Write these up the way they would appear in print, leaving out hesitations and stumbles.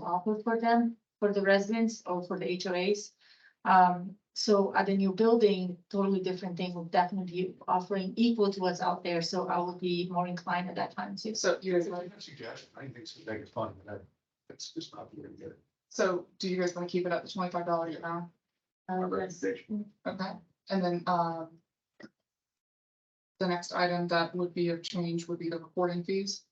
offer for them, for the residents or for the HOAs. So at the new building, totally different thing, will definitely offering equal to what's out there, so I would be more inclined at that time too. So you guys, Suggestion, I think it's make it fun, but that's just not the way to get it. so do you guys want to keep it at the $25 an hour? Yes. Recommendation. Okay, and then, the next item that would be a change would be the reporting fees.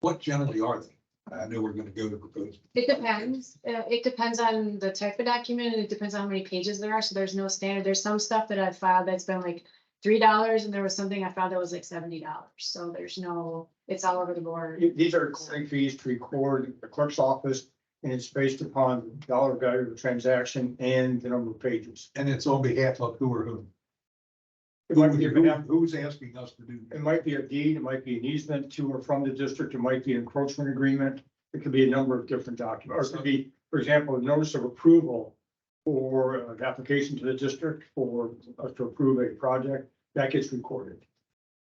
What generally are they? I know we're gonna go to propose. It depends. It depends on the type of document and it depends on how many pages there are. So there's no standard. There's some stuff that I've filed that's been like $3 and there was something I filed that was like $70. So there's no, it's all over the board. These are recording fees to record the clerk's office, and it's based upon the dollar value of the transaction and the number of pages. And it's on behalf of who or whom? It might be, Who's asking us to do? it might be a deed, it might be an easement to or from the district, it might be an encroachment agreement. It could be a number of different documents, or it could be, for example, a notice of approval for an application to the district for us to approve a project, that gets recorded.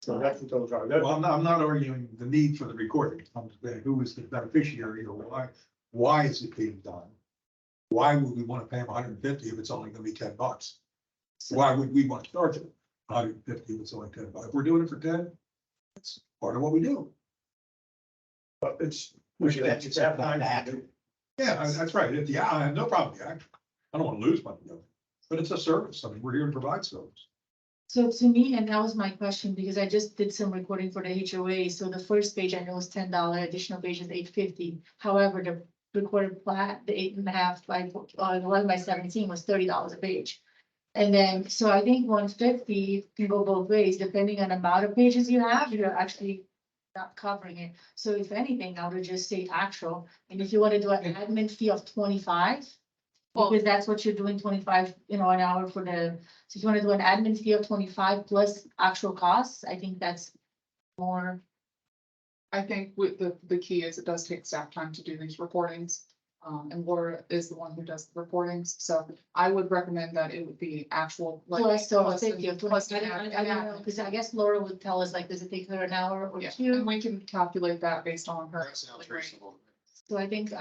So that's what those are. Well, I'm not arguing the need for the recording. I'm saying who is the beneficiary or why is it being done? Why would we want to pay them $150 if it's only gonna be $10? Why would we want to charge them $150 if it's only $10? If we're doing it for 10, it's part of what we do. But it's. That's right. Yeah, I have no problem. Yeah, I don't want to lose money, though. But it's a service. I mean, we're here to provide service. So to me, and that was my question, because I just did some recording for the HOA, so the first page I know is $10, additional page is $8.50. However, the recorded plat, the 8.5 by 11 by 17 was $30 a page. And then, so I think 150 can go both ways, depending on the amount of pages you have, you're actually not covering it. So if anything, I would just say actual, and if you want to do an admin fee of 25, Well- because that's what you're doing, 25, an hour for the, so if you want to do an admin fee of 25 plus actual costs, I think that's more. I think with the key is it does take staff time to do these recordings. And Laura is the one who does the recordings, so I would recommend that it would be actual. Like, Plus, so plus 50 or an- 20, plus I an don't ad- know, because I guess Laura would tell us, like, does it take her an hour or Yeah, two? and we can calculate that based on her. So I think,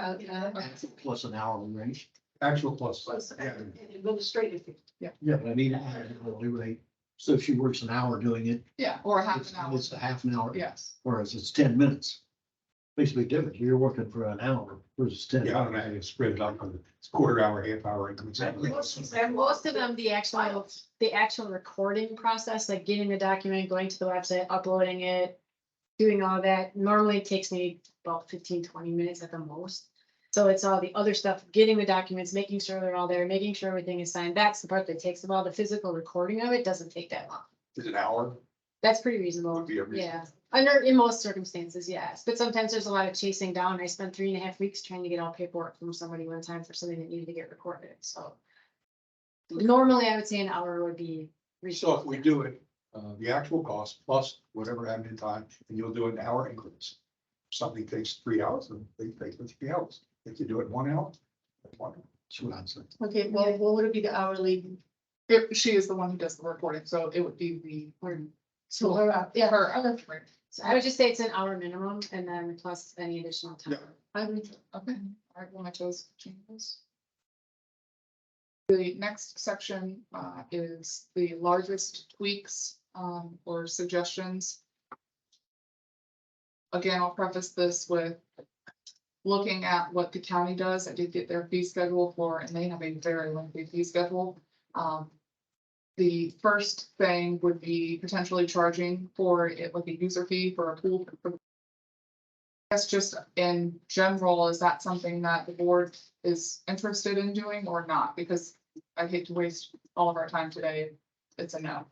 Plus an hourly rate. Actual plus. Yeah. Administrative. Yeah. Yeah, but I mean, hourly rate. So if she works an hour doing it, Yeah, or a half it's, an hour. it's a half an hour, Yes, whereas it's 10 minutes. Makes a big difference. You're working for an hour versus 10. Yeah, I don't know how you spread it out, it's quarter hour, half hour increments. And most of them, the actual recording process, like getting the document, going to the website, uploading it, doing all that, normally takes me about 15-20 minutes at the most. So it's all the other stuff, getting the documents, making sure they're all there, making sure everything is signed. That's the part that takes a while. The physical recording of it doesn't take that long. Is it an hour? That's pretty reasonable. Would be a reasonable- Yeah, under, in most circumstances, yes, but sometimes there's a lot of chasing down. I spent 3.5 weeks trying to get all paperwork from somebody one time for something that needed to get recorded, so. Normally, I would say an hour would be. So if we do it, the actual cost plus whatever admin time, and you'll do it in hour increments. Something takes 3 hours, and they take 3 hours. If you do it 1 hour, that's 1 hour. That's what I'm saying. okay, well, what would it be the hourly? if she is the one who does the recording, so it would be So her, yeah, her. her, Right. So I would just say it's an hour minimum and then plus any additional time. Yeah. I would, Okay, all right, well, I chose changes. The next section is the largest tweaks or suggestions. Again, I'll preface this with looking at what the county does. I did get their fee schedule for, and they have a very lengthy fee schedule. The first thing would be potentially charging for it like a user fee for a pool. That's just in general, is that something that the board is interested in doing or not? Because I hate to waste all of our time today. It's a no.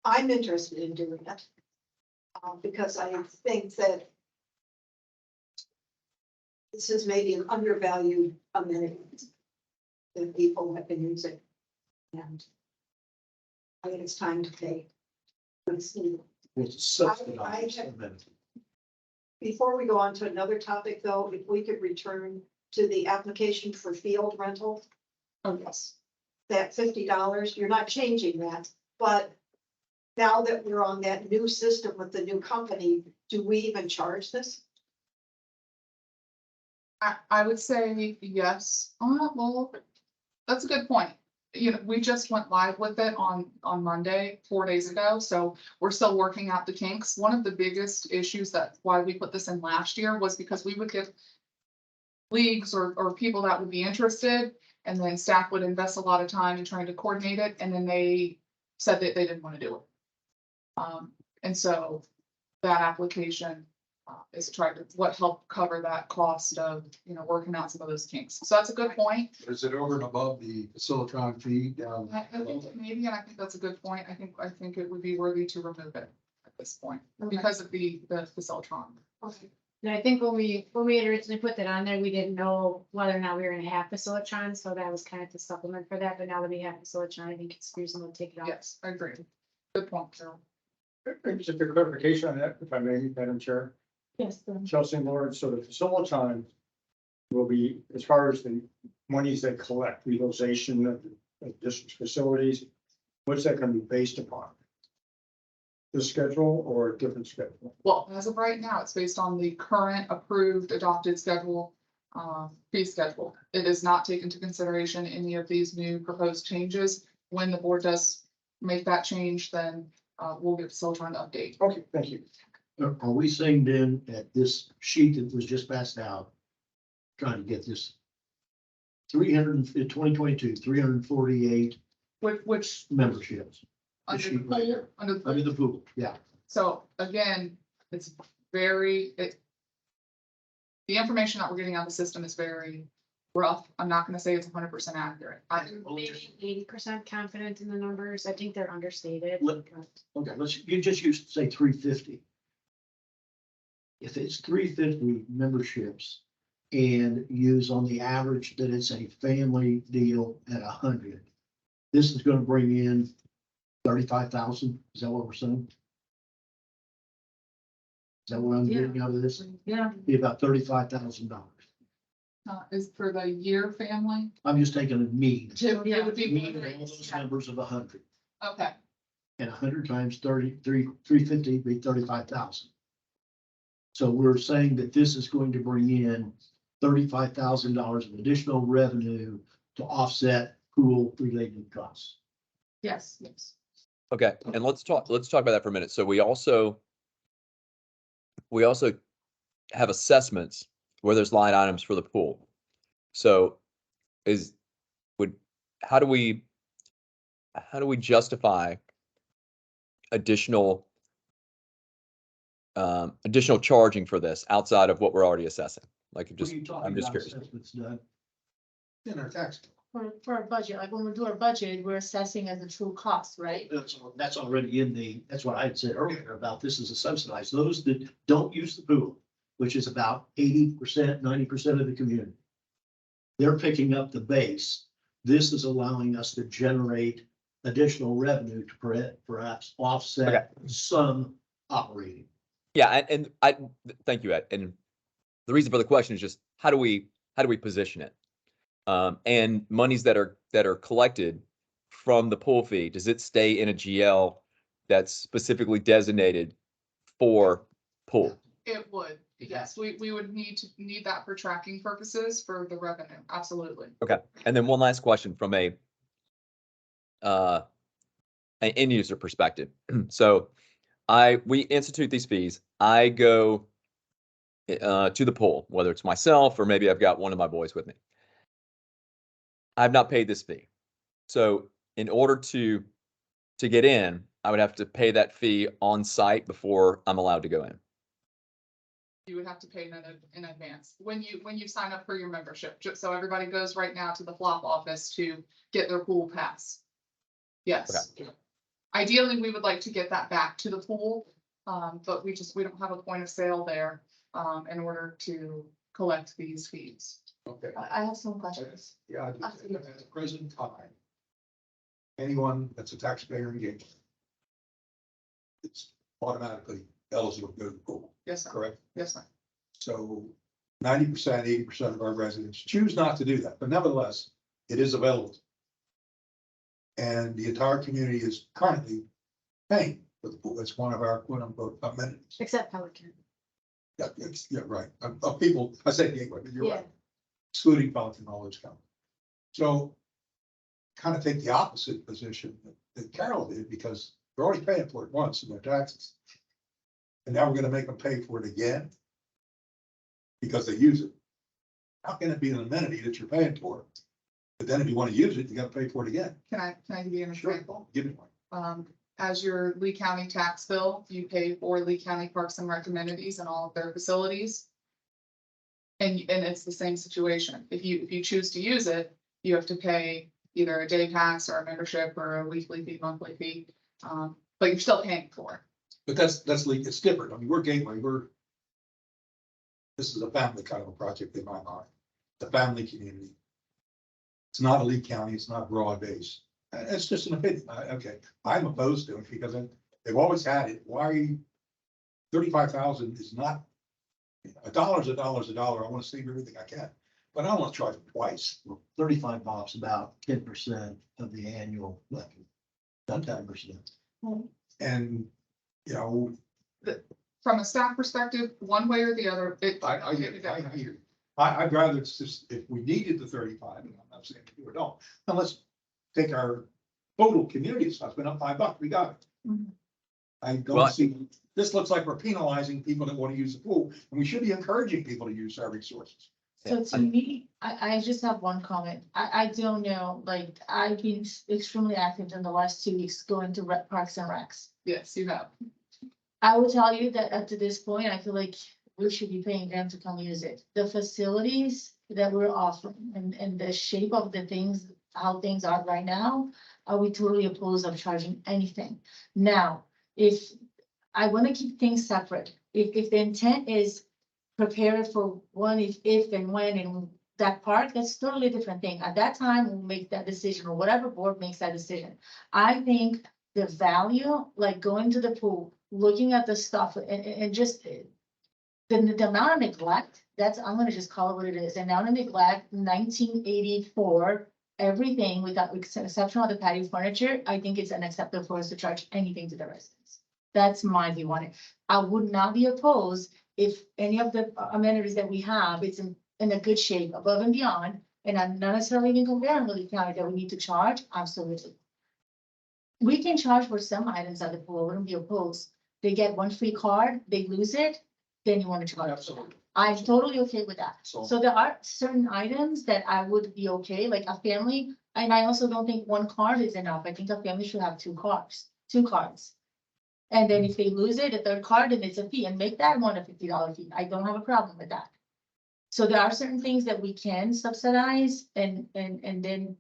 I'm interested in doing it. Because I think that this is maybe an undervalued amenity that people have been using. And I think it's time to pay. what's needed. It's subsidized. I- Before we go on to another topic, though, if we could return to the application for field rental, Oh, yes. that $50, you're not changing that, but now that we're on that new system with the new company, do we even charge this? I would say yes. Well, that's a good point. You know, we just went live with it on Monday, 4 days ago, so we're still working out the kinks. One of the biggest issues that why we put this in last year was because we would get leagues or people that would be interested, and then staff would invest a lot of time in trying to coordinate it, and then they said that they didn't want to do it. And so that application is trying to, what helped cover that cost of, you know, working out some of those kinks. So that's a good point. Is it over and above the Facilitron fee down? I think it maybe, and I think that's a good point. I think it would be worthy to remove it at this point because of the Facilitron. Okay. And I think when we originally put that on there, we didn't know whether or not we were gonna have Facilitron, so that was kind of the supplement for that, but now that we have Facilitron, I think it's reasonable to take it off. Yes, I agree. Good point, Carol. Just a clarification on that, if I may, Madam Chair. Yes, Chelsea and Lawrence, so the Facilitron will be, as far as the monies they collect, utilization of district facilities, what's that gonna be based upon? The schedule or a different schedule? Well, as of right now, it's based on the current approved adopted schedule, fee schedule. It is not taken into consideration any of these new proposed changes. When the board does make that change, then we'll get Facilitron to update. Okay, thank you. Are we saying then that this sheet that was just passed out, trying to get this 2022, 348 Which memberships? under the sheet right pool, here. under the Under pool. the pool, yeah. So again, it's the information that we're getting out of the system is very rough. I'm not gonna say it's 100% accurate. Maybe 80% confident in the numbers. I think they're understated. Okay, you just use, say, 350. If it's 350 memberships and use on the average that it's a family deal at 100, this is gonna bring in 35,000. Is that what we're saying? Is that what I'm getting out of this? yeah, Be about $35,000. Is for the year family. I'm just taking a mean. It would be, Mean all those numbers of 100. okay, And 100 times 350 be 35,000. So we're saying that this is going to bring in $35,000 of additional revenue to offset pool related costs. yes. Okay, and let's talk about that for a minute. So we also have assessments where there's line items for the pool. So how do we justify additional charging for this outside of what we're already assessing? Like, What are you talking I'm just about curious. assessments done? In our tax. For a budget, like when we do our budget, we're assessing as a true cost, right? That's already in that's what I had said earlier about this is a subsidized. Those that don't use the pool, which is about 80%, 90% of the community. They're picking up the base. This is allowing us to generate additional revenue to perhaps offset some operating. Yeah, and I thank you, Ed. And the reason for the question is just how do we position it? And monies that are collected from the pool fee, does it stay in a GL that's specifically designated for pool? it would, yes, we would need that for tracking purposes for the revenue, absolutely. Okay, and then one last question from an end user perspective. So we institute these fees. I go to the pool, whether it's myself or maybe I've got one of my boys with me. I've not paid this fee. So in order to get in, I would have to pay that fee on site before I'm allowed to go in. You would have to pay in advance when you sign up for your membership, just so everybody goes right now to the flop office to get their pool pass. Yes. Ideally, we would like to get that back to the pool, but we don't have a point of sale there in order to collect these fees. Okay. I have some questions. Yeah, at the present time, anyone that's a taxpayer engaged, it's automatically eligible to go to the pool, Yes, sir. correct? Yes, sir. So 90%, 80% of our residents choose not to do that, but nevertheless, it is available. And the entire community is currently paying for the pool. That's one of our quote unquote amenities. Except Pelican. Yeah, yeah, right. People, I said gateway, but you're Yeah. right. Excluding Pelican and all those counties. So kind of take the opposite position that Carol did, because they're already paying for it once in their taxes. And now we're gonna make them pay for it again because they use it. How can it be an amenity that you're paying for? But then if you want to use it, you gotta pay for it again. Can I give you an example? Give me one. As your Lee County tax bill, you pay for Lee County Parks and Rec amenities and all of their facilities. And it's the same situation. If you choose to use it, you have to pay either a day pass or a membership or a weekly fee, monthly fee. But you're still paying for it. But that's like, it's different. I mean, we're gateway, this is a family kind of a project in my mind, the family community. It's not a Lee County, it's not broad base. It's just an opinion. Okay, I'm opposed to it because they've always had it. Why 35,000 is not, a dollar's a dollar's a dollar. I want to save everything I can, but I don't want to charge them twice. $35 about 10% of the annual levy. Not 10%. And, you know, From a staff perspective, one way or the other, I hear you. I'd rather it's just, if we needed the 35, and I'm not saying we do or don't, then let's take our total community stuff, went up $5, we got it. Mhm. I Well, don't see, this looks like we're penalizing people that want to use the pool, and we should be encouraging people to use our resources. So Yeah, to me, I just have one comment. I don't know, like, I've been extremely active in the last 2 weeks going to Parks and Recs. yes, you have. I will tell you that up to this point, I feel like we should be paying them to come use it. The facilities that we're offering and the shape of the things, how things are right now, are we totally opposed of charging anything? Now, if I want to keep things separate, if the intent is prepare for one, if and when in that park, that's totally a different thing. At that time, we'll make that decision, or whatever board makes that decision. I think the value, like going to the pool, looking at the stuff and just the amount of neglect, I'm gonna just call it what it is. The amount of neglect, 1984, everything without exception of the patio furniture, I think it's unacceptable for us to charge anything to the residents. That's my view on it. I would not be opposed if any of the amenities that we have, it's in a good shape, above and beyond, and I'm not necessarily even comparing with the county that we need to charge, absolutely. We can charge for some items at the pool, I wouldn't be opposed. They get one free card, they lose it, then you want to charge. Absolutely. I'm totally okay with that. So, So there are certain items that I would be okay, like a family, and I also don't think one card is enough. I think a family should have two cards. And then if they lose it, a third card, then it's a fee, and make that one a $50 fee. I don't have a problem with that. So there are certain things that we can subsidize and then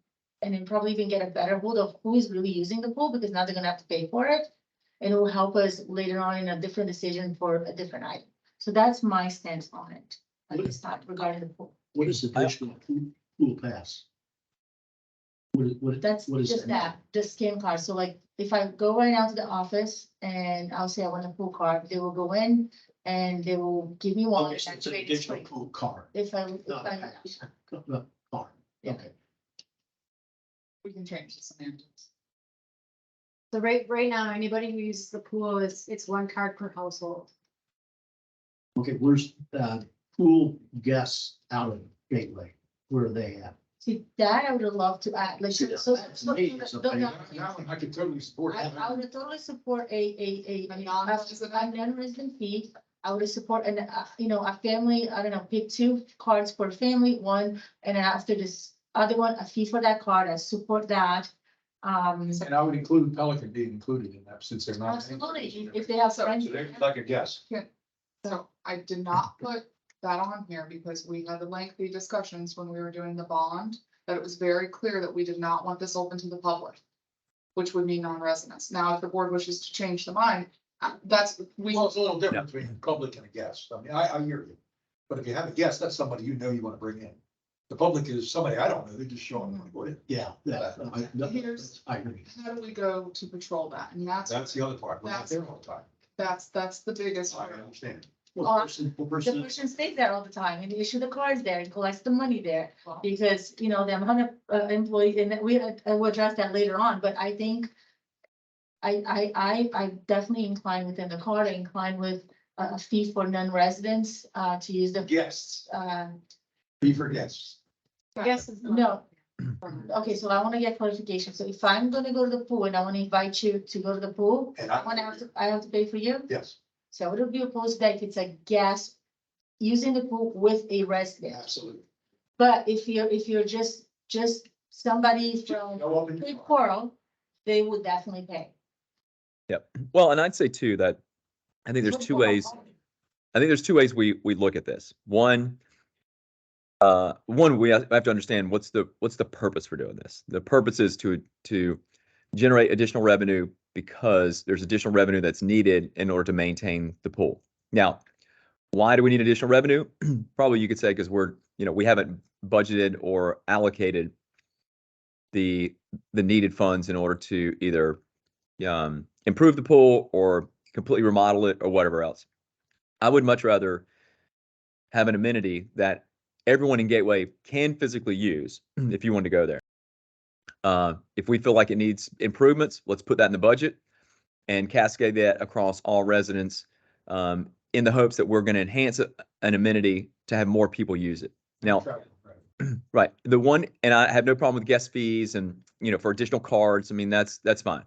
probably even get a better hold of who is really using the pool, because now they're gonna have to pay for it. And it will help us later on in a different decision for a different item. So that's my stance on it, at this time regarding the pool. What is the traditional pool pass? What That's is just that, the skin card. So like, if I go right now to the office and I'll say I want a pool card, they will go in and they will give me one. Okay, so and it's an activate it additional free. pool card. If I, Not a pass. Not card. Yeah. Okay. We can change the semantics. So right now, anybody who uses the pool, it's one card per household. Okay, where's pool guests out of Gateway? Where are they at? see, that I would have loved to add, like, See, so. that's me, it's a the- pain. that one I could totally support. I would totally support a non-resident? non-resident fee. I would support a family, I don't know, pick two cards per family, one, and then after this other one, a fee for that card. I support that. And I would include Pelican being included in that, since they're not. Absolutely, if they have So friends. So they're like a guest. So I did not put that on here because we had lengthy discussions when we were doing the bond, that it was very clear that we did not want this open to the public, which would mean non-residents. Now, if the board wishes to change the mind, that's, Well, it's a little different between a public and a guest. I mean, I hear you. But if you have a guest, that's somebody you know you want to bring in. The public is somebody I don't know, they just show up and go in. Yeah, Here's- I agree. how do we go to patrol that? And That's the other part. We're not there all the time. that's the biggest I part. understand. Well, person, The person, person stays there all the time and they issue the cards there and collects the money there. Because, the amount of employees, and we will address that later on, but I think I definitely incline within the card, I incline with a fee for non-residents, to use the, Guests, uh, fee for guests. Yes. it's not- no. Okay, so I wanna get clarification. So if I'm gonna go to the pool and I wanna invite you to go to the pool, And I have to pay for you? yes, So I would be opposed to that if it's a guest using the pool with a resident. absolutely. But if you're just somebody from Go up in your Cape car. Coral, they would definitely pay. Yep. Well, and I'd say too that I think there's two ways. I think there's two ways we look at this. One, we have to understand what's the purpose for doing this. The purpose is to generate additional revenue because there's additional revenue that's needed in order to maintain the pool. Now, why do we need additional revenue? Probably you could say because we haven't budgeted or allocated the needed funds in order to either improve the pool or completely remodel it or whatever else. I would much rather have an amenity that everyone in Gateway can physically use if you want to go there. If we feel like it needs improvements, let's put that in the budget and cascade that across all residents in the hopes that we're going to enhance an amenity to have more people use it. Now, right, and I have no problem with guest fees and for additional cards. I mean, that's fine.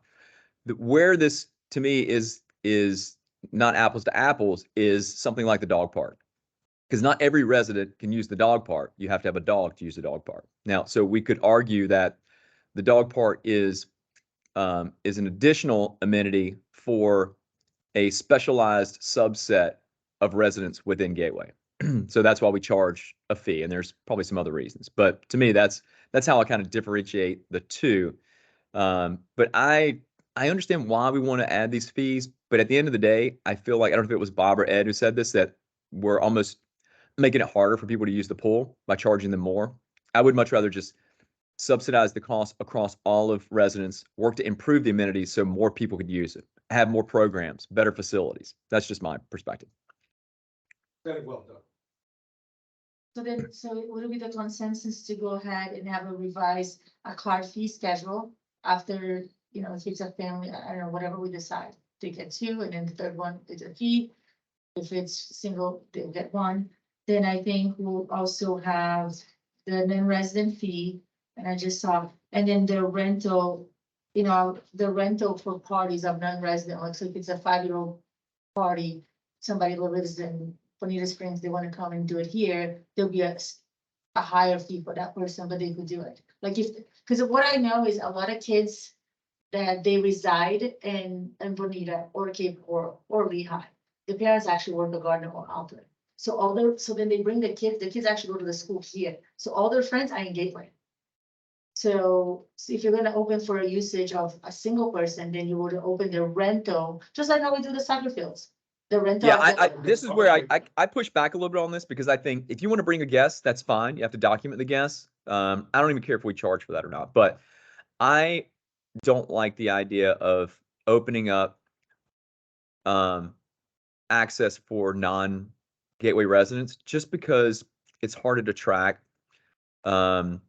Where this to me is not apples to apples is something like the dog park. Because not every resident can use the dog park. You have to have a dog to use the dog park. Now, so we could argue that the dog park is an additional amenity for a specialized subset of residents within Gateway. So that's why we charge a fee, and there's probably some other reasons. But to me, that's how I kind of differentiate the two. But I understand why we want to add these fees, but at the end of the day, I feel like I don't know if it was Bob or Ed who said this, that we're almost making it harder for people to use the pool by charging them more. I would much rather just subsidize the cost across all of residents, work to improve the amenities so more people could use it, have more programs, better facilities. That's just my perspective. Very well done. So would it be the consensus to go ahead and have a revised card fee schedule after, if it's a family, I don't know, whatever we decide, they get two, and then the third one is a fee. If it's single, they'll get one. Then I think we'll also have the non-resident fee, and I just saw, and then the rental, the rental for parties of non-resident, like, so if it's a 5-year-old party, somebody who lives in Bonita Springs, they want to come and do it here, there'll be a higher fee for that person, but they could do it. Like because what I know is a lot of kids that they reside in Bonita or Cape Coral or Lehigh, the parents actually work at Gardner or Alton. So then they bring the kids actually go to the school here. So all their friends are in Gateway. So if you're gonna open for a usage of a single person, then you would open the rental, just like how we do the soccer fields. The rental. Yeah, this is where I push back a little bit on this because I think if you want to bring a guest, that's fine. You have to document the guest. I don't even care if we charge for that or not, but I don't like the idea of opening up access for non-Gateway residents just because it's harder to track. And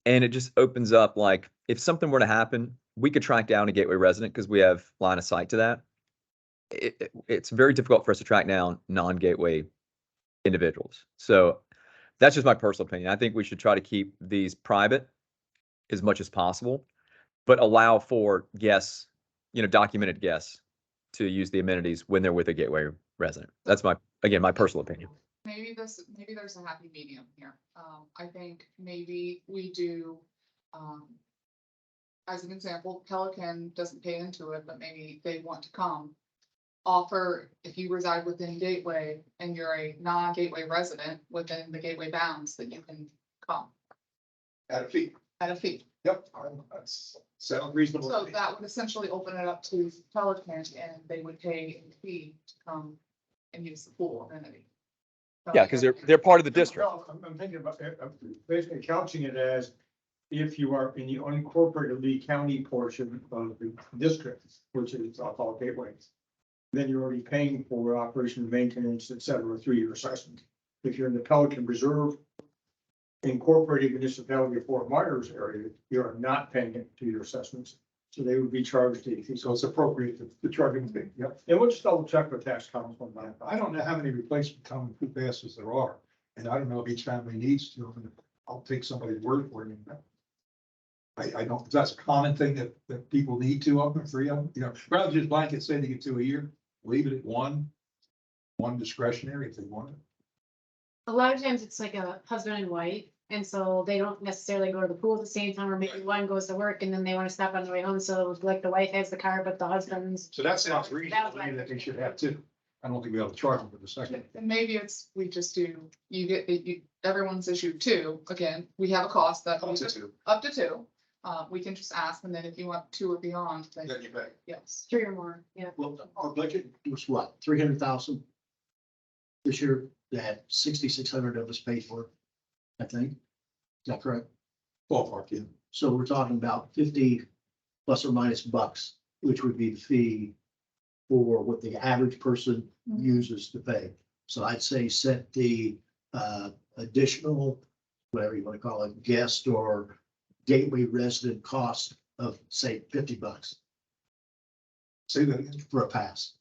it just opens up, like, if something were to happen, we could track down a Gateway resident because we have line of sight to that. It's very difficult for us to track down non-Gateway individuals. So that's just my personal opinion. I think we should try to keep these private as much as possible, but allow for guests, documented guests to use the amenities when they're with a Gateway resident. That's my personal opinion. Maybe there's a happy medium here. I think maybe we do, as an example, Pelican doesn't pay into it, but maybe they want to come. Offer, if you reside within Gateway and you're a non-Gateway resident within the Gateway bounds, that you can come At a fee. at a fee. Yep, that's sound reasonable. So to me. that would essentially open it up to Pelican and they would pay a fee to come and use the pool amenity. Yeah, because they're part of the district. No, I'm thinking about basically couching it as if you are in the unincorporated Lee County portion of the district, which is, I'll call it Gateway, then you're already paying for operation, maintenance, et cetera, through your assessment. If you're in the Pelican Reserve incorporated municipality of Fort Myers area, you're not paying it to your assessments. So they would be charged a fee. So it's appropriate to charge them a fee, yep. And we'll just double check with tax council on that. I don't know how many replacement common food passes there are, and I don't know if each family needs to. I'll take somebody's word for it. I don't, that's a common thing that people need two of them, three of them, rather than just blanket say they get two a year, leave it at one discretionary if they want it. A lot of times it's like a husband and wife, and so they don't necessarily go to the pool at the same time, or maybe one goes to work and then they wanna stop on the way home, so like the wife has the car, but the husband's. So that sounds That reasonable, was my to me that they thinking. should have two. I don't think we ought to charge them for the second. And maybe it's, we just do, everyone's issued two, again, we have a cost that. Up to two. Up to two, we can just ask, and then if you want two or beyond, then Then you pay. yes. 3 or more, yeah. Well, our budget was what, 300,000? This year, they had 6,600 of us paid for it, I think. Is that correct? Ballpark, yeah. So we're talking about 50 plus or minus bucks, which would be the fee for what the average person Mhm. uses to pay. So I'd say set the additional, whatever you want to call it, guest or gateway resident cost of, say, 50 bucks Say that again. for a pass.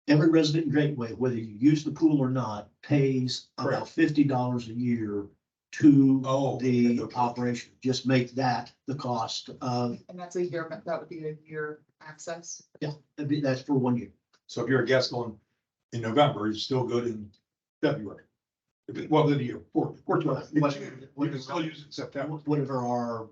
Every resident in Gateway, whether you use the pool or not, pays about Correct. $50 a year to Oh, the okay. operation. Just make that the cost of, And that's a year, that would be a year access. that's for 1 year. So if you're a guest on in November, it's still good in February. Well, then you, for 12, you can still use it in September. Whatever our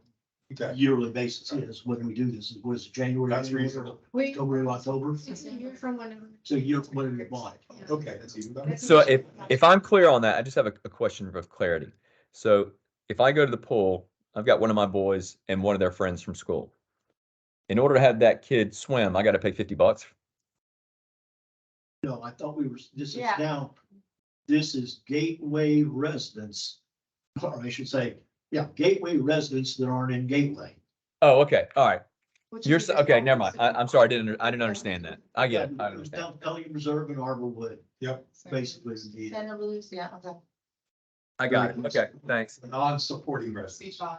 Okay, yearly basis is, when we do this, what is it, January? that's reasonable. Wait, October, October, it's a year from whenever. so you're, whatever you buy. Okay, that's even better. So if I'm clear on that, I just have a question of clarity. So if I go to the pool, I've got one of my boys and one of their friends from school. In order to have that kid swim, I got to pay $50. No, I thought we were, this is Yeah. now, this is Gateway residents, or I should say, yeah, Gateway residents that aren't in Gateway. Oh, okay. All right. Which You're, is okay, never mind. I'm sorry. I didn't understand that. I get it. I understand. Pelican Reserve and Arborwood, Yep, basically, is the, Santa Luz, yeah, okay. I got it. Okay, thanks. non-supporting residents. C5.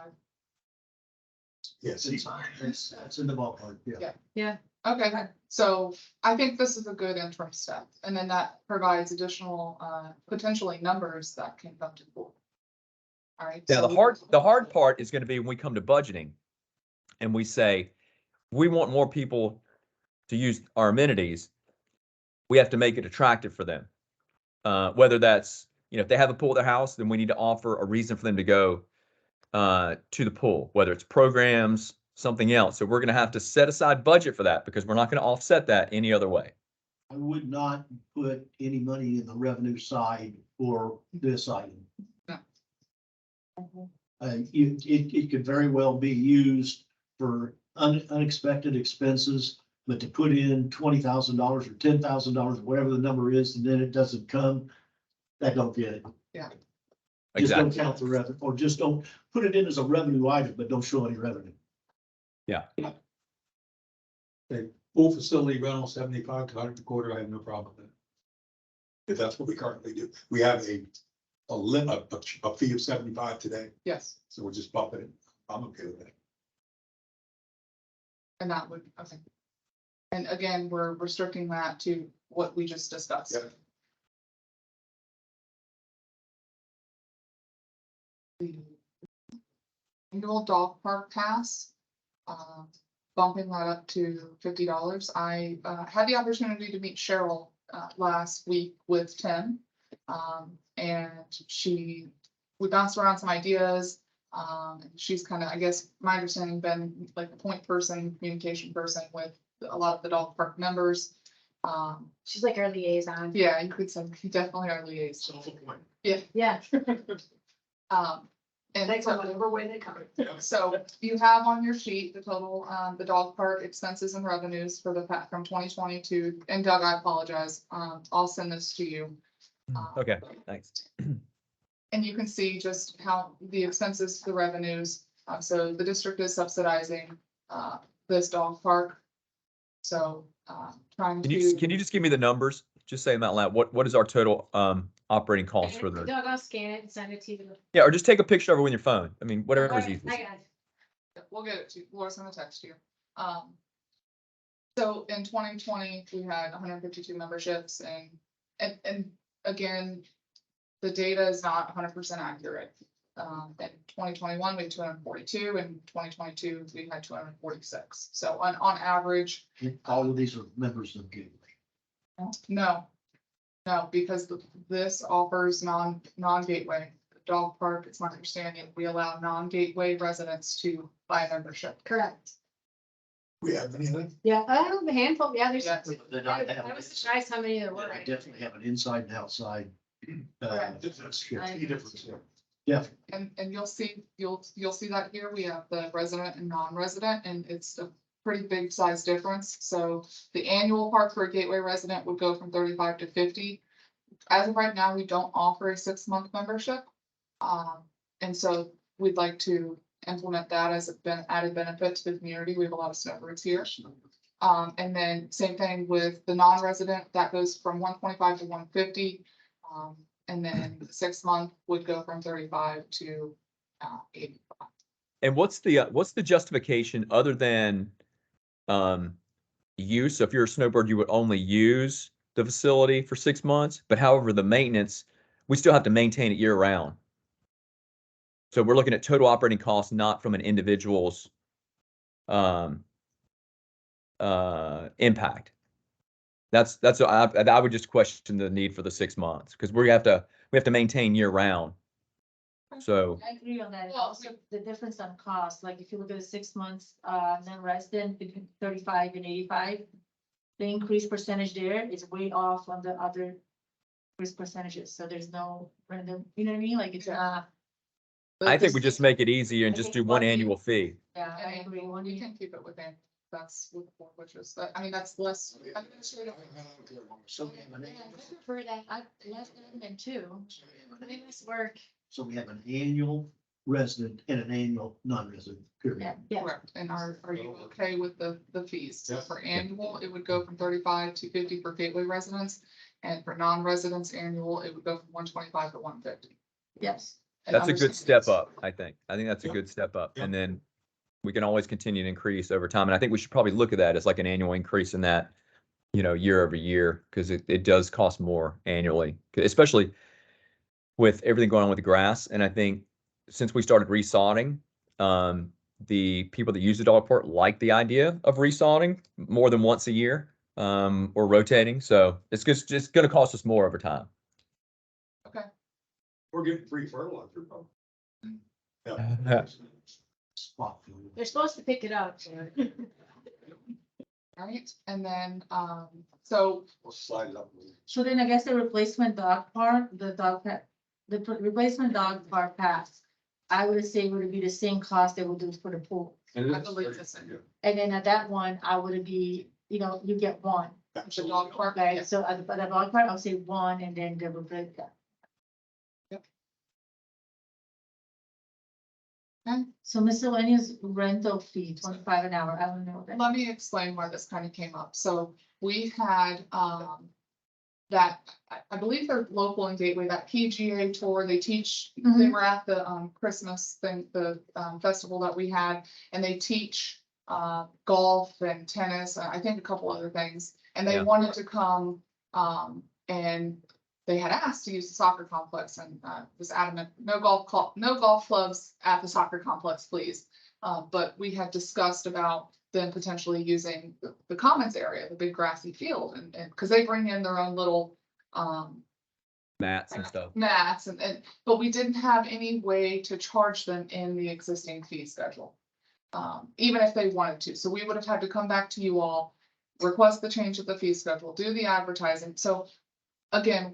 Yes. that's in the ballpark, yeah. Okay, so I think this is a good interim step, and then that provides additional, potentially numbers that can come to the board. All right. Now, so the hard part is going to be when we come to budgeting and we say, we want more people to use our amenities. We have to make it attractive for them. Whether that's, if they have a pool at their house, then we need to offer a reason for them to go to the pool, whether it's programs, something else. So we're going to have to set aside budget for that because we're not going to offset that any other way. I would not put any money in the revenue side for this item. It could very well be used for unexpected expenses, but to put in $20,000 or $10,000, whatever the number is, and then it doesn't come, that don't get it. Just don't Exactly. count the revenue, or just don't put it in as a revenue item, but don't show any revenue. Full facility rental, 75 to 100 a quarter, I have no problem with that. If that's what we currently do, we have a fee of 75 today, Yes, so we're just bumping it. I'm okay with that. and that would, okay. And again, we're restricting that to what we just discussed. Yep. The annual dog park pass, bumping that up to $50. I had the opportunity to meet Cheryl last week with Tim. And we bounced around some ideas. She's kind of, I guess, my understanding, been like the point person, communication person with a lot of the dog park members. She's like our liaison. Yeah, you could say definitely our liaison. Yeah. And They so- go whatever way they come. so you have on your sheet the total, the dog park expenses and revenues for from 2022, and Doug, I apologize, I'll send this to you. Okay, thanks. And you can see just how the expenses, the revenues, so the district is subsidizing, this dog park. So, trying Can to. you just give me the numbers? Just say them out loud. What is our total operating cost for the? Doug, I'll scan it and send it to you. Yeah, or just take a picture of it with your phone. I mean, whatever is Alright, easiest. I got it. We'll get it to you. Laura's gonna text you. So in 2020, we had 152 memberships and again, the data is not 100% accurate. In 2021, we had 242, and 2022, we had 246. So on average, All of these are members of Gateway. no. No, because this offers non-gateway. Dog park, it's my understanding, we allow non-gateway residents to buy a membership. Correct. We have any of them? Yeah, I have a handful, yeah, there's. Yeah. Then I have- I was surprised how many there were. I definitely have an inside and outside. Correct. That's key I- difference there. Yeah, And you'll see that here, we have the resident and non-resident, and it's a pretty big size difference. So the annual park for a gateway resident would go from 35 to 50. As of right now, we don't offer a 6-month membership. And so we'd like to implement that as an added benefit to the community. We have a lot of snowbirds here. And then same thing with the non-resident, that goes from 125 to 150. And then the 6-month would go from 35 to 85. And what's the justification other than use? So if you're a snowbird, you would only use the facility for 6 months, but however, the maintenance, we still have to maintain it year round. So we're looking at total operating costs, not from an individual's impact. I would just question the need for the 6 months because we have to maintain year round. So I agree on that. And Well, also the difference on cost, like if you look at the 6 months, non-resident between 35 and 85, the increased percentage there is way off on the other risk percentages. So there's no random, you know what I mean? Like it's not, I think we just make it easier and I just think do one one year- annual fee. yeah, I And agree. we can keep it within, that's with the board wishes, I mean, that's less administrative. so we have an, Yeah, I prefer that, less than two. Maybe this work. so we have an annual resident and an annual non-resident, period. Yeah. Yeah. Correct. And are you okay with the fees? So Yeah. for annual, it would go from 35 to 50 for gateway residents. And for non-residents annual, it would go from 125 to 150. Yes. And That's a good understand step up, I think. I think that's a Yep. good step up. Yep. And then we can always continue to increase over time. And I think we should probably look at that as like an annual increase in that, year over year, because it does cost more annually, especially with everything going on with the grass. And I think since we started resodding, the people that use the dog park like the idea of resodding more than once a year, or rotating. So it's just going to cost us more over time. We're getting free fertilizer from. Yeah. Yeah. Spot field. They're supposed to pick it up. So. All right, and then, so We'll slide it up. a little. So then I guess the replacement dog park, replacement dog park pass, I would say would be the same cost they would do for the pool. And I it's believe very- the same. yeah. And then at that one, I would be, you get one. the dog park, Okay, yeah. so at the dog park, I'll say one and then the replace that. Okay. So miscellaneous rental fee, 25 an hour, I don't know that. Let me explain why this kind of came up. So we had, that, I believe they're local in Gateway, that PGA tour, they teach, they Mhm. were at the, Christmas thing, the, festival that we had, and they teach, golf and tennis, and I think a couple other things. And they Yeah. wanted to come, and they had asked to use the soccer complex and, was adamant, no golf clubs at the soccer complex, please. But we had discussed about them potentially using the commons area, the big grassy field, and, cause they bring in their own little, Mats and stuff. mats but we didn't have any way to charge them in the existing fee schedule. Even if they wanted to, so we would have had to come back to you all, request the change of the fee schedule, do the advertising, so. Again,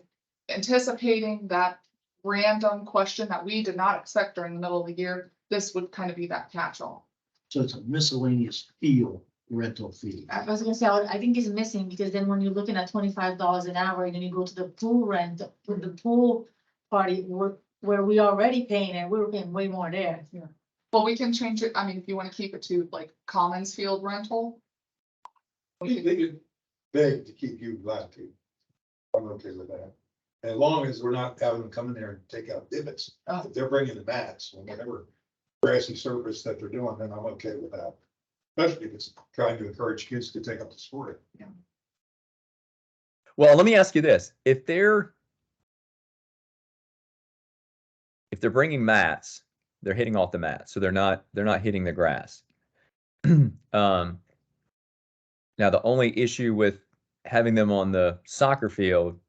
anticipating that random question that we did not expect during the middle of the year, this would kind of be that catch-all. So it's a miscellaneous field rental fee. I was gonna say, I think it's missing, because then when you're looking at $25 an hour, and then you go to the pool rent, with the pool party, where we already paying, and we were paying way more there. Well, we can change it, I mean, if you want to keep it to like commons field rental. we could- They could beg to keep you glad to. I'm okay with that. As long as we're not having them come in there and take out divots. Oh. If they're bringing the mats, or whatever, grassy surface that they're doing, then I'm okay with that. Especially if it's trying to encourage kids to take up the sport. Well, let me ask you this. If they're bringing mats, they're hitting off the mat, so they're not hitting the grass. Now the only issue with having them on the soccer field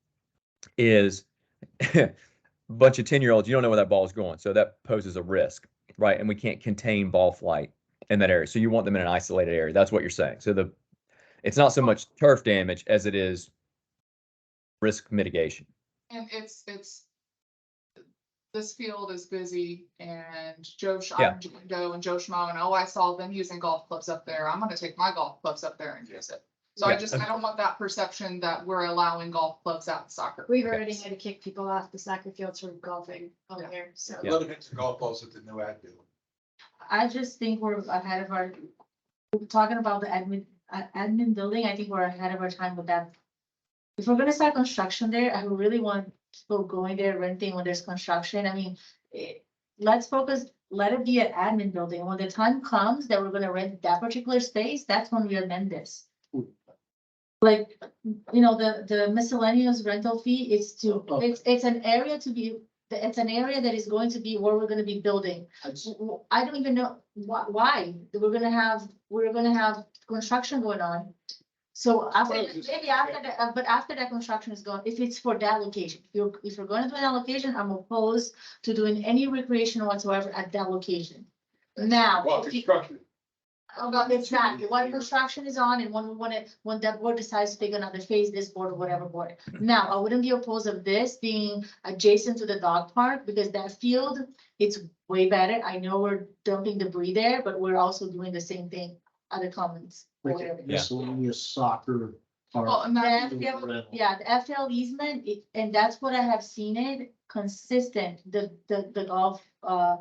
is a bunch of 10-year-olds, you don't know where that ball is going, so that poses a risk, right? And we can't contain ball flight in that area, so you want them in an isolated area. That's what you're saying. So it's not so much turf damage as it is risk mitigation. And it's, this field is busy and Joe, Yeah. Joe and Joe Schmo, and oh, I saw them using golf clubs up there. I'm gonna take my golf clubs up there and use it. So I Yeah. don't want that perception that we're allowing golf clubs out in soccer. We've already had to kick people off the soccer fields from golfing over Yeah. there, so. Yeah. Let them hit the golf balls at the new ad do. I just think we're ahead of our, we're talking about the admin building, I think we're ahead of our time with that. If we're gonna start construction there, I really want people going there renting when there's construction. I mean, let's focus, let it be an admin building. When the time comes that we're gonna rent that particular space, that's when we amend this. Like, you know, the miscellaneous rental fee is to, it's an area to be, it's an area that is going to be where we're gonna be building. I don't even know why, we're gonna have construction going on. So after, Well, just- maybe after that, but after that construction is gone, if it's for that location, if you're gonna do that location, I'm opposed to doing any recreation whatsoever at that location. Now, Well, if you- construction, it's not, when construction is on and when that board decides to take another phase, this board or whatever board. Now, I wouldn't be opposed of this being adjacent to the dog park, because that field, it's way better. I know we're dumping debris there, but we're also doing the same thing at the commons. Or Like whatever. a miscellaneous soccer. Well, park. and that, The FPL Yeah, the FPL easement, and that's what I have seen it consistent, the golf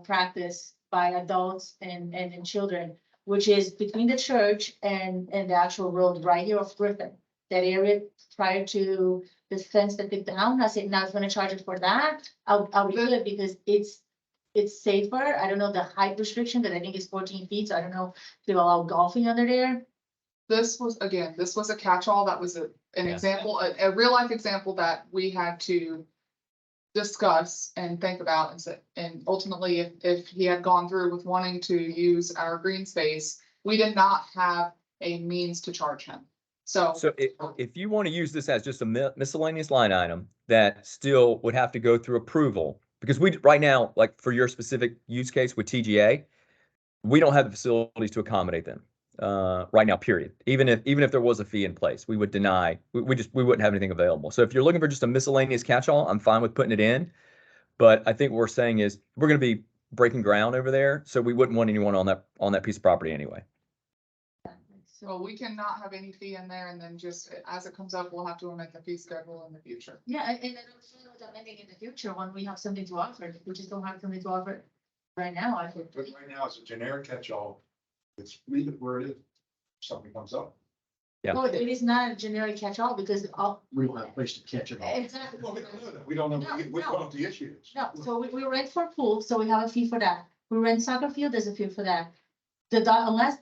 practice by adults and children, which is between the church and the actual road right here off Griffin. That area prior to the fence that they down, I said, now I was gonna charge it for that, I'll be good because it's safer. I don't know the height restriction, because I think it's 14 feet, so I don't know if they allow golfing under there. this was a catch-all. That was an Yeah. example, a real life example that we had to discuss and think about and say, and ultimately, if he had gone through with wanting to use our green space, we did not have a means to charge him. So So if you want to use this as just a miscellaneous line item that still would have to go through approval, because right now, like for your specific use case with TGA, we don't have the facilities to accommodate them right now, period. Even if there was a fee in place, we would deny, we wouldn't have anything available. So if you're looking for just a miscellaneous catch-all, I'm fine with putting it in. But I think what we're saying is we're going to be breaking ground over there, so we wouldn't want anyone on that piece of property anyway. So we cannot have any fee in there, and then just as it comes up, we'll have to amend the fee schedule in the future. Yeah, and I don't know what amending in the future when we have something to offer, we just don't have something to offer right now, I think. but right now it's a generic catch-all. It's leave it where it is. If something comes up. Yeah. No, it is not a generic catch-all because all. We don't have a place to catch it all. Exactly. Well, we don't know that. We don't know what the issue is. No, so we rent for pool, so we have a fee for that. We rent soccer field, there's a fee for that. The dog, unless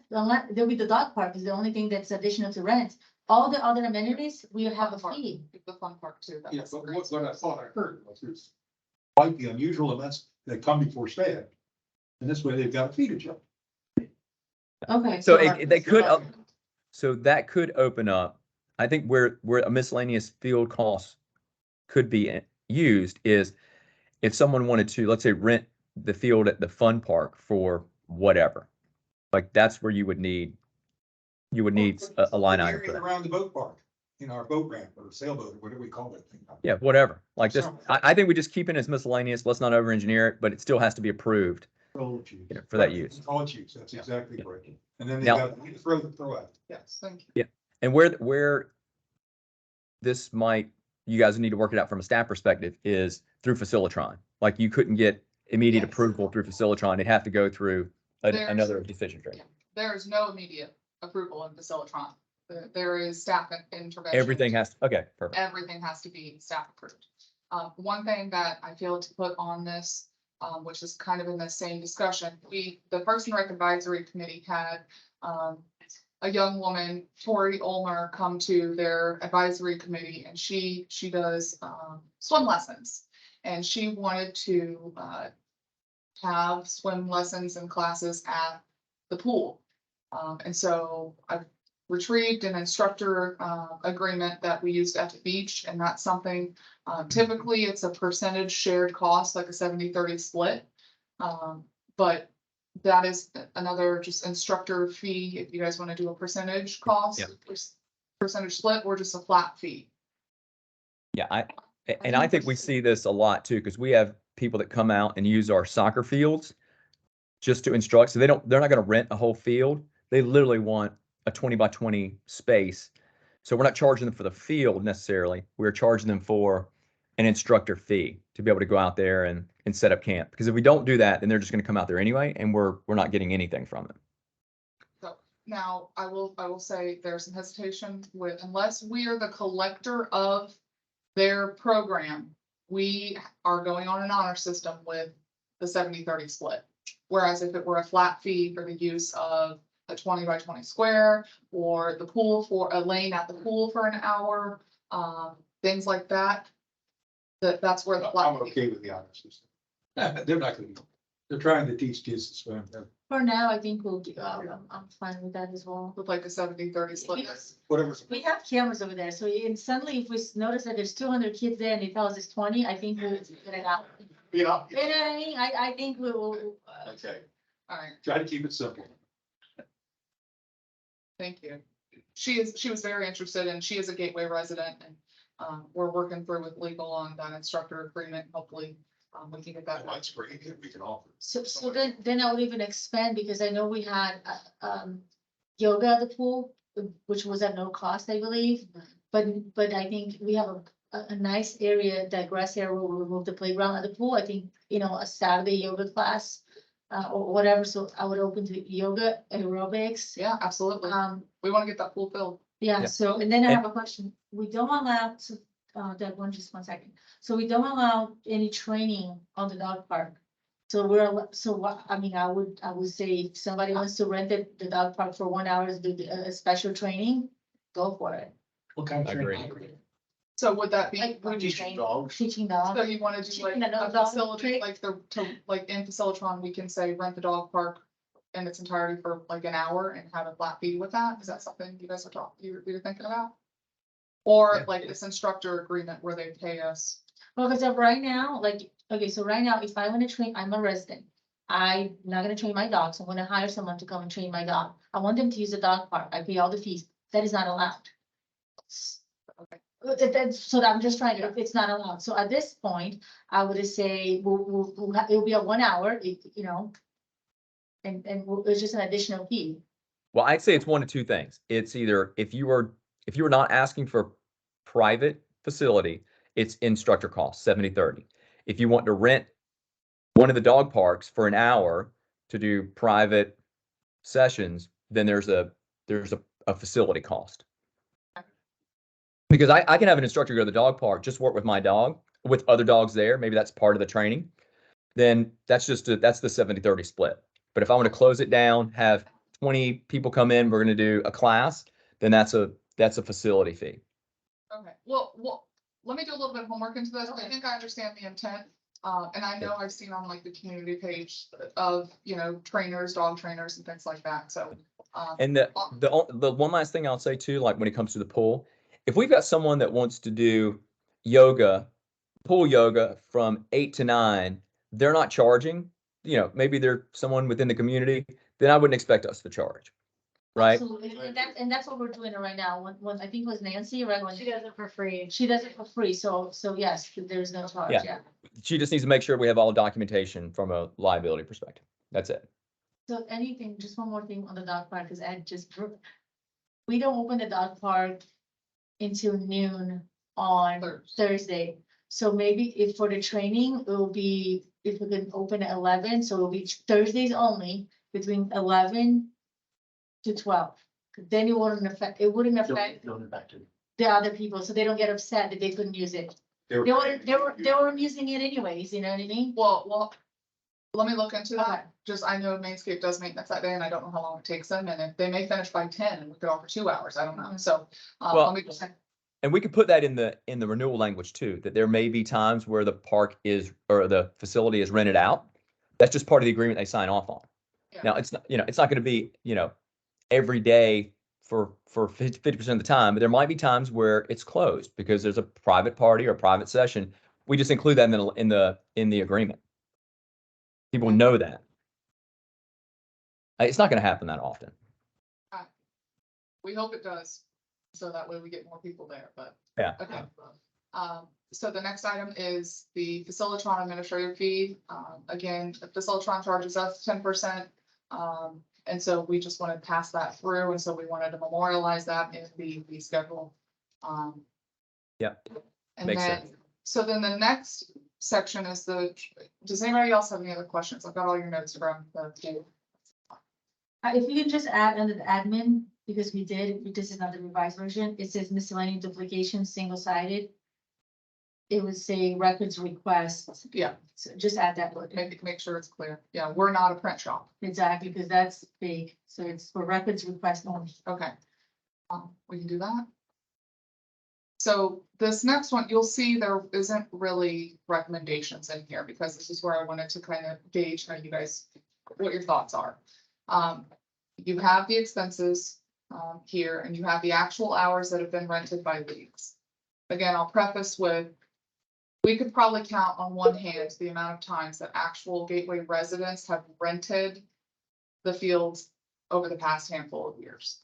there'll be the dog park is the only thing that's additional to rent. All the other amenities, we have a fee. The fun park too. that Yeah, was but great. what I thought I heard was there's quite the unusual events that come before staff. And this way they've got a fee to jump. Okay. So they could, so that could open up, I think where a miscellaneous field cost could be used is if someone wanted to, let's say, rent the field at the fun park for whatever. Like that's where you would need a line item for Area that. around the boat park, you know, our boat ramp or sailboat, or whatever we call that thing. Yeah, whatever. Like this, I think we just keep it as miscellaneous. Let's not over engineer it, but it still has to be approved for that use. All its use, that's exactly correct. And then they Now- got, throw out. Yes, thank you. And where this might, you guys need to work it out from a staff perspective is through Facilitron. Like you couldn't get immediate Yes. approval through Facilitron. It'd have to go through There's- another decision tree. There is no immediate approval in Facilitron. There is staff intervention. Everything has, okay, perfect. Everything has to be staff approved. One thing that I feel to put on this, which is kind of in the same discussion. The Parks and Rec Advisory Committee had, a young woman, Tori Ulmer, come to their advisory committee, and she does, swim lessons. And she wanted to, have swim lessons and classes at the pool. And so I've retrieved an instructor, agreement that we used at the beach, and that's something, typically it's a percentage shared cost, like a 70-30 split. But that is another just instructor fee, if you guys want to do a percentage cost, percentage split, or just a flat fee. Yeah, I think we see this a lot too, because we have people that come out and use our soccer fields just to instruct. So they're not going to rent a whole field. They literally want a 20 by 20 space. So we're not charging them for the field necessarily. We're charging them for an instructor fee to be able to go out there and set up camp. Because if we don't do that, then they're just going to come out there anyway, and we're not getting anything from it. So now I will say there's some hesitation with, unless we are the collector of their program, we are going on an honor system with the 70-30 split. Whereas if it were a flat fee for the use of a 20 by 20 square, or the pool, for a lane at the pool for an hour, things like that, that's where the I'm flat fee. okay with the honor system. They're not gonna, they're trying to teach kids to swim. For now, I think we'll, I'm fine with that as well. With like a 70-30 split. Yes. Whatever. We have cameras over there, so suddenly if we notice that there's 200 kids there and they tell us it's 20, I think we'll get it out. You know, You know what I mean? I think we will. okay, All right, try to keep it simple. thank you. She was very interested, and she is a Gateway resident, and we're working through with legal on that instructor agreement. Hopefully, we can get that. That's great, if we can offer. So then I would even expand, because I know we had, yoga at the pool, which was at no cost, I believe. But I think we have a nice area, that grass area where we move the playground at the pool. I think, a Saturday yoga class, or whatever. So I would open to yoga, aerobics. Yeah, absolutely. We want to get that pool filled. Yeah, Yeah. so, and then I have a question. We don't allow, so, that one, just 1 second. So we don't allow any training on the dog park. So so what, I mean, I would say if somebody wants to rent the dog park for 1 hour to do a special training, go for it. What kind of I agree. training? So would that be, Like, would you, Teaching dogs. Teaching so dogs. you want to do like Teaching the a dog facility, trick. like in Facilitron, we can say rent the dog park in its entirety for like an hour and have a flat fee with that? Is that something you guys are you're thinking about? Or Yeah. like this instructor agreement where they pay us? Well, because of right now, okay, so right now, if I want to train, I'm a resident. I'm not gonna train my dogs. I'm gonna hire someone to come and train my dog. I want them to use the dog park. I pay all the fees. That is not allowed. Okay. So I'm just trying to, it's not allowed. So at this point, I would say, it'll be a 1 hour, and it's just an additional fee. Well, I'd say it's one of two things. It's either if you are not asking for private facility, it's instructor cost, 70-30. If you want to rent one of the dog parks for an hour to do private sessions, then there's a facility cost. Because I can have an instructor go to the dog park, just work with my dog, with other dogs there, maybe that's part of the training. Then that's that's the 70-30 split. But if I want to close it down, have 20 people come in, we're going to do a class, then that's a facility fee. Okay, well, let me do a little bit of homework into this. I think I understand the intent. And I know I've seen on like the community page of, trainers, dog trainers and things like that. So. And the one last thing I'll say too, like when it comes to the pool, if we've got someone that wants to do yoga, pool yoga from 8 to 9, they're not charging, maybe they're someone within the community, then I wouldn't expect us to charge. Right? Absolutely. And that's what we're doing right now. When I think it was Nancy, right? When She does it for free. she does it for free. So yes, there's no charge. Yeah. Yeah. She just needs to make sure we have all documentation from a liability perspective. That's it. So anything, just one more thing on the dog park, because we don't open the dog park until noon on Thursday. So maybe if for the training, it will be, if we can open at 11, so it'll be Thursdays only between 11 to 12. Then it wouldn't affect Don't impact it. the other people, so they don't get upset that they couldn't use it. They were using it anyways, you know what I mean? Well, Let me look into Okay. that. Just, I know Mainscape does maintenance that day and I don't know how long it takes them. And if they may finish by 10 and we could offer 2 hours, I don't know. So, Well, let me just, And we could put that in the renewal language too, that there may be times where the park is, or the facility is rented out. That's just part of the agreement they sign off on. Yeah. Now, it's not, it's not going to be, every day for 50% of the time, but there might be times where it's closed because there's a private party or a private session. We just include that in the agreement. People know that. It's not going to happen that often. we hope it does. So that way we get more people there, but. Yeah. Okay. So the next item is the Facilitron administrative fee. Again, the Facilitron charges us 10%. And so we just want to pass that through. And so we wanted to memorialize that in the fee schedule. Yeah, And makes then, sense. so then the next section is does anybody else have any other questions? I've got all your notes around the. If you could just add under the admin, because we did, this is not the revised version, it says miscellaneous duplication, single-sided. It would say records request. Yeah, So just add that word. make sure it's clear. Yeah, we're not a print shop. Exactly, because that's big. So it's for records request only. Okay. We can do that. So this next one, you'll see there isn't really recommendations in here because this is where I wanted to kind of gauge how you guys, what your thoughts are. You have the expenses here and you have the actual hours that have been rented by leagues. Again, I'll preface with, we could probably count on one hand the amount of times that actual Gateway residents have rented the fields over the past handful of years.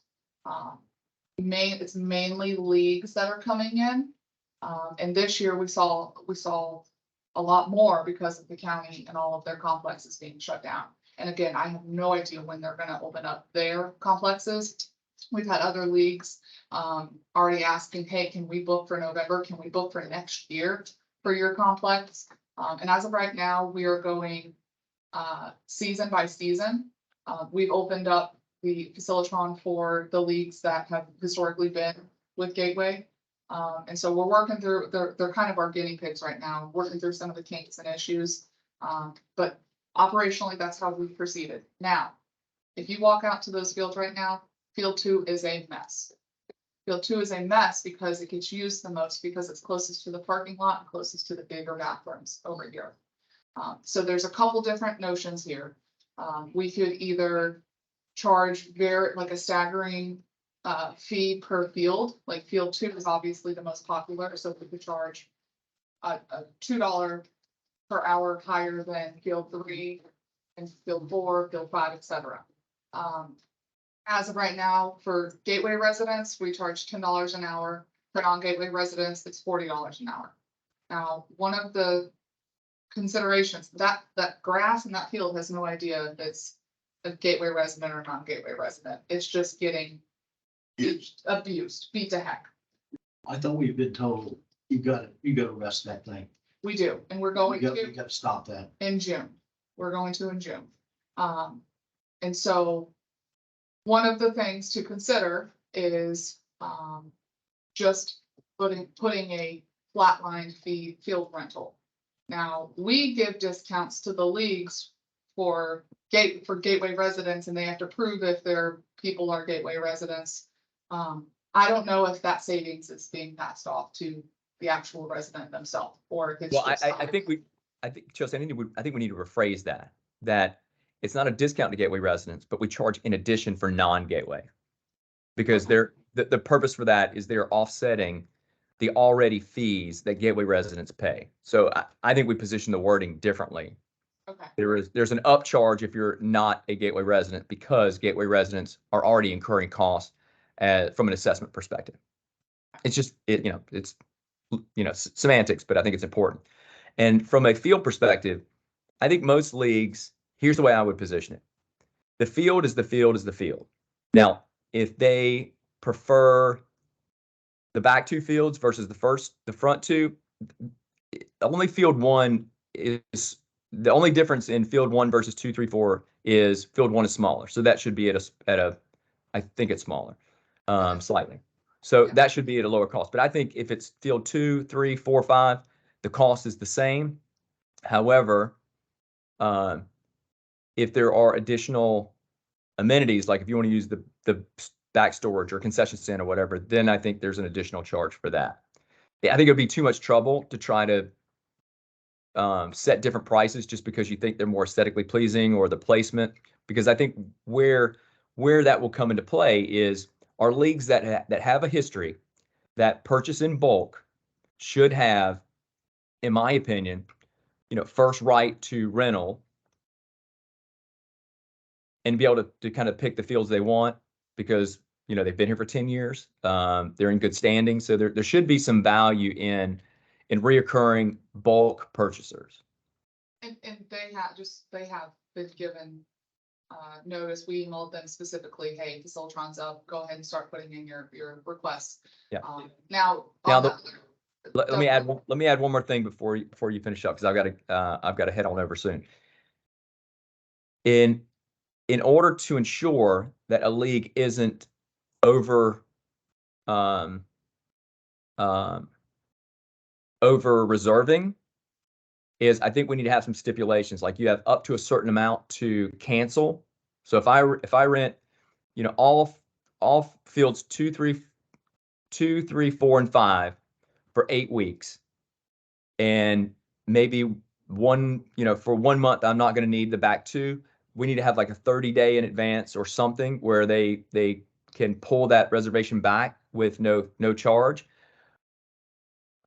It's mainly leagues that are coming in. And this year we saw a lot more because of the county and all of their complexes being shut down. And again, I have no idea when they're gonna open up their complexes. We've had other leagues already asking, hey, can we book for November? Can we book for next year for your complex? And as of right now, we are going season by season. We've opened up the Facilitron for the leagues that have historically been with Gateway. And so we're working through, they're kind of our guinea pigs right now, working through some of the kinks and issues. But operationally, that's how we've proceeded. Now, if you walk out to those fields right now, field 2 is a mess. Field 2 is a mess because it gets used the most because it's closest to the parking lot and closest to the bigger bathrooms over here. So there's a couple different notions here. We could either charge like a staggering fee per field, like field 2 is obviously the most popular, so we could charge a $2 per hour higher than field 3 and field 4, field 5, etc. As of right now, for Gateway residents, we charge $10 an hour. For non-Gateway residents, it's $40 an hour. Now, one of the considerations, that grass in that field has no idea if it's a Gateway resident or non-Gateway resident. It's just getting abused, beat to heck. I thought we've been told you gotta arrest that thing. We do, and we're going You to gotta stop that. in June. We're going to in June. And so one of the things to consider is just putting a flatline fee field rental. Now, we give discounts to the leagues for Gateway residents, and they have to prove if their people are Gateway residents. I don't know if that savings is being passed off to the actual resident themselves, or if it's Well, just. I think Chelsea, I think we need to rephrase that it's not a discount to Gateway residents, but we charge in addition for non-Gateway. Because the purpose for that is they're offsetting the already fees that Gateway residents pay. So I think we position the wording differently. Okay, There's an upcharge if you're not a Gateway resident because Gateway residents are already incurring costs from an assessment perspective. It's just, it's semantics, but I think it's important. And from a field perspective, I think most leagues, here's the way I would position it. The field is the field is the field. Now, if they prefer the back 2 fields versus the front 2, only field 1 is the only difference in field 1 versus 2, 3, 4 is field 1 is smaller. So that should be at a I think it's smaller, slightly. So that should be at a lower cost. But I think if it's field 2, 3, 4, 5, the cost is the same. However, if there are additional amenities, like if you want to use the back storage or concession stand or whatever, then I think there's an additional charge for that. Yeah, I think it'd be too much trouble to try to set different prices just because you think they're more aesthetically pleasing or the placement. Because I think where that will come into play is our leagues that have a history that purchase in bulk should have, in my opinion, first right to rental and be able to kind of pick the fields they want because, they've been here for 10 years. They're in good standing. So there should be some value in reoccurring bulk purchasers. And they have been given notice. We emailed them specifically, hey, Facilitron's up, go ahead and start putting in your requests. Yeah. Now. Let me add one more thing before you finish up, because I've got to head on over soon. In order to ensure that a league isn't over reserving, is I think we need to have some stipulations, like you have up to a certain amount to cancel. So if I rent, all fields 2, 3, 4, and 5 for 8 weeks, and maybe for 1 month I'm not going to need the back 2. We need to have like a 30-day in advance or something where they can pull that reservation back with no charge.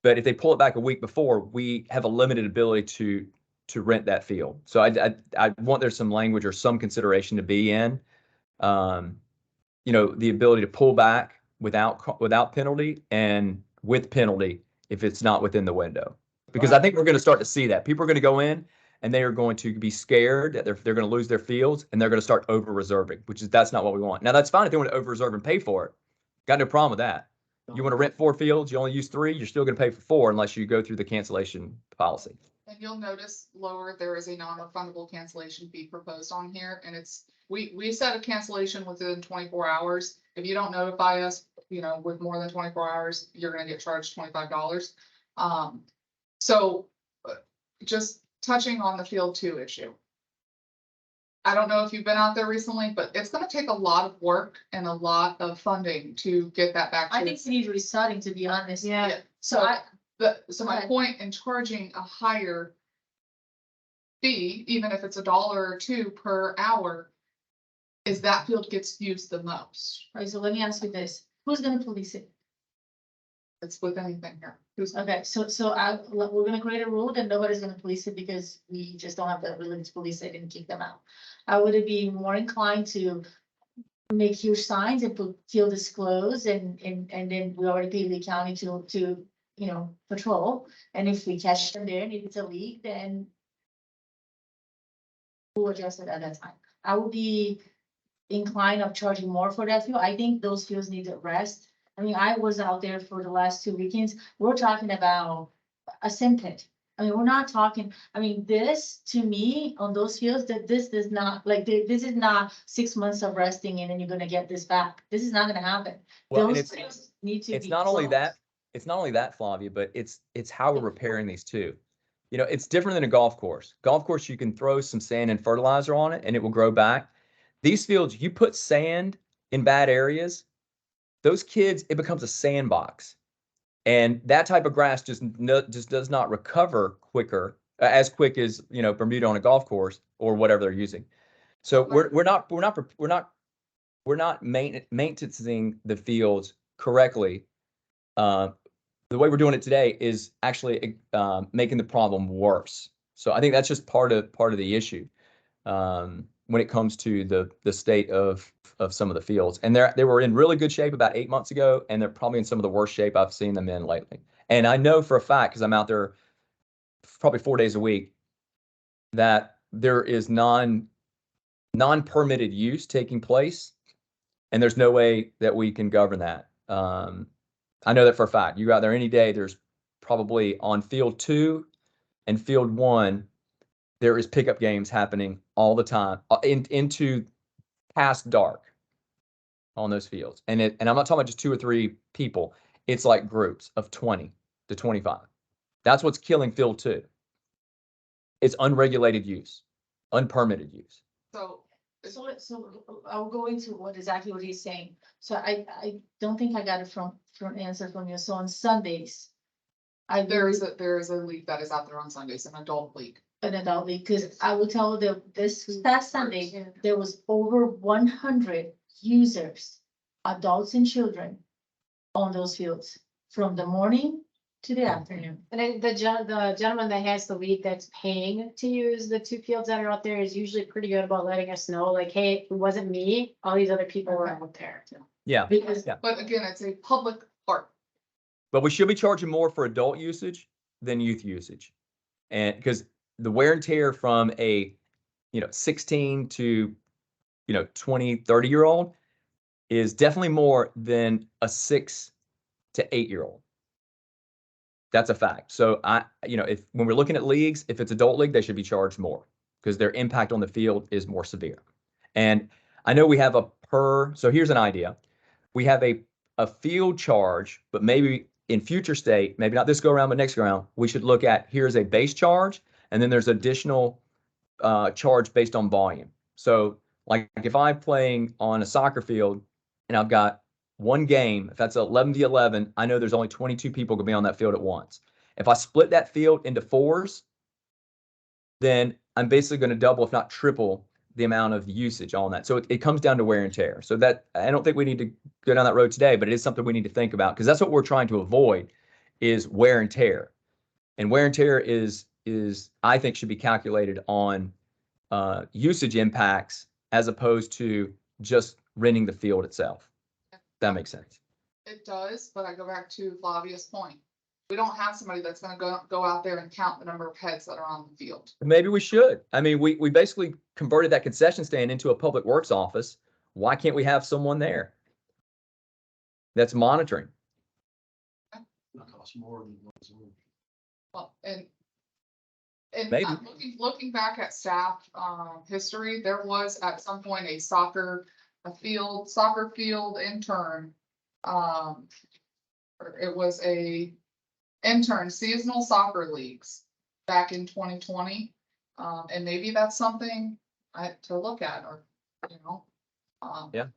But if they pull it back a week before, we have a limited ability to rent that field. So I want there's some language or some consideration to be in, the ability to pull back without penalty and with penalty if it's not within the window. Because I think we're going to start to see that. People are going to go in and they are going to be scared that they're going to lose their fields, and they're going to start over reserving, that's not what we want. Now that's fine if they want to over reserve and pay for it. Got no problem with that. You want to rent 4 fields, you only use 3, you're still going to pay for 4 unless you go through the cancellation policy. And you'll notice lower, there is a non-refundable cancellation fee proposed on here, and we set a cancellation within 24 hours. If you don't notify us, with more than 24 hours, you're going to get charged $25. So just touching on the field 2 issue. I don't know if you've been out there recently, but it's going to take a lot of work and a lot of funding to get that back. I think we need restarting, to be honest. Yeah. So my point in charging a higher fee, even if it's $1 or $2 per hour, is that field gets used the most. Right, so let me ask you this, who's gonna police it? It's with anything here. Okay, so we're gonna create a rule that nobody's gonna police it because we just don't have the ability to police it and kick them out. I would be more inclined to make huge signs and put field disclosed and then we already pay the county to patrol. And if we catch them there and if it's a leak, then we'll adjust it at that time. I would be inclined of charging more for that field. I think those fields need to rest. I mean, I was out there for the last 2 weekends. We're talking about a sim pit. I mean, we're not talking, this to me on those fields, that this does not, this is not 6 months of resting and then you're gonna get this back. This is not gonna happen. Well, and Those fields need to be. it's not only that, closed. Flavia, but it's how we're repairing these too. It's different than a golf course. Golf course, you can throw some sand and fertilizer on it and it will grow back. These fields, you put sand in bad areas, those kids, it becomes a sandbox. And that type of grass just does not recover as quick as, Bermuda on a golf course or whatever they're using. So we're not maintaining the fields correctly. The way we're doing it today is actually making the problem worse. So I think that's just part of the issue when it comes to the state of some of the fields. And they were in really good shape about 8 months ago, and they're probably in some of the worst shape I've seen them in lately. And I know for a fact, because I'm out there probably 4 days a week, that there is non-permitted use taking place, and there's no way that we can govern that. I know that for a fact. You go out there any day, there's probably on field 2 and field 1, there is pickup games happening all the time into past dark on those fields. And I'm not talking about just 2 or 3 people. It's like groups of 20 to 25. That's what's killing field 2. It's unregulated use, unpermitted use. So I'll go into exactly what he's saying. So I don't think I got it from answer from you. So on Sundays. There is a league that is out there on Sundays, an adult league. An adult league, because I will tell you that this past Sunday, there was over 100 users, adults and children, on those fields from the morning to the afternoon. And then the gentleman that has the league that's paying to use the two fields that are out there is usually pretty good about letting us know, like, hey, it wasn't me, all these other people were out there. Yeah, Because Yeah. But again, it's a public park. but we should be charging more for adult usage than youth usage. And because the wear and tear from a, 16 to, 20, 30-year-old is definitely more than a 6 to 8-year-old. That's a fact. So if when we're looking at leagues, if it's adult league, they should be charged more because their impact on the field is more severe. And I know we have so here's an idea. We have a field charge, but maybe in future state, maybe not this go around, but next go around, we should look at here's a base charge, and then there's additional charge based on volume. So like if I'm playing on a soccer field and I've got one game, if that's 11-11, I know there's only 22 people gonna be on that field at once. If I split that field into 4s, then I'm basically going to double, if not triple, the amount of usage on that. So it comes down to wear and tear. So that I don't think we need to go down that road today, but it is something we need to think about because that's what we're trying to avoid is wear and tear. And wear and tear is I think should be calculated on usage impacts as opposed to just renting the field itself. That makes sense. It does, but I go back to Flavia's point. We don't have somebody that's gonna go out there and count the number of heads that are on the field. Maybe we should. I mean, we basically converted that concession stand into a public works office. Why can't we have someone there that's monitoring? That costs more than what's in. Well, and Maybe. looking back at staff history, there was at some point a soccer field intern. It was a intern seasonal soccer leagues back in 2020. And maybe that's something to look at or, Yeah.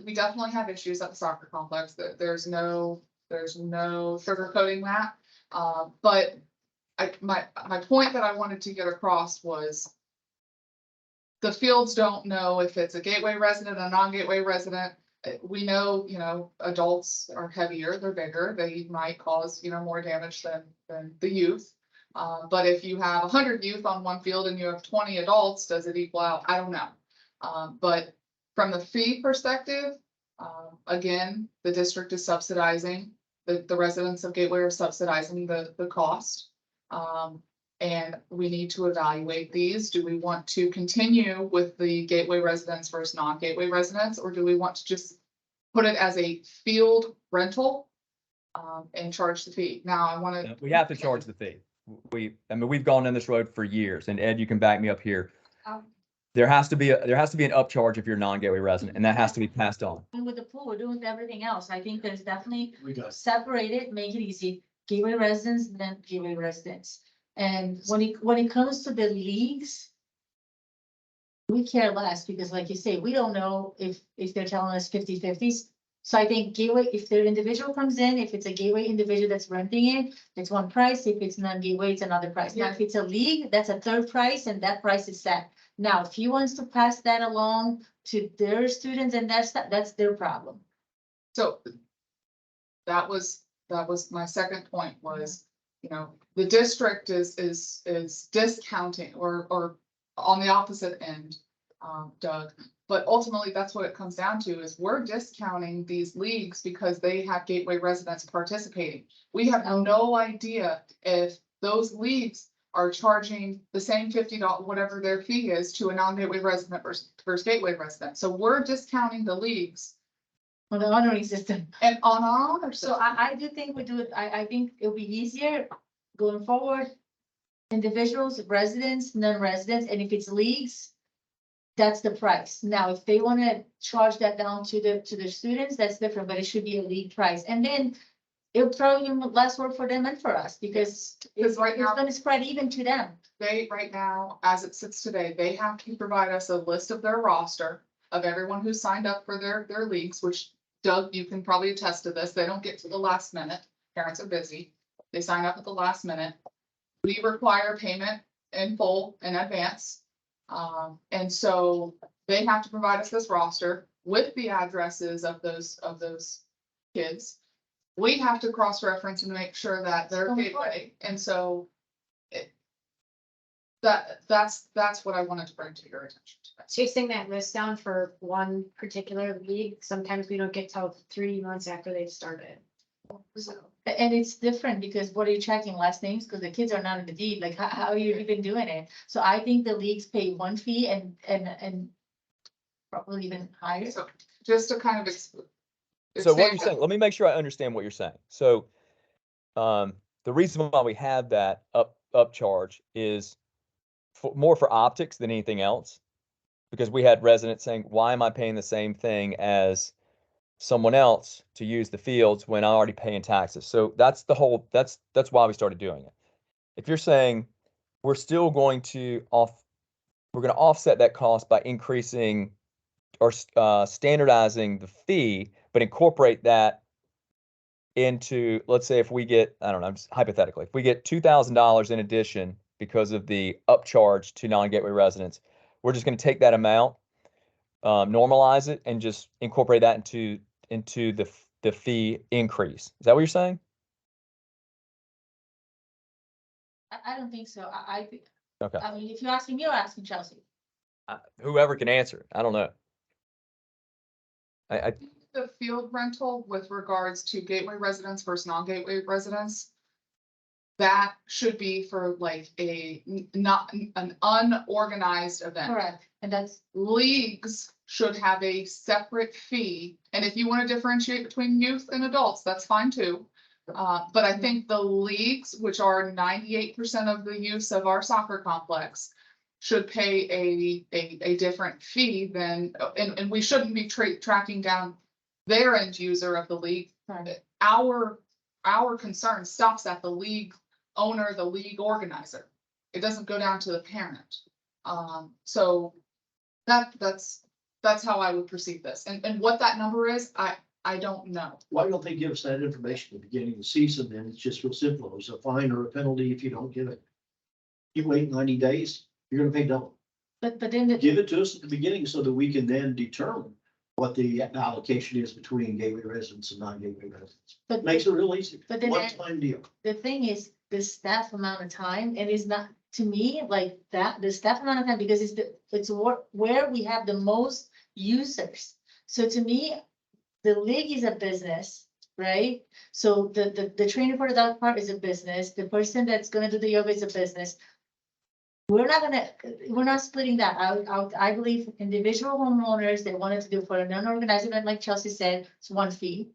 we definitely have issues at the soccer complex. There's no sugarcoating that. But my point that I wanted to get across was the fields don't know if it's a gateway resident, a non-gateway resident. We know, adults are heavier, they're bigger, they might cause, more damage than the youth. But if you have 100 youth on one field and you have 20 adults, does it equal out? I don't know. But from the fee perspective, again, the district is subsidizing, the residents of Gateway are subsidizing the cost. And we need to evaluate these. Do we want to continue with the Gateway residents versus non-Gateway residents, or do we want to just put it as a field rental and charge the fee? Now, I want to. We have to charge the fee. We've gone down this road for years, and Ed, you can back me up here. There has to be an upcharge if you're a non-Gateway resident, and that has to be passed on. with the pool, we're doing with everything else. I think there's definitely We got separate it, make it easy. Gateway residents, then gateway residents. And when it comes to the leagues, we care less because like you say, we don't know if they're telling us 50/50s. So I think gateway, if their individual comes in, if it's a gateway individual that's renting it, it's one price. If it's non-gateway, it's another price. Now, if it's a league, that's a third price and that price is set. Now, if he wants to pass that along to their students and that's their problem. So that was my second point was, the district is discounting or on the opposite end, Doug. But ultimately, that's what it comes down to is we're discounting these leagues because they have Gateway residents participating. We have no idea if those leagues are charging the same $50, whatever their fee is, to a non-Gateway resident versus Gateway resident. So we're discounting the leagues On the honoring system. and on our honor So system. I do think we do it, I think it'll be easier going forward. Individuals, residents, non-residents, and if it's leagues, that's the price. Now, if they want to charge that down to the students, that's different, but it should be a league price. And then it'll probably be less work for them and for us, because Because it's right now- gonna spread even to them. They, right now, as it sits today, they have to provide us a list of their roster of everyone who signed up for their leagues, which Doug, you can probably attest to this. They don't get to the last minute. Parents are busy. They sign up at the last minute. We require payment in full in advance. And so they have to provide us this roster with the addresses of those kids. We have to cross-reference and make sure that they're So gateway, and so that's what I wanted to bring to your attention today. Chasing that list down for one particular league, sometimes we don't get till 3 months after they've started. And it's different because what are you tracking, last names? Because the kids are not in the deed, like how are you even doing it? So I think the leagues pay one fee and probably even higher. So just to kind of. So what you're saying, let me make sure I understand what you're saying. So, the reason why we have that upcharge is more for optics than anything else. Because we had residents saying, why am I paying the same thing as someone else to use the fields when I'm already paying taxes? So that's that's why we started doing it. If you're saying we're still going to we're going to offset that cost by increasing or standardizing the fee, but incorporate that into, let's say if we get, I don't know, just hypothetically, if we get $2,000 in addition because of the upcharge to non-gateway residents, we're just going to take that amount, normalize it, and just incorporate that into the fee increase. Is that what you're saying? I don't think so. I think, Okay. I mean, if you're asking me or asking Chelsea. Whoever can answer, I don't know. I The field rental with regards to gateway residents versus non-gateway residents. That should be for like not an unorganized event. Correct, and that's, Leagues should have a separate fee, and if you want to differentiate between youth and adults, that's fine too. But I think the leagues, which are 98% of the use of our soccer complex, should pay a different fee than, and we shouldn't be tracking down their end user of the league. Right. Our concern stops at the league owner, the league organizer. It doesn't go down to the parent. So that's how I would perceive this. And what that number is, I don't know. Why don't they give us that information at the beginning of the season? Then it's just real simple. There's a fine or a penalty if you don't give it. You wait 90 days, you're gonna pay double. but then Give it to us at the beginning so that we can then determine what the allocation is between gateway residents and non-gateway residents. but Makes it real easy. But then One that- time deal. the thing is, the staff amount of time, and it's not, to me, like that, the staff amount of time, because it's where we have the most users. So to me, the league is a business, right? So the trainer for the dog park is a business, the person that's gonna do the yoga is a business. We're not splitting that out. I believe individual homeowners that wanted to do for a non-organized event, like Chelsea said, it's one fee,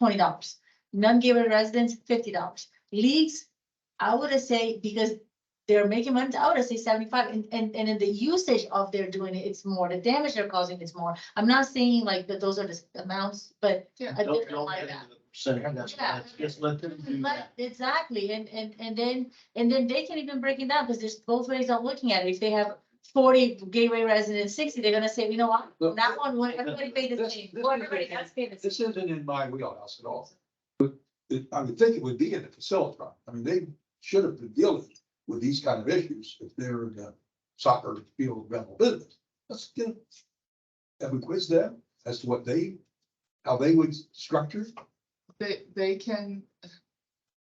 $20. Non-gateway residents, $50. Leagues, I would say, because they're making money, I would say 75, and in the usage of their doing it, it's more, the damage they're causing is more. I'm not saying like that those are the amounts, but Yeah. I Don't didn't like get that. into the percentage. That's Yeah. fine. Just let them do that. Exactly, and then they can even break it down, because there's both ways of looking at it. If they have 40 gateway residents, 60, they're gonna say, you know what, Look, that one, everybody pay the this- same. this Well, is- everybody has to pay the same. This isn't in my wheelhouse at all. But I would think it would be in the facility. I mean, they should have been dealing with these kind of issues if they're in the soccer field rental business. Let's get, have we quizzed them as to how they would structure? They can.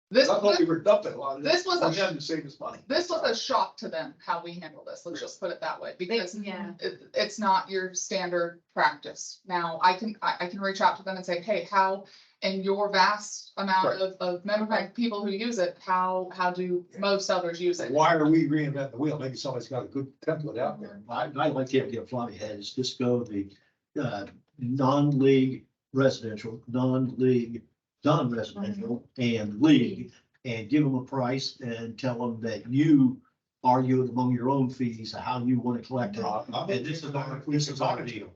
This, I thought we were dumping a lot of this was a- on them to save us money. this was a shock to them, how we handle this. Let's just put it that way, because Yeah. it's not your standard practice. Now, I can reach out to them and say, hey, how, in your vast amount Right. of member people who use it, how do most others use it? Why are we reinventing the wheel? Maybe somebody's got a good template out there. I like the idea Flavia had is just go the non-league residential, non-league, non-residential and league. And give them a price and tell them that you argue among your own fees, how you want to collect it. And this is our deal.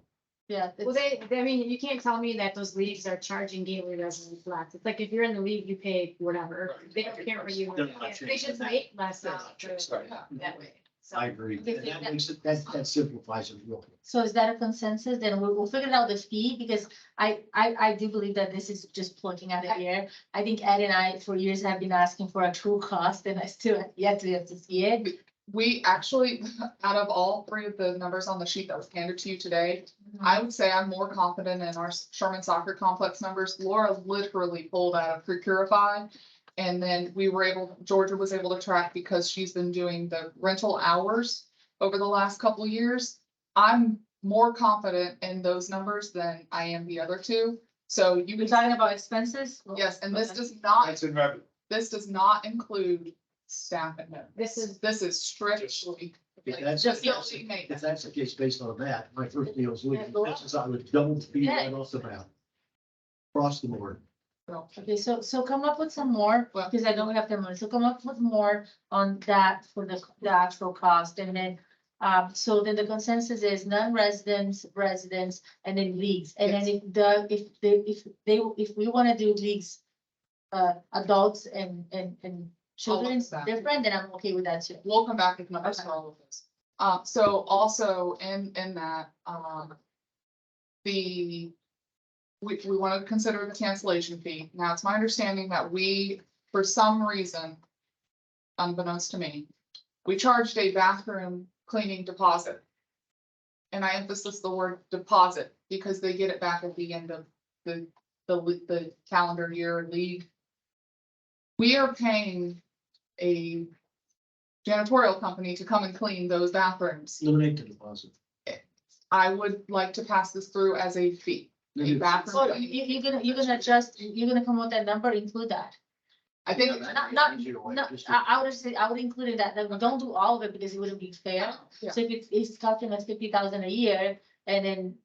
Yeah. Well, I mean, you can't tell me that those leagues are charging Gateway residents less. It's like if you're in the league, you pay whatever. They don't care where you. They're not They changing just that. make less They're out not for changing that way. So I agree. Okay, And that makes it, that simplifies it real. So is that a consensus? Then we'll figure out the fee because I do believe that this is just plucking out of the air. I think Ed and I for years have been asking for a true cost and I still have yet to have to see it. We actually, out of all three of the numbers on the sheet that was handed to you today, I would say I'm more confident in our Sherman Soccer Complex numbers. Laura literally pulled out of Precurify. And then Georgia was able to track because she's been doing the rental hours over the last couple of years. I'm more confident in those numbers than I am the other two. So you You're can, talking about expenses? yes, and this Okay. does not include staff and them. this is, This is strictly. If that's, Just facility if maintenance. that's the case based on that, my first deal is looking, this is, I would double the fee right off the bat. Across the board. So, Okay, so come up with some more, Well- because I don't have the money, so come up with more on that for the actual cost, and then. So then the consensus is non-residents, residents, and then leagues, and then if we wanna do leagues. Adults and children's that. different, then I'm okay with that too. we'll come back with numbers Okay. for all of this. So also in that, we want to consider the cancellation fee. Now, it's my understanding that we, for some reason, unbeknownst to me, we charged a bathroom cleaning deposit. And I emphasize the word deposit because they get it back at the end of the calendar year league. We are paying a janitorial company to come and clean those bathrooms. Eliminate the deposit. I would like to pass this through as a fee. A bathroom So cleaning. you're gonna adjust, you're gonna come with that number, include that. I think. Not, I would say, I would include in that, we don't do all of it because it wouldn't be fair. Yeah. So if it's costing us 50,000 a year, and then,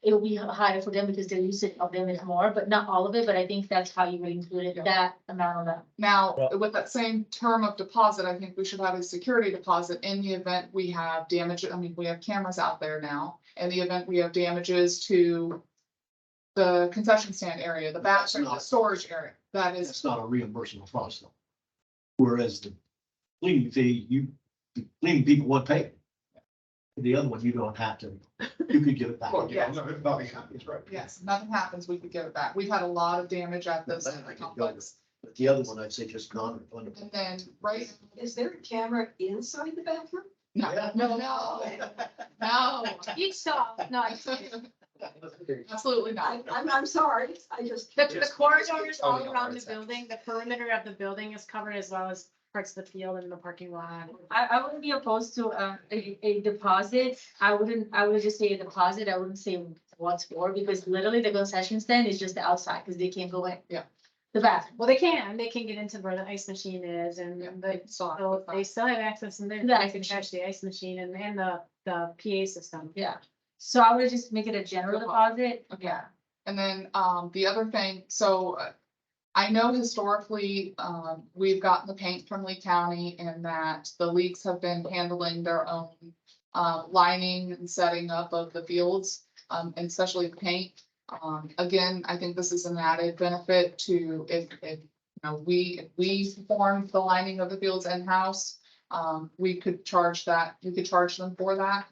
it'll be higher for them because their usage of them is more, but not all of it, but I think that's how you would include it, Yeah. that amount of that. Now, Well- with that same term of deposit, I think we should have a security deposit in the event we have damage. I mean, we have cameras out there now. In the event we have damages to the concession stand area, the bathroom, the storage area, that is, It's not a reimbursable cost though. Whereas the cleaning fee, the cleaning people would pay. The other one, you don't have to, you could give it back. Well, yeah. Nothing happens, right? yes, nothing happens, we could give it back. We've had a lot of damage at this That I could go complex. But the other one, I'd say just non-refundable. And then, right? Is there a camera inside the bathroom? No, Yeah. no. each stall, no, Absolutely not. I'm sorry, I just. the corridors Oh, all no, around the it's building, the perimeter of the building is covered as well as parts of the field and the parking lot. I wouldn't be opposed to a deposit, I would just say a deposit, I wouldn't say what's for, because literally the concession stand is just the outside, because they can't go in. Yeah. The bathroom. Well, they can get into where the ice machine is and Yeah, the, so they still have access in there. The They ice can machine. touch the ice machine and the PA system. Yeah, so I would just make it a general deposit, Okay. yeah. And then, the other thing, so I know historically, we've gotten the paint from Lee County and that the leagues have been handling their own lining and setting up of the fields, and especially the paint. Again, I think this is an added benefit to if we formed the lining of the fields in-house, we could charge them for that.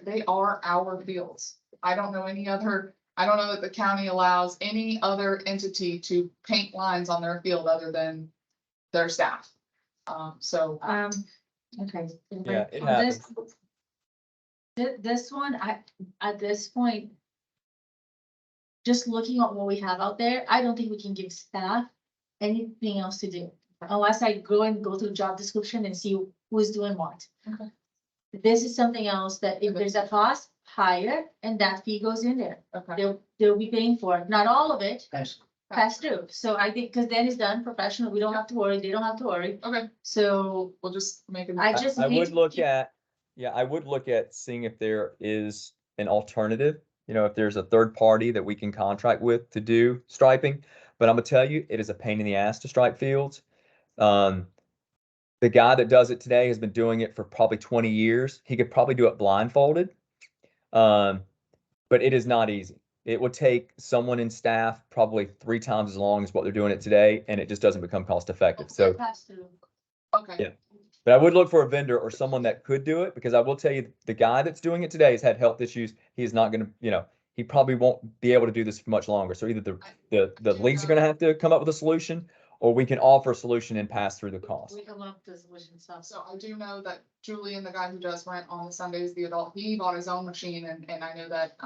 They are our fields. I don't know that the county allows any other entity to paint lines on their field other than their staff. So, Okay. Yeah, it On this- happens. This one, at this point. Just looking at what we have out there, I don't think we can give staff anything else to do. Unless I go through job description and see who's doing what. Okay. This is something else that if there's a cost, higher, and that fee goes in there. okay. They'll be paying for it, not all of it, That's- pass through. So I think, because then it's done professional, we don't have to worry, they don't have to worry. Okay, So we'll just make it. I just. I hate would to look keep- I would look at seeing if there is an alternative, if there's a third party that we can contract with to do striping. But I'm gonna tell you, it is a pain in the ass to stripe fields. The guy that does it today has been doing it for probably 20 years. He could probably do it blindfolded. but it is not easy. It would take someone in staff probably 3 times as long as what they're doing it today, and it just doesn't become cost effective. So, It has to. Okay. Yeah. but I would look for a vendor or someone that could do it, because I will tell you, the guy that's doing it today has had health issues. He is not gonna, he probably won't be able to do this for much longer. So either the leagues are gonna have to come up with a solution, or we can offer a solution and pass through the cost. We come up with the solution stuff. So I do know that Julian, the guy who does rent on the Sundays, the adult, he bought his own machine, and I know that,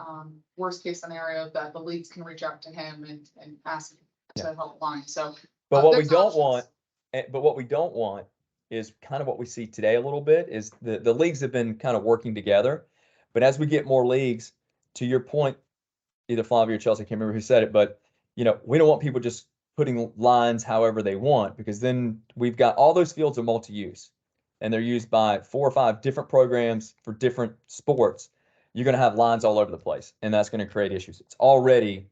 worst case scenario, that the leagues can reach out to him and ask him to help line, so. But what we there's don't options. want, but what we don't want is kind of what we see today a little bit, is the leagues have been kind of working together. But as we get more leagues, to your point, either Flavia or Chelsea, I can't remember who said it, but we don't want people just putting lines however they want, because then we've got all those fields are multi-use and they're used by 4 or 5 different programs for different sports. You're going to have lines all over the place, and that's going to create issues. It's already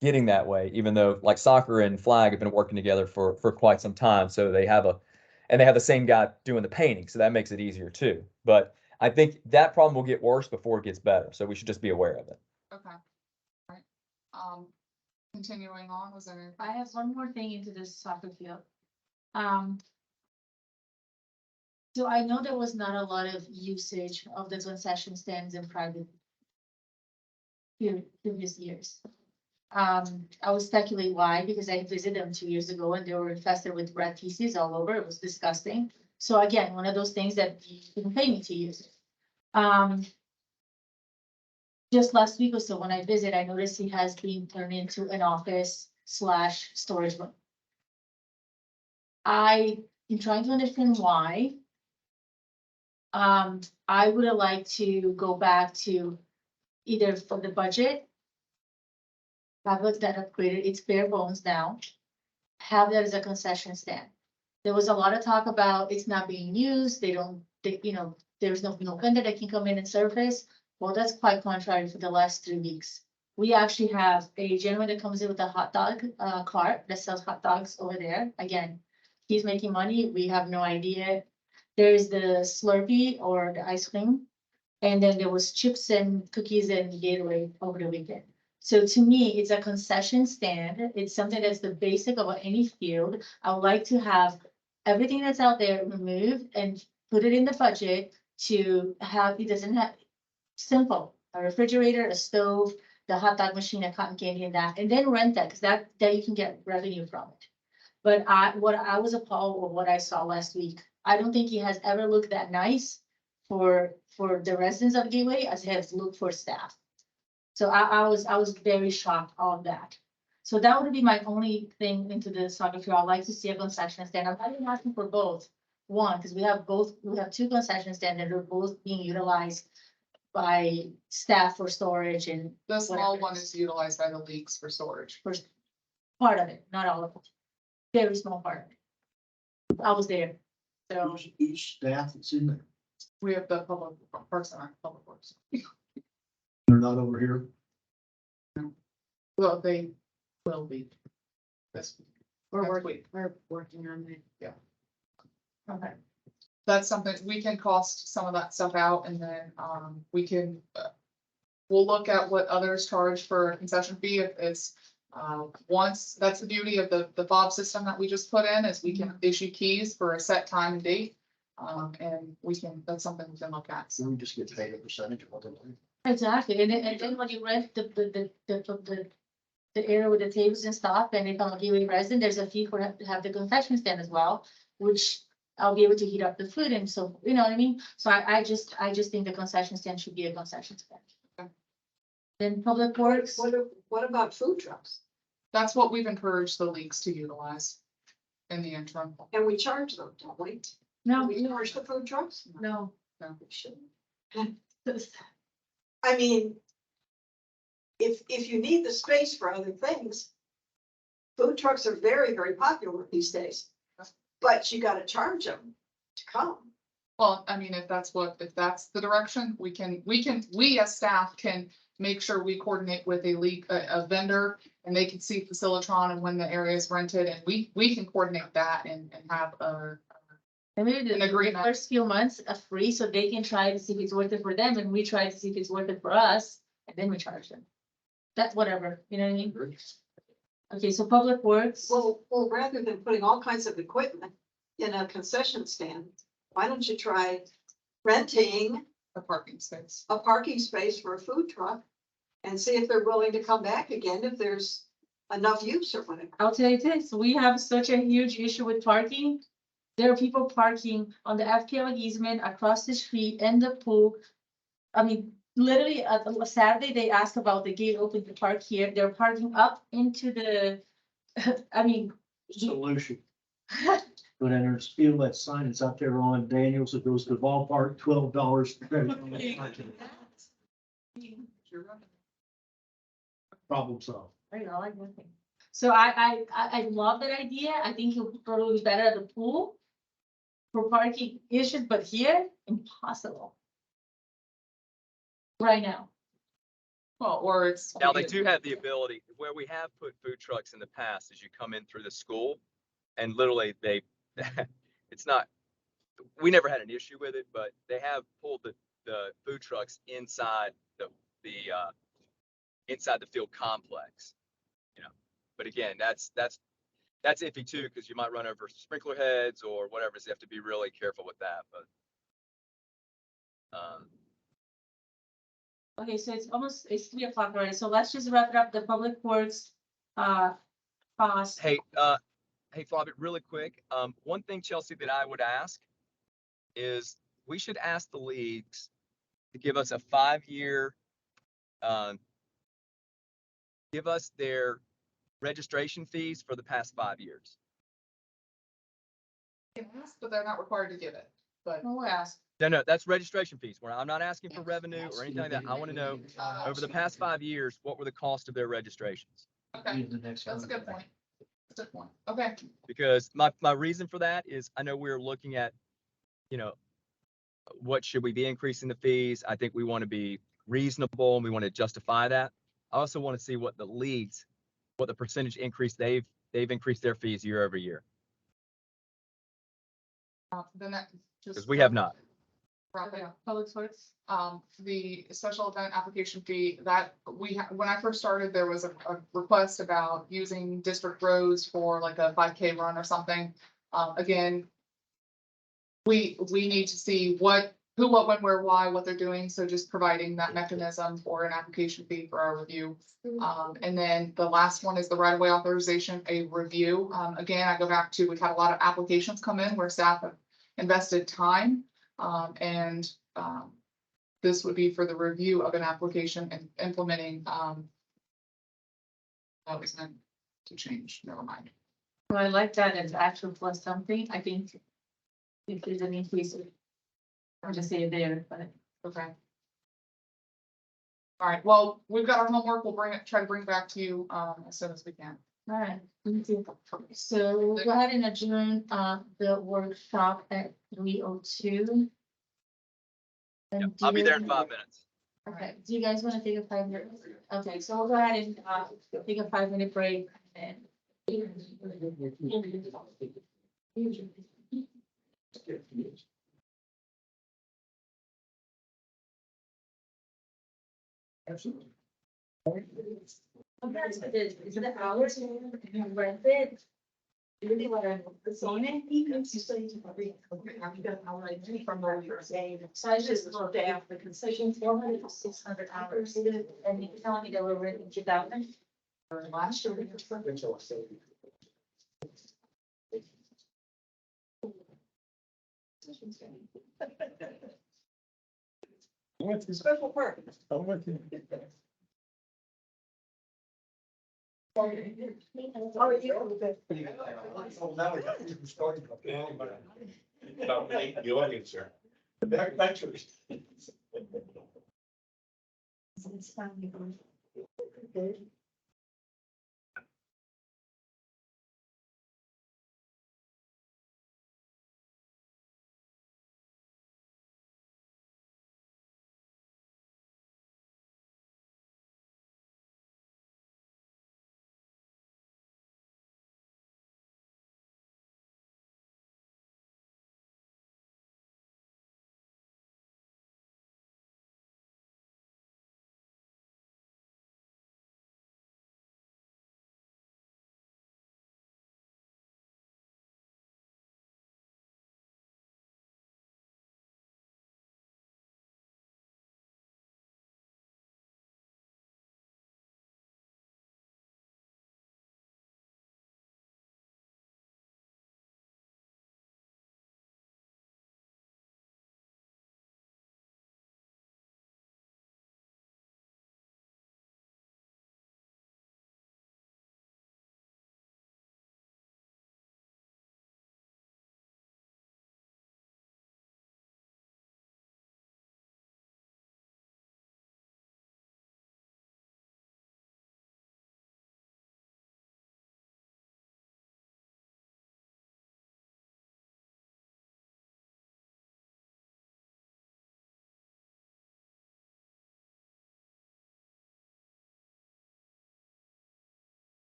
getting that way, even though like soccer and flag have been working together for quite some time. So they have the same guy doing the painting. So that makes it easier too. But I think that problem will get worse before it gets better. So we should just be aware of it. Okay. All right. Continuing on, was there? I have one more thing into this soccer field. So I know there was not a lot of usage of the concession stands in private previous years. I would speculate why, because I visited them 2 years ago and they were infested with rat feces all over. It was disgusting. So again, one of those things that you can pay me to use it. Just last week or so, when I visit, I noticed it has been turned into an office / storage room. I am trying to understand why. I would have liked to go back to either for the budget. Have that upgraded, it's bare bones now. Have that as a concession stand. There was a lot of talk about it's not being used, there's no vendor that can come in and surface. Well, that's quite contrary for the last 3 weeks. We actually have a gentleman that comes in with a hot dog cart that sells hot dogs over there. Again, he's making money, we have no idea. There's the Slurpee or the ice cream. And then there was chips and cookies and Gatorade over the weekend. So to me, it's a concession stand. It's something that's the basic of any field. I would like to have everything that's out there removed and put it in the budget to have, it doesn't have, simple, a refrigerator, a stove, the hot dog machine, a cotton candy and that, and then rent that, because that you can get revenue from it. But what I was appalled with what I saw last week. I don't think he has ever looked that nice for the residents of Gateway as it has looked for staff. So I was very shocked of that. So that would be my only thing into the soccer field. I'd like to see a concession stand. I'm not even asking for both. One, because we have 2 concession stands that are both being utilized by staff for storage and. The small whatever. one is utilized by the leagues for storage. For part of it, not all of it. Very small part of it. I was there. So Who's each staff that's in there? We have the public parks and public works. They're not over here. Well, they will be. This, We're next working, week. we're working on it. okay. That's something, we can cost some of that stuff out, and then, we can, we'll look at what others charge for a concession fee. If it's, once, that's the beauty of the fob system that we just put in, is we can issue keys for a set time and date. And that's something we can look at. So So we just get paid a percentage of what they're doing. Exactly, and then when you rent the area with the tables and stuff, and if I'm a Gateway resident, there's a fee for to have the concession stand as well, which I'll be able to heat up the food, and so, you know what I mean? So I just think the concession stand should be a concession stand. Okay. Then public works, What about food trucks? that's what we've encouraged the leagues to utilize in the interim. And we charge them, don't we? no, We charge the food trucks? no. We shouldn't. I mean, if you need the space for other things, food trucks are very, very popular these days. But you gotta charge them to come. Well, I mean, if that's the direction, we as staff can make sure we coordinate with a league, a vendor, and they can see Facilitron and when the area is rented, and we can coordinate that and have And maybe An the agreement. first few months are free, so they can try to see if it's worth it for them, and we try to see if it's worth it for us. and then we charge them. That's whatever, you know what I mean? Okay, so Public Works, Well, rather than putting all kinds of equipment in a concession stand, why don't you try renting A parking space. a parking space for a food truck and see if they're willing to come back again if there's enough use or whatever. I'll tell you this, we have such a huge issue with parking. There are people parking on the FPL easement across the street in the pool. I mean, literally, a Saturday, they asked about the gate open to park here. They're parking up into the, I mean. Solution. But in our steel, that sign is out there on Daniels, it goes to the ballpark, $12 for credit. Problem solved. I know, like nothing. So I love that idea. I think it'll probably be better at the pool. For parking issues, but here, impossible. Right now. Well, or it's. Now, they do have the ability, where we have put food trucks in the past, is you come in through the school and literally they, it's not, we never had an issue with it, but they have pulled the food trucks inside inside the field complex, you know. But again, that's iffy too, because you might run over sprinkler heads or whatever, so you have to be really careful with that, but. Okay, so it's 3 o'clock already, so let's just wrap it up, the Public Works, cost. Hey, Flavia, really quick, one thing, Chelsea, that I would ask is we should ask the leagues to give us a 5-year, give us their registration fees for the past 5 years. Can ask, but they're not required to give it, but. Who asked? No, that's registration fees. Where I'm not asking for revenue or anything like that. I want to know over the past 5 years, what were the cost of their registrations? Okay, that's a good point. That's a good point. Okay. Because my reason for that is I know we're looking at, you know, what should we be increasing the fees? I think we want to be reasonable and we want to justify that. I also want to see what the leagues, what the percentage increase they've increased their fees year over year, Then that just. because we have not. Wrap it up. Public Works, The special event application fee that when I first started, there was a request about using district roads for like a 5K run or something. Again, we need to see who, what, when, where, why, what they're doing. So just providing that mechanism for an application fee for our review. And then the last one is the right of way authorization, a review. Again, I go back to, we've had a lot of applications come in where staff have invested time. This would be for the review of an application and implementing, that was meant to change, never mind. well, I like that as actual plus something, I think. If there's an increase, I'll just say it there, but. Okay. All right, well, we've got our homework, we'll try to bring back to you, as soon as we can. All right, thank you. So we'll go ahead and adjourn, the workshop at 3:02. Yep, I'll be there in 5 minutes. Okay, do you guys want to take a 5-minute? Okay, so we'll go ahead and, take a 5-minute break and. Absolutely. Sometimes is it hours you rent it? Really what I'm zoning, you say to every, I've got how I do from my first aid. So I just looked at the concession 400 to 600 hours. And you telling me they were written 2000? Or last year. Special perk. I'm with you. How are you? The audience, sir. It's finally.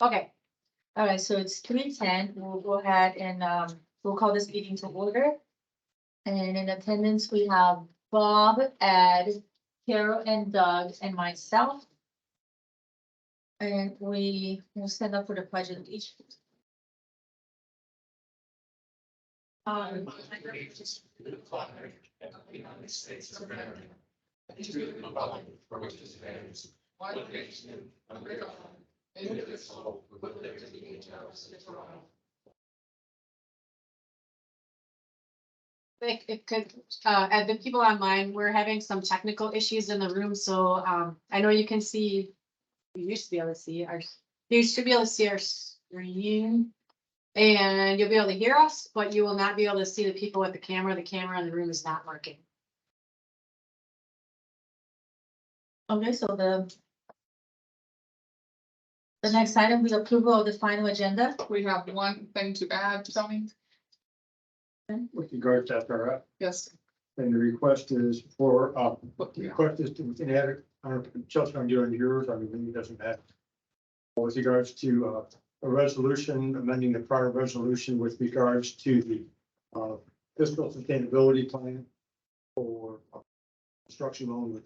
Okay, All right, so it's 3:10. We'll go ahead and we'll call this meeting to order. And in attendance, we have Bob, Ed, Carol and Doug and myself. And we will stand up for the pledge of each. it could, and the people online, we're having some technical issues in the room, so, I know you can see. You used to be able to see you should be able to see our screen. And you'll be able to hear us, but you will not be able to see the people with the camera. The camera in the room is not working. Okay, so the next item is approval of the final agenda. We have one thing to add, Tony. With regards to SRF, Yes, and the request is for, the request is to add, I don't know, Chelsea, I'm doing yours, I mean, it doesn't matter. With regards to, a resolution, amending the prior resolution with regards to the, fiscal sustainability plan for construction loan with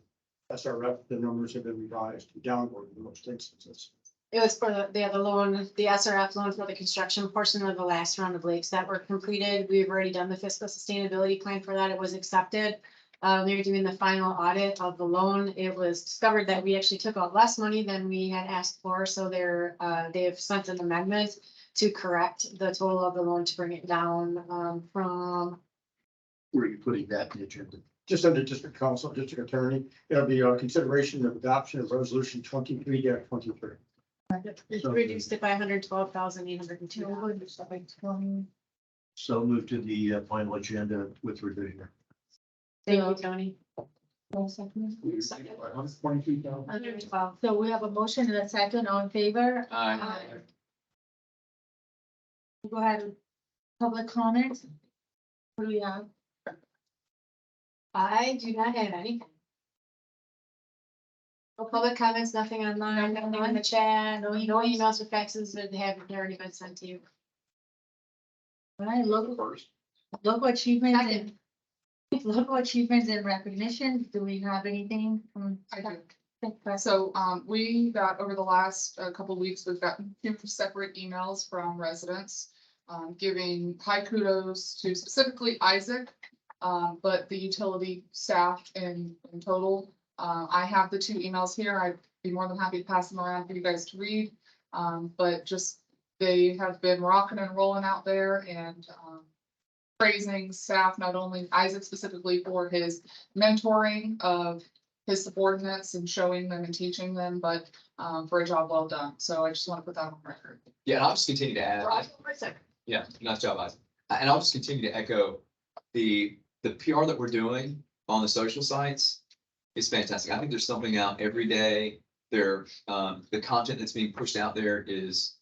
SRF, the numbers have been revised downward in most instances. It was for the loan, the SRF loan for the construction portion of the last round of lakes that were completed. We've already done the fiscal sustainability plan for that. It was accepted. We were doing the final audit of the loan. It was discovered that we actually took out less money than we had asked for, so they have sent an amendment to correct the total of the loan to bring it down, from. Where are you putting that in the agenda? Just under district council, district attorney, it'll be a consideration of adoption of resolution 23-23. It reduced it by $112,802. So move to the final agenda with revision. Thank you, Tony. 122,000. So we have a motion and a second, all in favor? Aye. Go ahead, public comment. What do we have? I do not have anything. No public comments, nothing online, nothing in the chat, no emails or faxes that have already been sent to you. All right, local achievements and local achievements and recognition. Do we have anything from? I do. So, we got over the last couple weeks, we've gotten two separate emails from residents. Giving high kudos to specifically Isaac, but the utility staff in total. I have the two emails here. I'd be more than happy to pass them around for you guys to read. But just, they have been rocking and rolling out there and, praising staff, not only Isaac specifically for his mentoring of his subordinates and showing them and teaching them, but, for a job well done. So I just want to put that on record. Yeah, and I'll just continue to add. Yeah, nice job, Isaac. And I'll just continue to echo the PR that we're doing on the social sites is fantastic. I think there's something out every day. There, the content that's being pushed out there is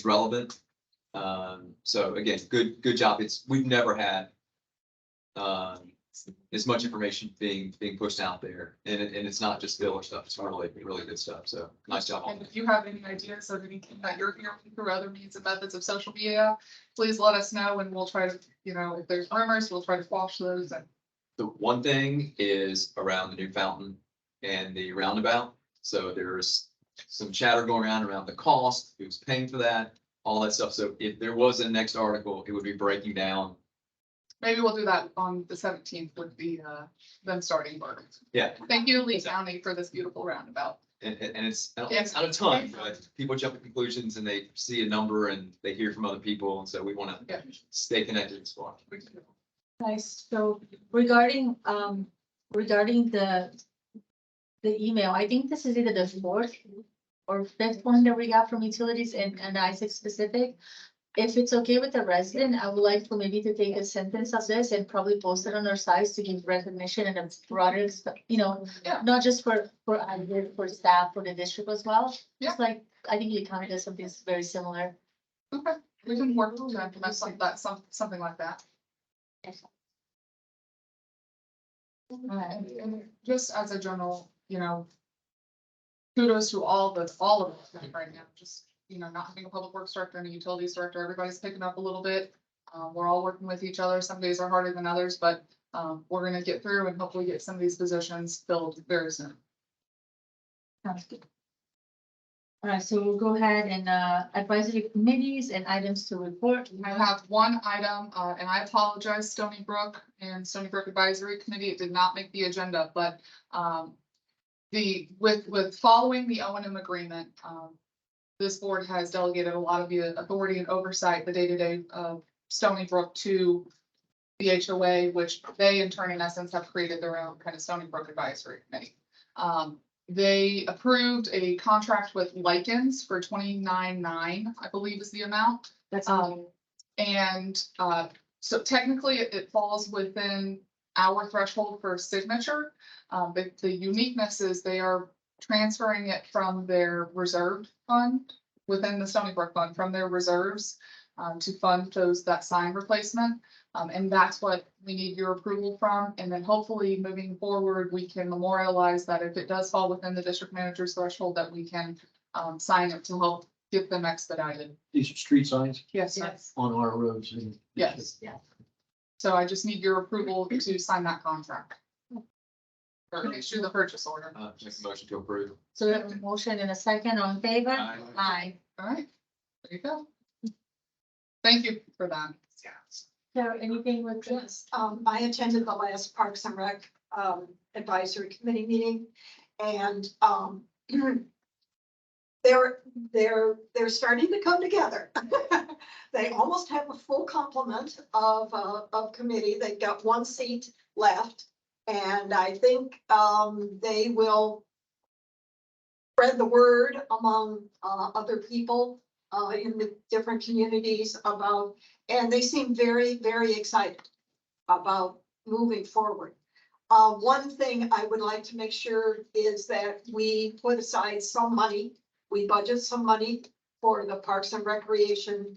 relevant. So again, good job. We've never had as much information being pushed out there, and it's not just filler stuff. It's really good stuff. So nice job on And that. if you have any ideas of anything that you're hearing through other means and methods of social media, please let us know and we'll try to, if there's rumors, we'll try to quash those. And The one thing is around the new fountain and the roundabout. So there's some chatter going around the cost, who's paying for that, all that stuff. So if there was a next article, it would be breaking down. maybe we'll do that on the 17th with the them starting work. Yeah. Thank you, Lee County, for this beautiful roundabout. And it's not a ton, but people jump to conclusions and they see a number and they hear from other people. And so we want to Yeah. stay connected as well. Nice. So regarding the email, I think this is either the fourth or fifth one that we got from utilities and Isaac specific. If it's okay with the resident, I would like for maybe to take a sentence of this and probably post it on our sites to give recognition and a broader, Yeah. not just for Isaac, for staff, for the district as well. Yeah. Just like, I think Lee County does something very similar. Okay, we can work to implement something like that. And just as a general, kudos to all of us right now, just not having a public works director and a utilities director, everybody's picking up a little bit. We're all working with each other. Some days are harder than others, but we're gonna get through and hopefully get some of these positions filled very soon. Sounds good. All right, so we'll go ahead and, advisory committees and items to report. I have one item, and I apologize, Stony Brook and Stony Brook Advisory Committee, it did not make the agenda, but, with following the O&M agreement, this board has delegated a lot of the authority and oversight, the day-to-day of Stony Brook to the HOA, which they in turn, in essence, have created their own kind of Stony Brook Advisory Committee. They approved a contract with Lycans for $29,900, I believe is the amount. That's, And so technically it falls within our threshold for signature. But the uniqueness is they are transferring it from their reserved fund within the Stony Brook Fund, from their reserves to fund that sign replacement. And that's what we need your approval from. And then hopefully moving forward, we can memorialize that if it does fall within the district manager's threshold, that we can sign it to help get them expedited. These are street signs Yes, sir. yes. on our roads and. Yes. Yeah. So I just need your approval to sign that contract. Or issue the purchase order. Make a motion to approve. So we have a motion and a second, on favor? Aye. Aye. All right, there you go. Thank you for that. So anything with this? Yes, I attended the last Parks and Rec, advisory committee meeting, and, they're starting to come together. They almost have a full complement of committee. They've got one seat left. And I think, they will spread the word among, other people, in the different communities about, and they seem very, very excited about moving forward. One thing I would like to make sure is that we put aside some money, we budget some money for the Parks and Recreation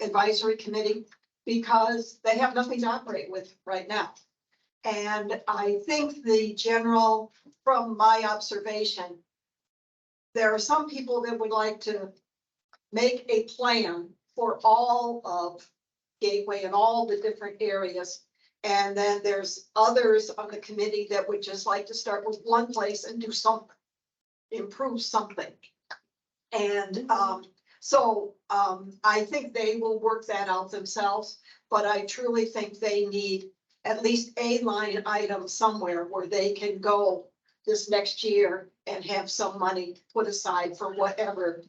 Advisory Committee, because they have nothing to operate with right now. And I think the general, from my observation, there are some people that would like to make a plan for all of Gateway and all the different areas. And then there's others on the committee that would just like to start with one place and do something, improve something. And I think they will work that out themselves, but I truly think they need at least a line item somewhere where they can go this next year and have some money put aside for whatever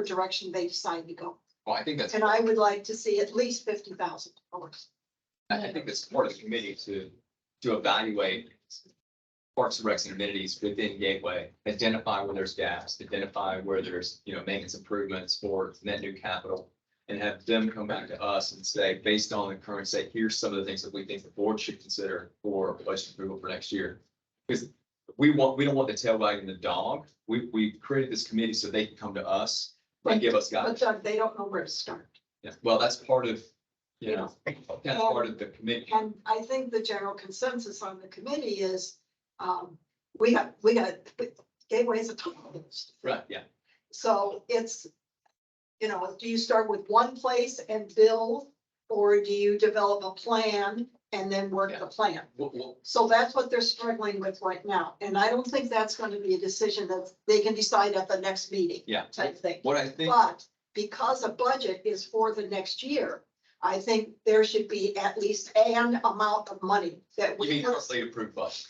direction they decide to go. Well, I think that's, And I would like to see at least $50,000. I think that's part of the committee to evaluate parks and recs and amenities within Gateway, identify where there's gaps, identify where there's, maintenance improvements for net new capital. And have them come back to us and say, based on the current state, here's some of the things that we think the board should consider for budget approval for next year. Because we don't want the tail wagging the dog. We created this committee so they can come to us and give us But guidance. they don't know where to start. Yeah, well, that's part of, that's part of the committee. And I think the general consensus on the committee is, Gateway is a total. Right, yeah. So it's, do you start with one place and build, or do you develop a plan and then work the plan? Well, So that's what they're struggling with right now. And I don't think that's going to be a decision that they can decide at the next meeting. Yeah. Type thing. what I think, But because a budget is for the next year, I think there should be at least an amount of money that you we. mean currently approved budget.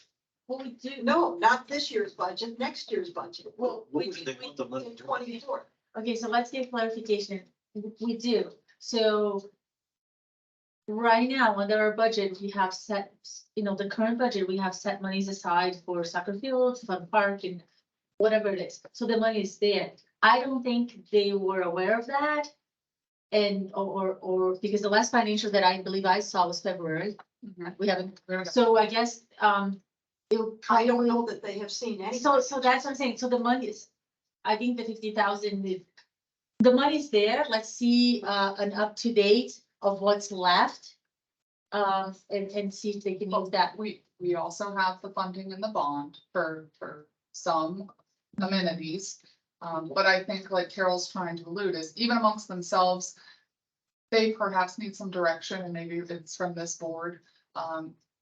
What we do? No, not this year's budget, next year's budget. Well, What would they want the money In to? 24. okay, so let's get clarification. We do. So right now, under our budget, we have set, the current budget, we have set monies aside for soccer fields, fun park, and whatever it is. So the money is there. I don't think they were aware of that. And, or because the last financial that I believe I saw was February. We haven't, so I guess, I don't know that they have seen any. So that's what I'm saying. So the money is, I think the 50,000, the money's there. Let's see, an up to date of what's left. And see if they can use that. We also have the funding in the bond for some amenities. But I think like Carol's trying to allude is even amongst themselves, they perhaps need some direction and maybe it's from this board.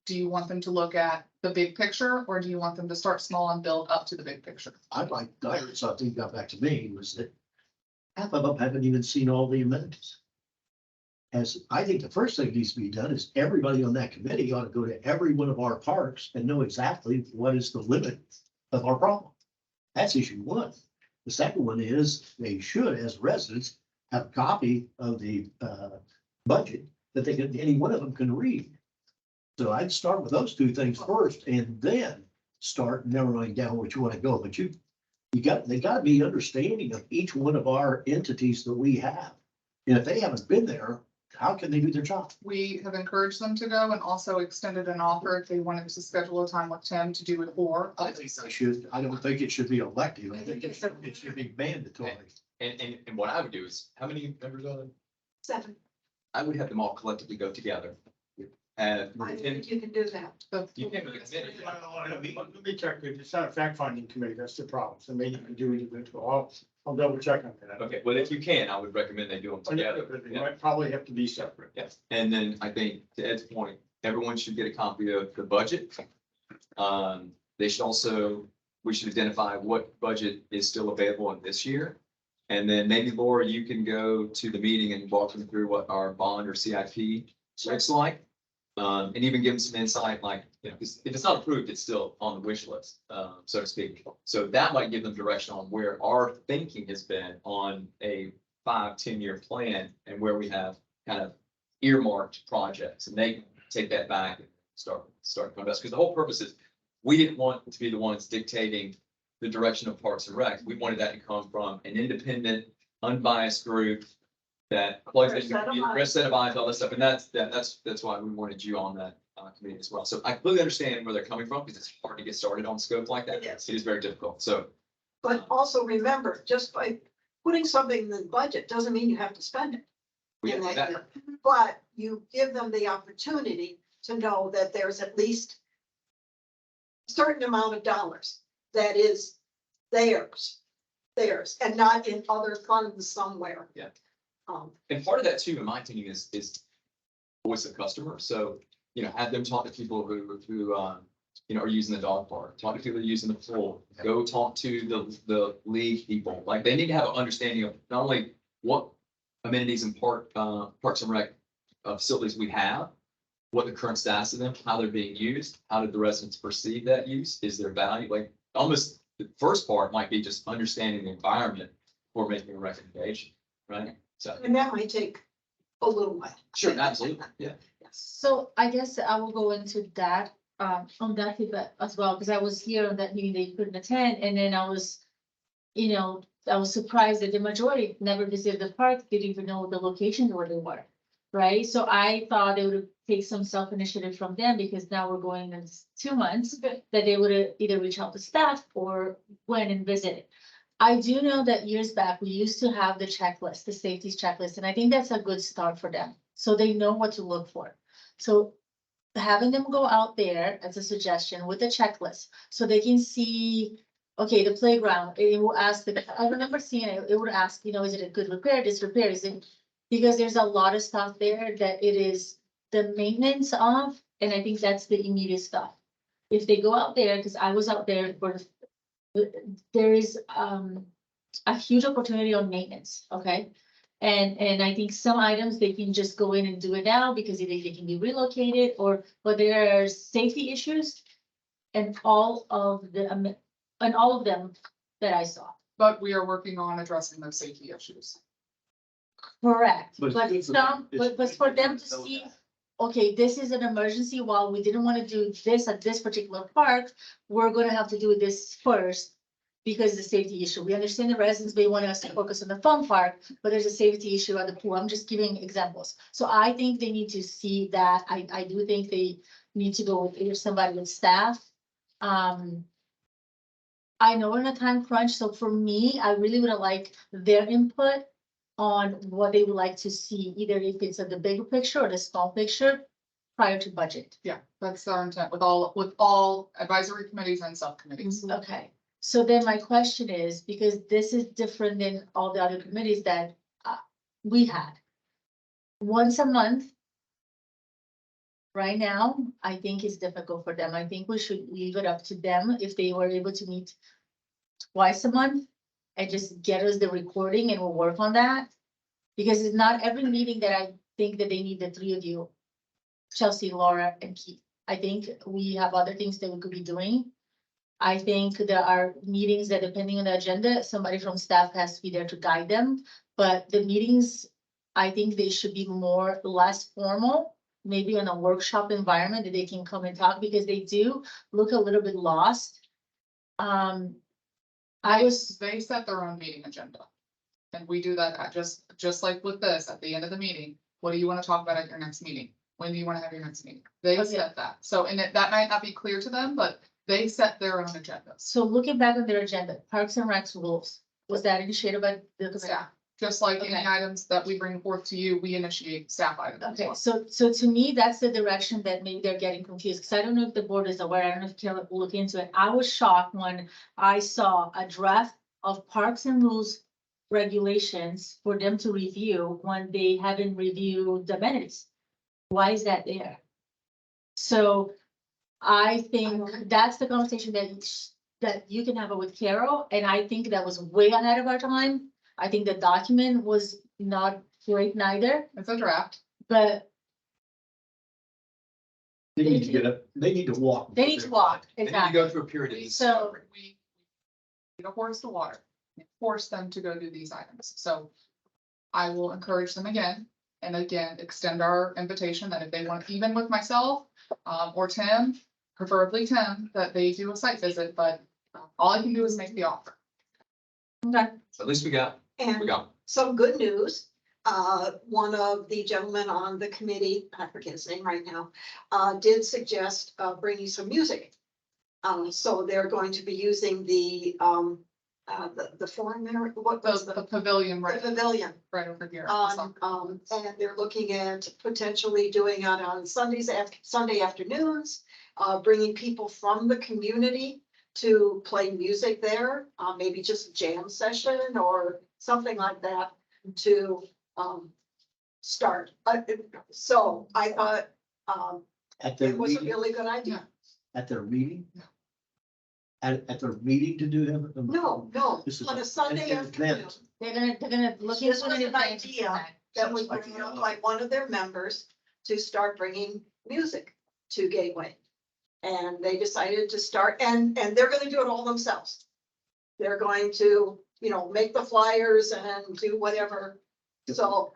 Do you want them to look at the big picture or do you want them to start small and build up to the big picture? I heard something got back to me was that half of them haven't even seen all the amenities. As I think the first thing that needs to be done is everybody on that committee ought to go to every one of our parks and know exactly what is the limit of our problem. That's issue one. The second one is they should, as residents, have a copy of the budget that they can, any one of them can read. So I'd start with those two things first and then start narrowing down where you want to go. But they got to be understanding of each one of our entities that we have. And if they haven't been there, how can they do their job? We have encouraged them to go and also extended an offer if they wanted to schedule a time with Tim to do it or. I think they should. I don't think it should be elective. I think it should be mandatory. And what I would do is, how many members are there? 7. I would have them all collectively go together. And I think you can do that. you can make a committee. Let me check, it's not a fact finding committee, that's the problem, so maybe you can do individual, I'll double check on that. Okay, well, if you can, I would recommend they do them together. But they might probably have to be separate. Yes, and then I think to Ed's point, everyone should get a copy of the budget. They should also, we should identify what budget is still available in this year. And then maybe Laura, you can go to the meeting and walk them through what our bond or CIP looks like. And even give them some insight, like, you know, 'cause if it's not approved, it's still on the wish list, so to speak. So that might give them direction on where our thinking has been on a 5-10 year plan and where we have kind of earmarked projects, and they can take that back and start invest. Because the whole purpose is, we didn't want to be the ones dictating the direction of Parks and Rec. We wanted that to come from an independent, unbiased group that plugs in, rest set of eyes, all that stuff. And that's why we wanted you on that committee as well. So I completely understand where they're coming from, because it's hard to get started on scope like that. It is. It is very difficult. So But also remember, just by putting something in the budget doesn't mean you have to spend it. we in have that that. year. But you give them the opportunity to know that there's at least a certain amount of dollars that is theirs, and not in other funds somewhere. Yeah. And part of that too, in my opinion, is voice of customer. So, you know, have them talk to people who, you know, are using the dog park, talk to people who are using the pool, go talk to the league people. Like, they need to have an understanding of not only what amenities and parks and rec facilities we have, what the current status of them, how they're being used, how did the residents perceive that use, is there value? Like, almost the first part might be just understanding the environment before making a recommendation, right? So, and that might take a little while. sure, absolutely, yeah. So I guess I will go into that, on that feedback as well, because I was here on that meeting that you couldn't attend, and then I was, you know, I was surprised that the majority never visited the park, didn't even know the locations where they were, right? So I thought it would take some self-initiative from them, because now we're going in 2 months, that they would either reach out to staff or went and visited. I do know that years back, we used to have the checklist, the safety checklist, and I think that's a good start for them. So they know what to look for. So having them go out there as a suggestion with a checklist, so they can see, okay, the playground, it will ask, I remember seeing it, it would ask, you know, is it a good repair, disrepair, is it? Because there's a lot of stuff there that it is the maintenance of, and I think that's the immediate stuff. If they go out there, because I was out there for there is a huge opportunity on maintenance, okay? And I think some items they can just go in and do it now because either they can be relocated but there are safety issues and all of them that I saw. But we are working on addressing those safety issues. Correct, But but it's some, good but for them to know see, that. okay, this is an emergency, while we didn't want to do this at this particular park, we're gonna have to do this first. Because the safety issue, we understand the residents may want us to focus on the fun park, but there's a safety issue at the pool, I'm just giving examples. So I think they need to see that, I do think they need to go with either somebody with staff. I know we're in a time crunch, so for me, I really would have liked their input on what they would like to see, either if it's at the bigger picture or the small picture prior to budget. Yeah, that's our intent with all advisory committees and subcommittees. Okay, So then my question is, because this is different than all the other committees that we had. Once a month. Right now, I think it's difficult for them. I think we should leave it up to them if they were able to meet twice a month and just get us the recording and we'll work on that. Because it's not every meeting that I think that they need the three of you, Chelsea, Laura, and Keith. I think we have other things that we could be doing. I think there are meetings that depending on the agenda, somebody from staff has to be there to guide them. But the meetings, I think they should be less formal, maybe in a workshop environment that they can come and talk because they do look a little bit lost. They set their own meeting agenda. And we do that at just like with this, at the end of the meeting, what do you want to talk about at your next meeting? When do you want to have your next meeting? They Okay. set that. So, and that might not be clear to them, but they set their own agendas. So looking back on their agenda, Parks and Recs rules, was that initiated by the committee? Staff, just like any Okay. items that we bring forth to you, we initiate staff items. as Okay, well. so to me, that's the direction that maybe they're getting confused, because I don't know if the board is aware, I don't know if Carol will look into it. I was shocked when I saw a draft of Parks and Rules regulations for them to review when they haven't reviewed the amenities. Why is that there? So I think that's the conversation that you can have it with Carol, and I think that was way ahead of our time. I think the document was not great neither, It's a draft. but They need to get up, they need to walk. they need to walk, They need to exactly. go through a period of We- So- We, you know, horse to water, force them to go do these items. So I will encourage them again and again, extend our invitation that if they want, even with myself, or Tim, preferably Tim, that they do a site visit, but all I can do is make the offer. Okay. At least we got. And got. some good news. One of the gentlemen on the committee, I forget his name right now, did suggest bringing some music. So they're going to be using the foreign there, what was The the pavilion the right pavilion? over here. And they're looking at potentially doing it on Sunday afternoons, bringing people from the community to play music there, maybe just a jam session or something like that to, start. So I thought, At their it was a meeting, really good idea. at their meeting? No. At their meeting to do that? No, This is on a an Sunday afternoon. event. They're gonna look This into was it. an idea that would Sounds bring like- up like one of their members to start bringing music to Gateway. And they decided to start, and they're gonna do it all themselves. They're going to, make the flyers and do whatever. So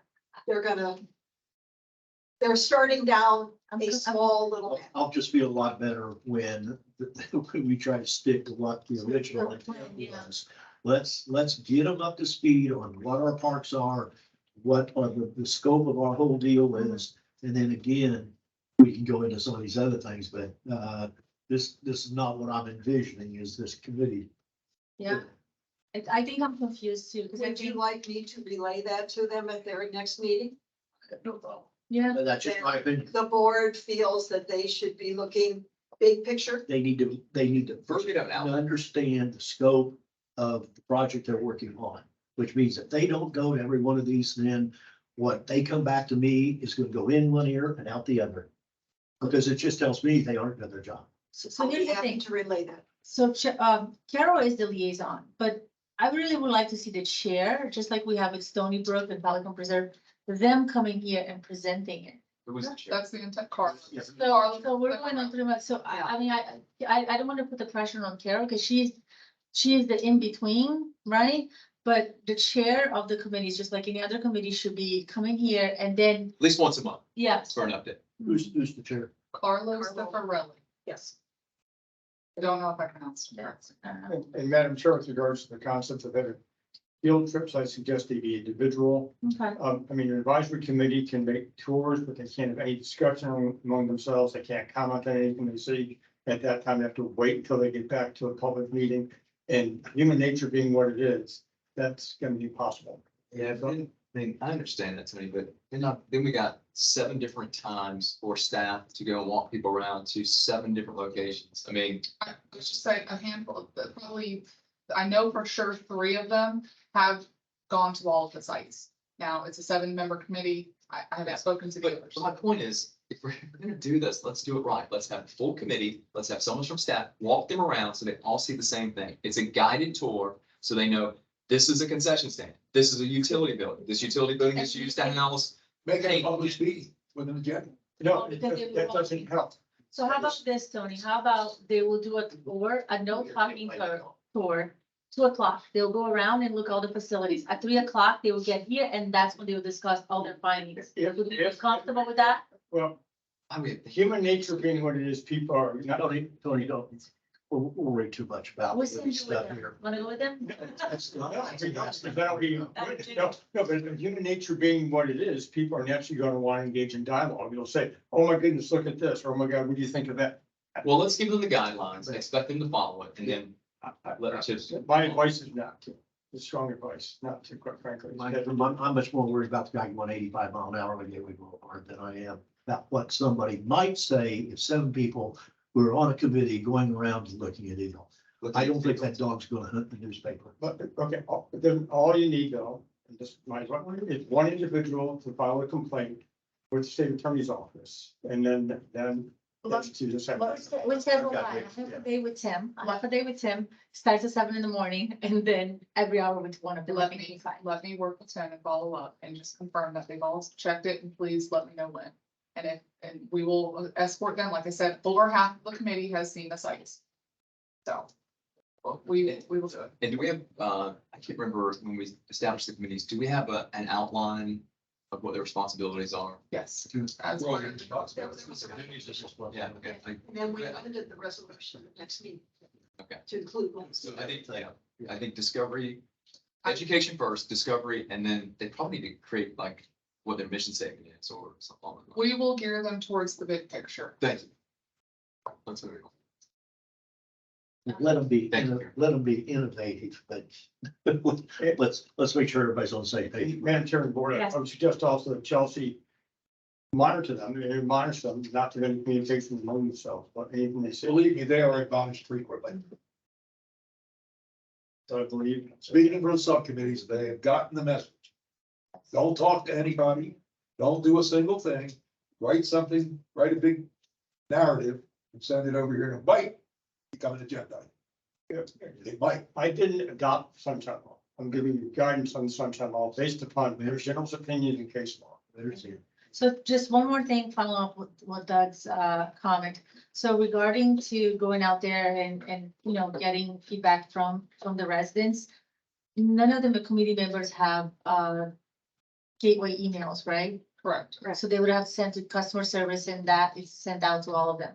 they're starting down a small little. I'll just feel a lot better when we try to stick to what the original intent was. Let's get them up to speed on what our parks are, what are the scope of our whole deal is. And then again, we can go into some of these other things, but this is not what I'm envisioning is this committee. Yeah, I think I'm confused too, because I Would you think, like me to relay that to them at their next meeting? yeah, But that's just my opinion. The board feels that they should be looking big picture. They need to first We don't know. understand the scope of the project they're working on, which means if they don't go to every one of these, then what they come back to me is gonna go in one ear and out the other. Because it just tells me they aren't doing their job. so I'll be here's the happy thing. to relay that. So Carol is the liaison, but I really would like to see the chair, just like we have with Stony Brook and Pelican Preserve, them coming here and presenting it. Who was the chair? That's the intent, Carlos. Yes. So we're going on through, so I mean, I don't want to put the pressure on Carol, because she is the in-between, right? But the chair of the committees, just like any other committee, should be coming here and then, At least once a month yes. for an update. Who's the chair? Carlos Stefarelli. Yes. I don't know if I pronounced it correctly. And Madam Chair, with regards to the concept of having field trips, I suggest they be individual. Okay, I mean, an advisory committee can make tours, but they can't have any discussion among themselves. They can't comment on anything they see. At that time, they have to wait until they get back to a public meeting. And human nature being what it is, that's gonna be possible. Yeah, mean, I understand that, Tony, but then we got 7 different times for staff to go and walk people around to 7 different locations. I mean, Let's just say a handful of the, probably, I know for sure 3 of them have gone to all of the sites. Now, it's a 7-member committee. I haven't spoken to the but others. my point is, if we're gonna do this, let's do it right. Let's have a full committee. Let's have someone from staff walk them around so they all see the same thing. It's a guided tour, so they know this is a concession stand. This is a utility building. This utility building is used to house. Make it a public meeting with an agenda. No, Because they that will- doesn't help. So how about this, Tony? How about they will do a tour, a no parking tour, 2 o'clock. They'll go around and look at all the facilities. At 3 o'clock, they will get here and that's when they will discuss all their findings. Would you be comfortable with that? Well, I mean, human nature being what it is, people are not. Tony, don't worry too much about We'll this send you with stuff them. here. Wanna go with them? That'll be, no, but human nature being what it is, people are naturally gonna want to engage in dialogue. You'll say, oh my goodness, look at this, or oh my God, what do you think of that? well, let's give them the guidelines, expect them to follow it, and then let's just. My advice is not to, it's strong advice, not to, quite frankly. I'm much more worried about the guy going 85 mile an hour on a gateway boulevard than I am about what somebody might say if 7 people were on a committee going around and looking at it. I don't think that dog's gonna hunt the newspaper. But, okay, then all you need though, and this might, is one individual to file a complaint with the state attorney's office, and then that's to just have. Whichever one, Okay, I have yeah. a day with Tim, I have a day with Tim, starts at 7 in the morning, and then every hour with one of them. Let me work with Tim and follow up and just confirm that they've all checked it, and please let me know when. And we will escort them. Like I said, over half of the committee has seen the sites. So we will do it. And do we have, I can't remember when we established the committees, do we have an outline of what their responsibilities are? Yes. Well, Yeah, okay. And then we amended the resolution next meeting. Okay. To include. So I think, I think discovery, education first, discovery, and then they probably need to create like what their mission statement is or something. Like that. We will gear them towards the big picture. Thank you. That's very cool. Let them be, Thank you. let them be innovative, but let's make sure everybody's on the same page. Madam Chair and Board, I would suggest also that Chelsea monitor them, and admonish them not to have any communication among themselves, but anything they say. Believe me, they are admonished frequently. So I believe. Speaking for the subcommittees, they have gotten the message. Don't talk to anybody. Don't do a single thing. Write something, write a big narrative and send it over here and bite, become an agenda. It might. I didn't adopt sunshine law. I'm giving you guidance on sunshine law based upon Mayor General's opinion in case law. So just one more thing, follow up with Doug's comment. So regarding to going out there and, you know, getting feedback from the residents, none of the committee members have gateway emails, right? Correct. So they would have sent to customer service and that is sent out to all of them.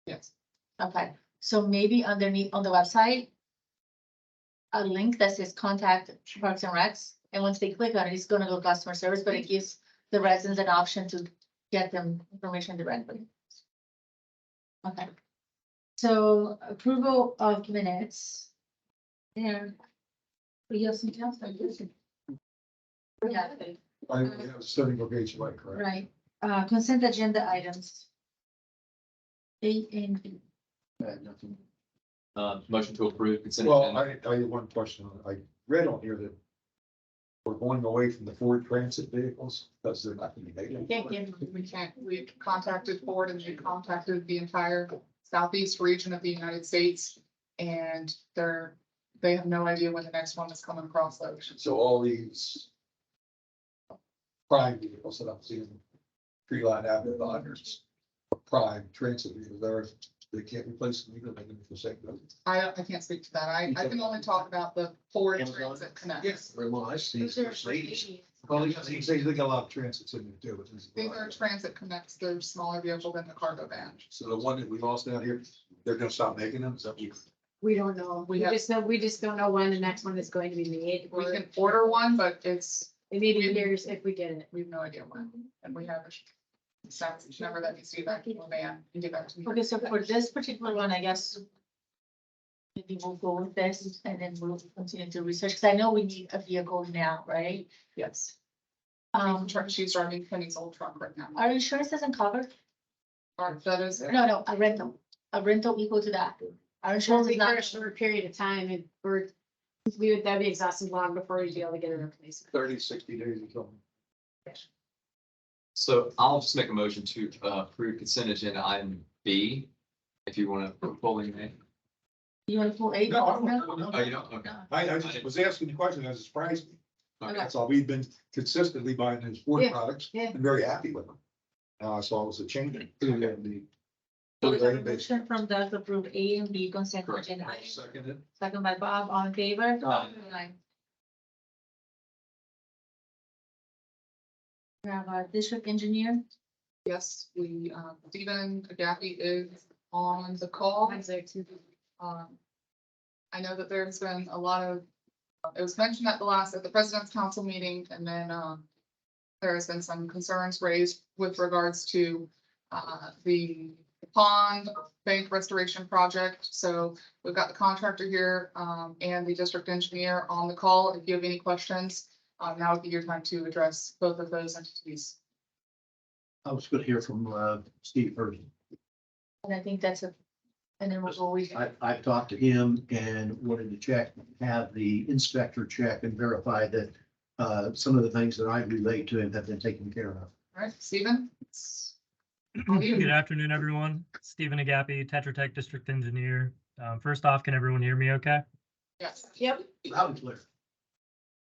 Yes. Okay, so maybe underneath on the website, a link that says contact Parks and Recs, and once they click on it, it's gonna go customer service, but it gives the residents an option to get them information directly. Okay. So approval of minutes. Yeah. We have some else, I guess. Yeah, I have a study location, right, correct? right, consent agenda items. A and B. Nothing. Motion to approve consent. Well, agenda. I have one question. I read on here that we're going away from the Ford Transit vehicles because they're not going to be made. Can't give We can't, we contacted Ford and we contacted the entire southeast region of the United States. And they have no idea when the next one is coming across the ocean. So all these prime vehicles that I'm seeing, Tree Line Avenue, the hundreds, prime transit vehicles, they can't replace them either. They can for sake of. I can't speak to that. I can only talk about the Ford Amazon? Transit Connect. Yes. Well, I see. Mercedes. Well, he says they got a lot of transits in there too. But These are Transit Connects. They're smaller vehicle than the cargo van. So the one that we lost out here, they're gonna stop making them. Is that what you- We don't know. We We just don't know when the next one is going to be made. We can order one, but It may be years if we get it. we have no idea when. And we have a status number that needs to be back to the van and get back to me. Okay, so for this particular one, I guess maybe we'll go with this and then we'll continue to research, because I know we need a vehicle now, right? Yes. Um, She's driving Penny's old truck right now. our insurance doesn't cover, Or that is, no, a rental equal to that. Our Will insurance be is for a not, short period of time and that'd be exhausting long before we'd be able to get a replacement. 30, 60 days or something. So I'll just make a motion to approve consent agenda item B, if you want to fully name. you want to pull eight? No, I don't, No? no, Oh, you don't? Okay. I just was asking the question, that surprised me. Okay. That's all, we've been consistently buying those Ford Yeah, products yeah. and very happy with them. So it was a change. in the- So we have a motion from Doug to approve A and B consent Correct. agenda. I second it. Second by Bob, all in favor? Aye. We have a district engineer. yes, Stephen Agapi is on the call. Mine's there too. I know that there's been a lot of, it was mentioned at the President's Council meeting, and then, there has been some concerns raised with regards to, the pond bank restoration project. So we've got the contractor here, and the district engineer on the call. If you have any questions, now would be your time to address both of those entities. I was gonna hear from Steve first. And I think that's and then we'll go with. I've talked to him and wanted to check, have the inspector check and verify that some of the things that I relayed to him have been taken care of. All right, Stephen? All you. Good afternoon, everyone. Stephen Agapi, Tetra Tech District Engineer. First off, can everyone hear me okay? Yes. Yep. Loud and clear.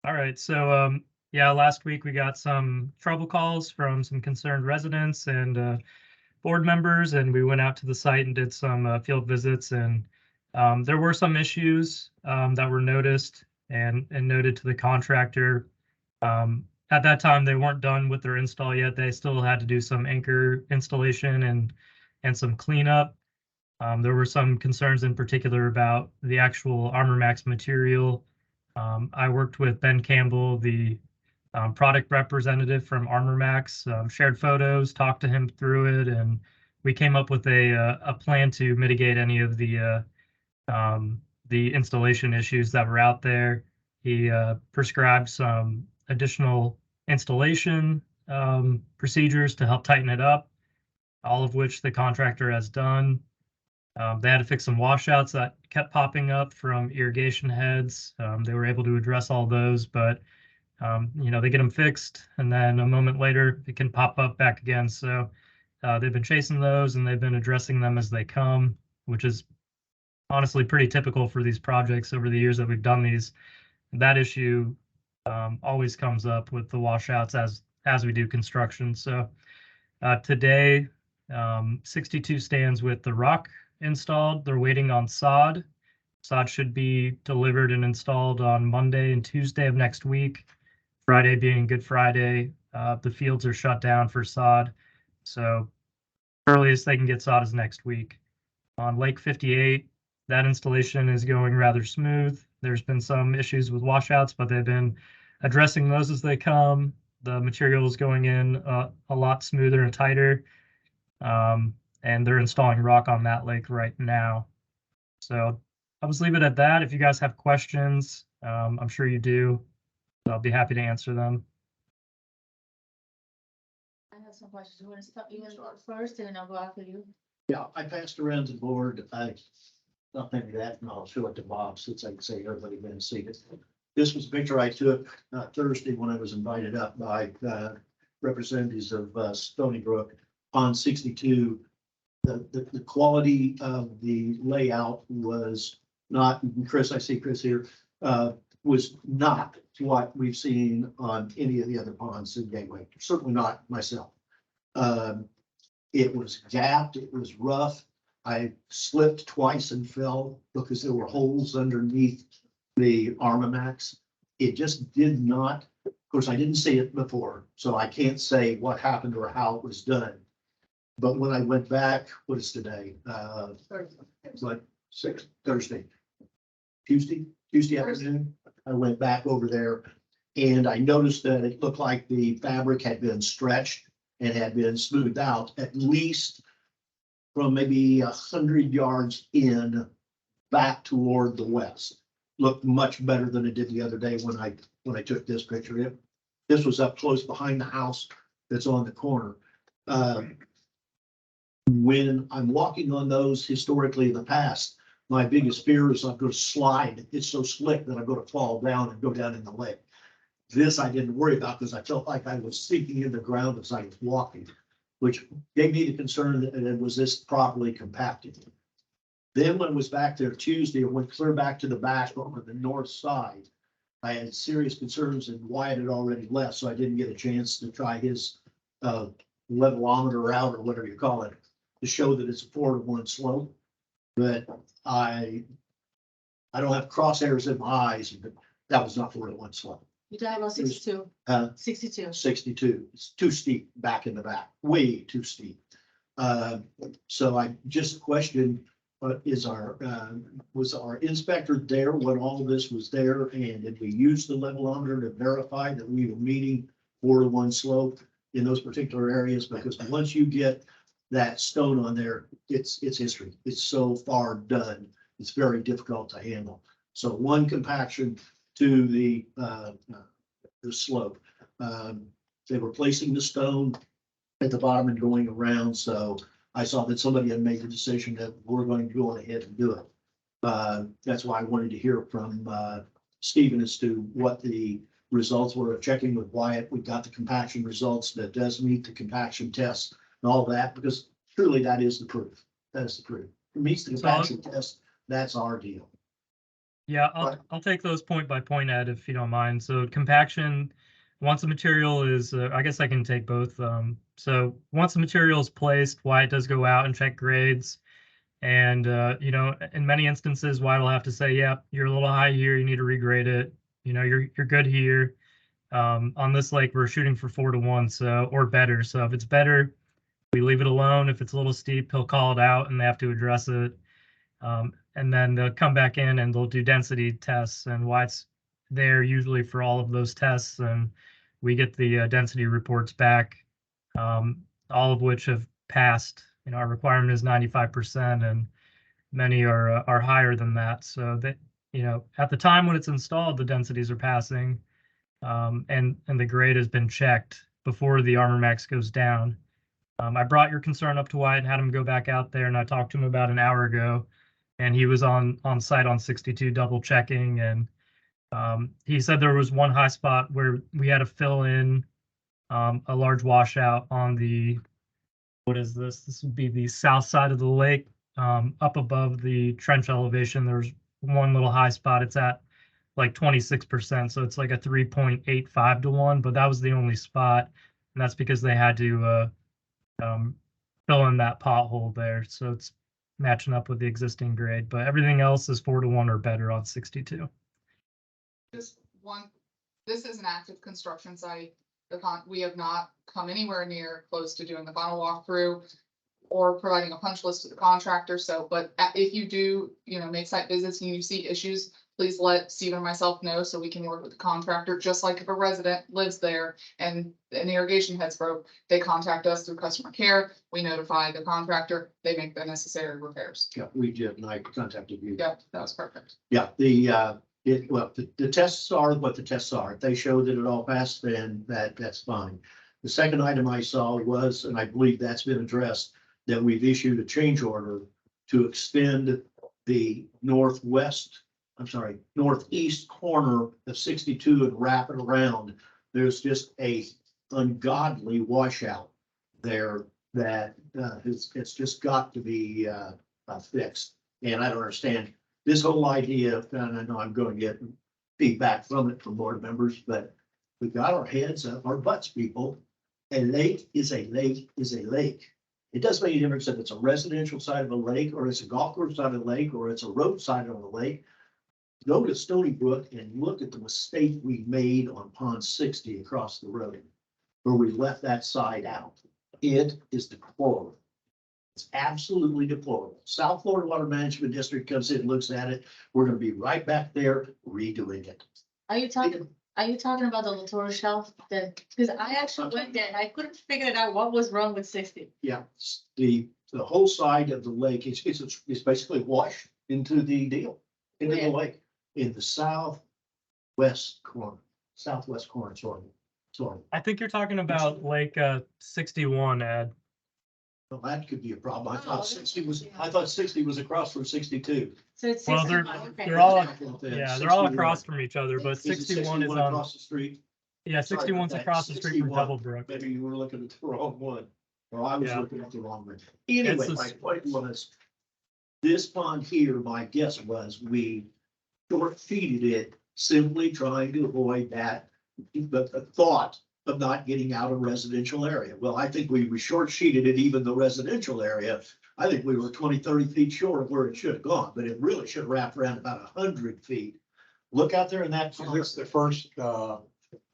All right, so yeah, last week we got some trouble calls from some concerned residents and board members, and we went out to the site and did some field visits, and there were some issues that were noticed and noted to the contractor. At that time, they weren't done with their install yet. They still had to do some anchor installation and some cleanup. There were some concerns in particular about the actual Armor Max material. I worked with Ben Campbell, the product representative from Armor Max, shared photos, talked to him through it, and we came up with a plan to mitigate any of the installation issues that were out there. He prescribed some additional installation procedures to help tighten it up, all of which the contractor has done. They had to fix some washouts that kept popping up from irrigation heads. They were able to address all those, but they get them fixed, and then a moment later it can pop up back again. So they've been chasing those, and they've been addressing them as they come, which is honestly pretty typical for these projects over the years that we've done these. That issue always comes up with the washouts as we do construction. So today, 62 stands with the rock installed. They're waiting on sod. Sod should be delivered and installed on Monday and Tuesday of next week. Friday being Good Friday, the fields are shut down for sod. So earliest they can get sod is next week. On Lake 58, that installation is going rather smooth. There's been some issues with washouts, but they've been addressing those as they come. The material is going in a lot smoother and tighter. And they're installing rock on that lake right now. So I'll just leave it at that. If you guys have questions, I'm sure you do. I'll be happy to answer them. I have some questions. You want to start first and then I'll go after you? Yeah, I passed around the board. Not maybe that, and I'll show it to Bob since I can say everybody can see it. This was a picture I took Thursday when I was invited up by representatives of Stony Brook on 62. The quality of the layout was not, Chris, I see Chris here, was not what we've seen on any of the other ponds in Gateway, certainly not myself. It was gapped, it was rough. I slipped twice and fell because there were holes underneath the Armamax. It just did not, of course, I didn't see it before, so I can't say what happened or how it was done. But when I went back, what is today? Like Thursday, Tuesday afternoon, I went back over there and I noticed that it looked like the fabric had been stretched and had been smoothed out at least from maybe 100 yards in back toward the west. Looked much better than it did the other day when I took this picture. This was up close behind the house that's on the corner. When I'm walking on those historically in the past, my biggest fear is I'm going to slide. It's so slick that I'm going to fall down and go down in the lake. This I didn't worry about because I felt like I was sinking in the ground as I was walking, which gave me the concern that it was this properly compacted. Then when I was back there Tuesday, it went clear back to the back over the north side. I had serious concerns and Wyatt had already left, so I didn't get a chance to try his levelometer out or whatever you call it to show that it's a 4-to-1 slope. But I don't have crosshairs in my eyes, but that was not 4-to-1 slope. You're talking about 62, Uh, 62. 62. It's too steep back in the back, way too steep. So I just questioned, was our inspector there when all this was there? And did we use the levelometer to verify that we were meeting 4-to-1 slope in those particular areas? Because once you get that stone on there, it's history. It's so far done. It's very difficult to handle. So one compaction to the slope. They were placing the stone at the bottom and going around. So I saw that somebody had made the decision that we're going to go ahead and do it. That's why I wanted to hear from Stephen as to what the results were of checking with Wyatt. We got the compaction results that does meet the compaction test and all that, because truly that is the proof. That is the proof. It meets the compaction test. That's our deal. Yeah, Right. I'll take those point by point, Ed, if you don't mind. So compaction, once the material is, I guess I can take both. So once the material is placed, Wyatt does go out and check grades. And, you know, in many instances, Wyatt will have to say, yeah, you're a little high here. You need to regrade it. You know, you're good here. On this lake, we're shooting for 4-to-1, so, or better. So if it's better, we leave it alone. If it's a little steep, he'll call it out and they have to address it. And then they'll come back in and they'll do density tests, and Wyatt's there usually for all of those tests, and we get the density reports back, all of which have passed. You know, our requirement is 95%, and many are higher than that. So that, you know, at the time when it's installed, the densities are passing, and the grade has been checked before the Armor Max goes down. I brought your concern up to Wyatt and had him go back out there, and I talked to him about an hour ago. And he was on site on 62 double checking, and he said there was one high spot where we had to fill in a large washout on the, what is this? This would be the south side of the lake, up above the trench elevation. There's one little high spot. It's at like 26%, so it's like a 3.85-to-1, but that was the only spot, and that's because they had to fill in that pothole there. So it's matching up with the existing grade, but everything else is 4-to-1 or better on 62. Just one, this is an active construction site. We have not come anywhere near close to doing the final walkthrough or providing a punch list to the contractor. So, but if you do, you know, make site visits and you see issues, please let Stephen and myself know so we can work with the contractor. Just like if a resident lives there and an irrigation head's broke, they contact us through customer care. We notify the contractor, they make the necessary repairs. Yeah, we did, and I contacted you. Yep, that was perfect. Yeah, the tests are what the tests are. If they show that it all passed, then that's fine. The second item I saw was, and I believe that's been addressed, that we've issued a change order to extend the northeast corner of 62 and wrap it around. There's just a ungodly washout there that it's just got to be fixed. And I don't understand this whole idea, and I know I'm going to get feedback from it from board members, but we've got our heads up our butts, people. A lake is a lake is a lake. It doesn't make any difference if it's a residential side of a lake, or it's a golf course side of the lake, or it's a road side of the lake. Go to Stony Brook and look at the mistake we made on Pond 60 across the road, where we left that side out. It is deplorable. It's absolutely deplorable. South Florida Water Management District comes in and looks at it. We're gonna be right back there redoing it. Are you talking about the littoral shelf? Because I actually went there and I couldn't figure it out what was wrong with 60. Yeah, the whole side of the lake, it's basically wash. into the deal, into the Where? lake, in the southwest corner, sorry. I think you're talking about Lake 61, Ed. Well, that could be a problem. I Oh, thought that's- 60 was across from 62. So it's Well, 61, okay. they're all, Then yeah, they're all 61. across from each other, but Is it 61 is on, across the street? yeah, Sorry about 61's that. across the street from 61. Pebblebrook. Maybe you were looking at the wrong one, or I was Yeah. looking at the wrong one. Anyway, a- my point was, this pond here, my guess was we short feeded it, simply trying to avoid that, the thought of not getting out of residential area. Well, I think we short sheeted it, even the residential area. I think we were 20, 30 feet short of where it should have gone, but it really should have wrapped around about 100 feet. Look out there in that. So this is the first,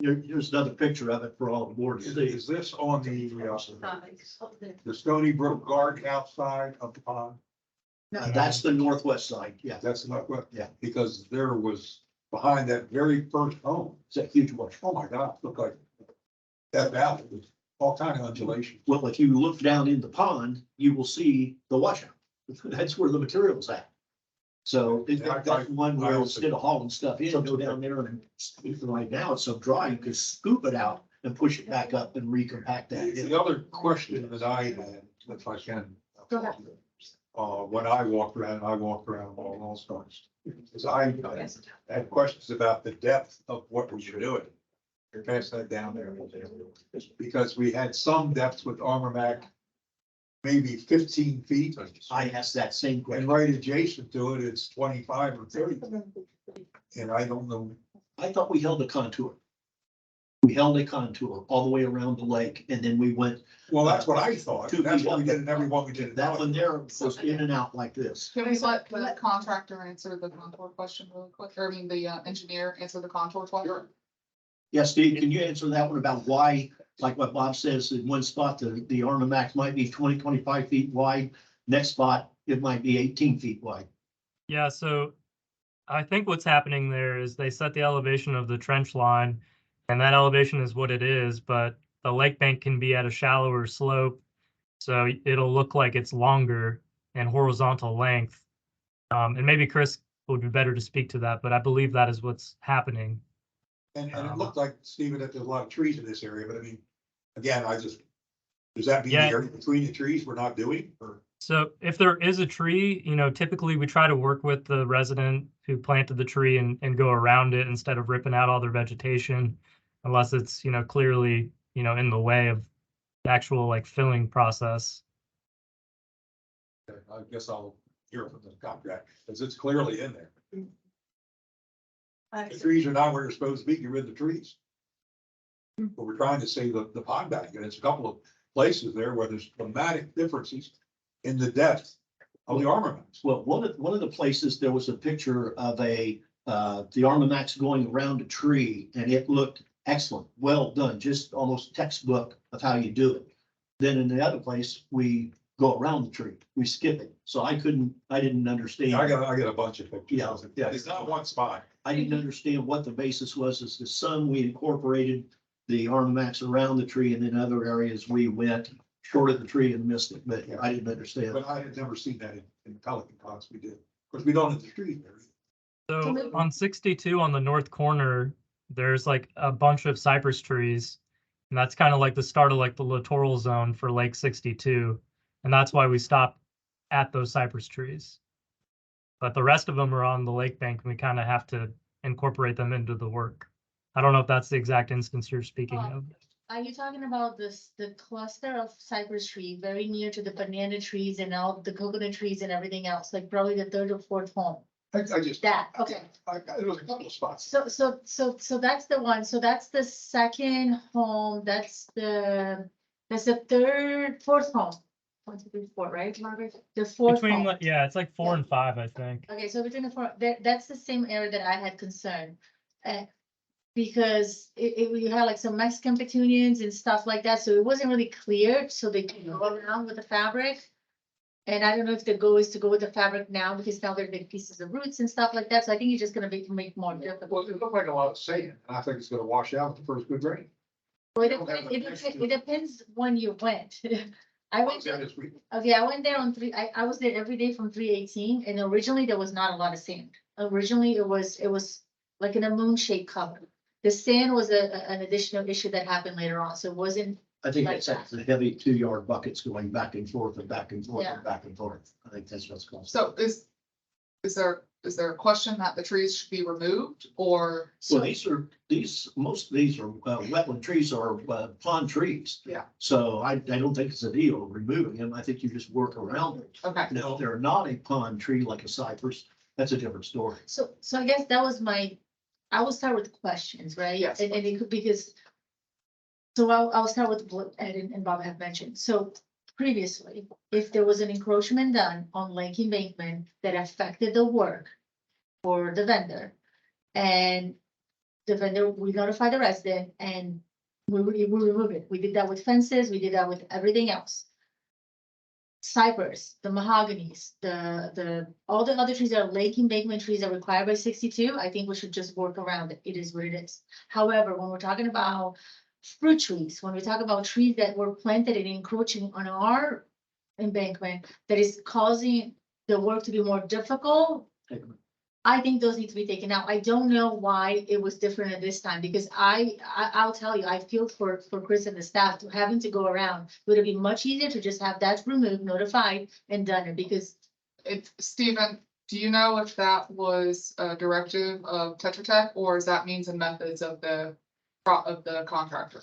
Here's another picture of it for all the board to see. is this on the Stony Brook Garden outside of the pond? That's the northwest side, yeah. That's not what, Yeah. because there was behind that very first home, It's a huge one. oh my God, looked like that valley was all kind of undulation. Well, if you look down in the pond, you will see the washout. That's where the material's at. So that's one where instead of hauling stuff in, go down there and right now it's so dry, you could scoop it out and push it back up and recompact that. The other question that I had, if I can. Go ahead. When I walked around all those stars, is I had questions about the depth of what we were doing. You pass that down there. Because we had some depths with Armor Mac, maybe 15 feet. I asked that same And question. right adjacent to it, it's 25 or 30. And I don't know, I thought we held a contour. We held a contour all the way around the lake and then we went, well, that's what I thought. That's what we did in every one we did. that one there was in and out like this. Can we let the contractor answer the contour question really quick, or I mean, the engineer answer the contour question? Yeah, Steve, can you answer that one about why, like what Bob says, in one spot, the Armor Max might be 20, 25 feet wide. Next spot, it might be 18 feet wide. Yeah, so I think what's happening there is they set the elevation of the trench line, and that elevation is what it is, but the lake bank can be at a shallower slope, so it'll look like it's longer and horizontal length. And maybe Chris would be better to speak to that, but I believe that is what's happening. And it looked like, Stephen, that there's a lot of trees in this area, but I mean, again, does that mean the Yeah. area between the trees we're not doing, or? So if there is a tree, typically we try to work with the resident who planted the tree and go around it instead of ripping out all their vegetation, unless it's, clearly, in the way of the actual like filling process. I guess I'll hear from the contract, because it's clearly in there. The trees are not where they're supposed to be, get rid of the trees. But we're trying to save the pond bank, and it's a couple of places there where there's dramatic differences in the depth of the armaments. Well, one of the places, there was a picture of the Armor Max going around a tree and it looked excellent, well done, just almost textbook of how you do it. Then in the other place, we go around the tree, we skip it. So I didn't understand. I got a bunch of pictures. Yeah. It's not one spot. I didn't understand what the basis was. As the sun, we incorporated the Armor Max around the tree, and then other areas we went short of the tree and missed it, but I didn't understand. But I had never seen that in the Pelican ponds we did. Of course, we don't have the trees there. So on 62 on the north corner, there's like a bunch of cypress trees. And that's kind of like the start of like the littoral zone for Lake 62. And that's why we stopped at those cypress trees. But the rest of them are on the lake bank and we kind of have to incorporate them into the work. I don't know if that's the exact instance you're speaking of. Are you talking about the cluster of cypress tree very near to the banana trees and all the coconut trees and everything else, like probably the third or fourth home? I just, That, okay. it was a couple of spots. So that's the one. So that's the second home. That's the fourth home. 1, 2, 3, 4, right, Margaret? The fourth Between, home. yeah, it's like 4 and 5, I think. Okay, so between the four, that's the same area that I had concern. Because you had like some Mexican petunias and stuff like that, so it wasn't really clear, so they could go around with the fabric. And I don't know if the goal is to go with the fabric now, because now they're big pieces of roots and stuff like that, so I think you're just gonna make more difficult. Well, it looked like a lot of sand, and I think it's gonna wash out with the first good rain. Well, it depends when you went. I went, there this week. okay, I went there on I was there every day from 318, and originally there was not a lot of sand. Originally, it was like in a moon shaped cover. The sand was an additional issue that happened later on, so it wasn't, I think Like that's the heavy 2-yard buckets going back and forth and back and forth Yeah. and back and forth. I think that's what's called. So is there a question that the trees should be removed or? Well, most of these are wetland trees or pond trees. Yeah. So I don't think it's a deal of removing them. I think you just work around them. Okay, Now, if they're not a pond tree like a cypress, that's a different story. so I guess that was I will start with questions, right? Yes. And it could, because. So I'll start with what Ed and Bob have mentioned. So previously, if there was an encroachment done on Lake Embankment that affected the work for the vendor, and the vendor, we notify the resident and we remove it. We did that with fences, we did that with everything else. Cypress, the mahoganies, all the other trees that are lake embankment trees are required by 62, I think we should just work around it. It is what it is. However, when we're talking about fruit trees, when we talk about trees that were planted and encroaching on our embankment, that is causing the work to be more difficult, I think those need to be taken out. I don't know why it was different at this time, because I'll tell you, I feel for Chris and the staff to having to go around. Would it be much easier to just have that removed, notified, and done it? Because Stephen, do you know if that was a directive of Tetra Tech or is that means and methods of the contractor?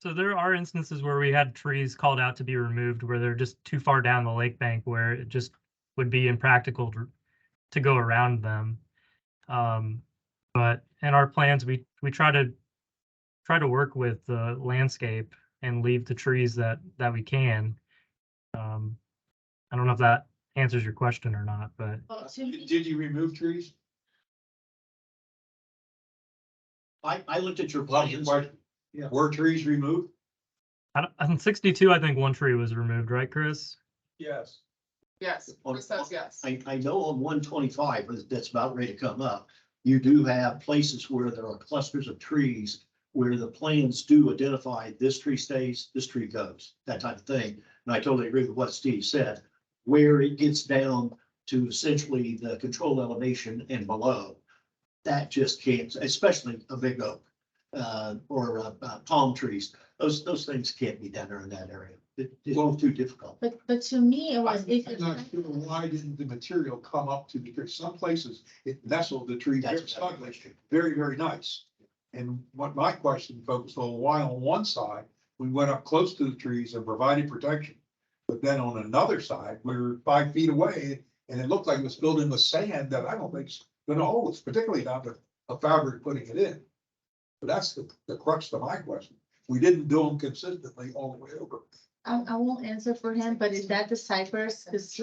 So there are instances where we had trees called out to be removed where they're just too far down the lake bank where it just would be impractical to go around them. But in our plans, we try to work with the landscape and leave the trees that we can. I don't know if that answers your question or not, but Did you remove trees? I looked at your Well, plans. question. Were trees removed? on 62, I think one tree was removed, right, Chris? Yes. Yes, it says yes. I know on 125, that's about ready to come up, you do have places where there are clusters of trees where the plans do identify this tree stays, this tree goes, that type of thing. And I totally agree with what Steve said, where it gets down to essentially the control elevation and below. That just can't, especially a big oak or palm trees. Those things can't be done there in that area. It's too difficult. but to me, it was, I'm not sure why didn't the material come up to the tree? Some places it nestled the tree very That's another snugly, question. very, very nice. And what my question focused on, why on one side, we went up close to the trees and provided protection. But then on another side, we were 5 feet away and it looked like it was filled in with sand that I don't think's gonna hold us, particularly not with a fabric putting it in. But that's the crux to my question. We didn't do them consistently all the way over. I won't answer for him, but is that the cypress? 'Cause-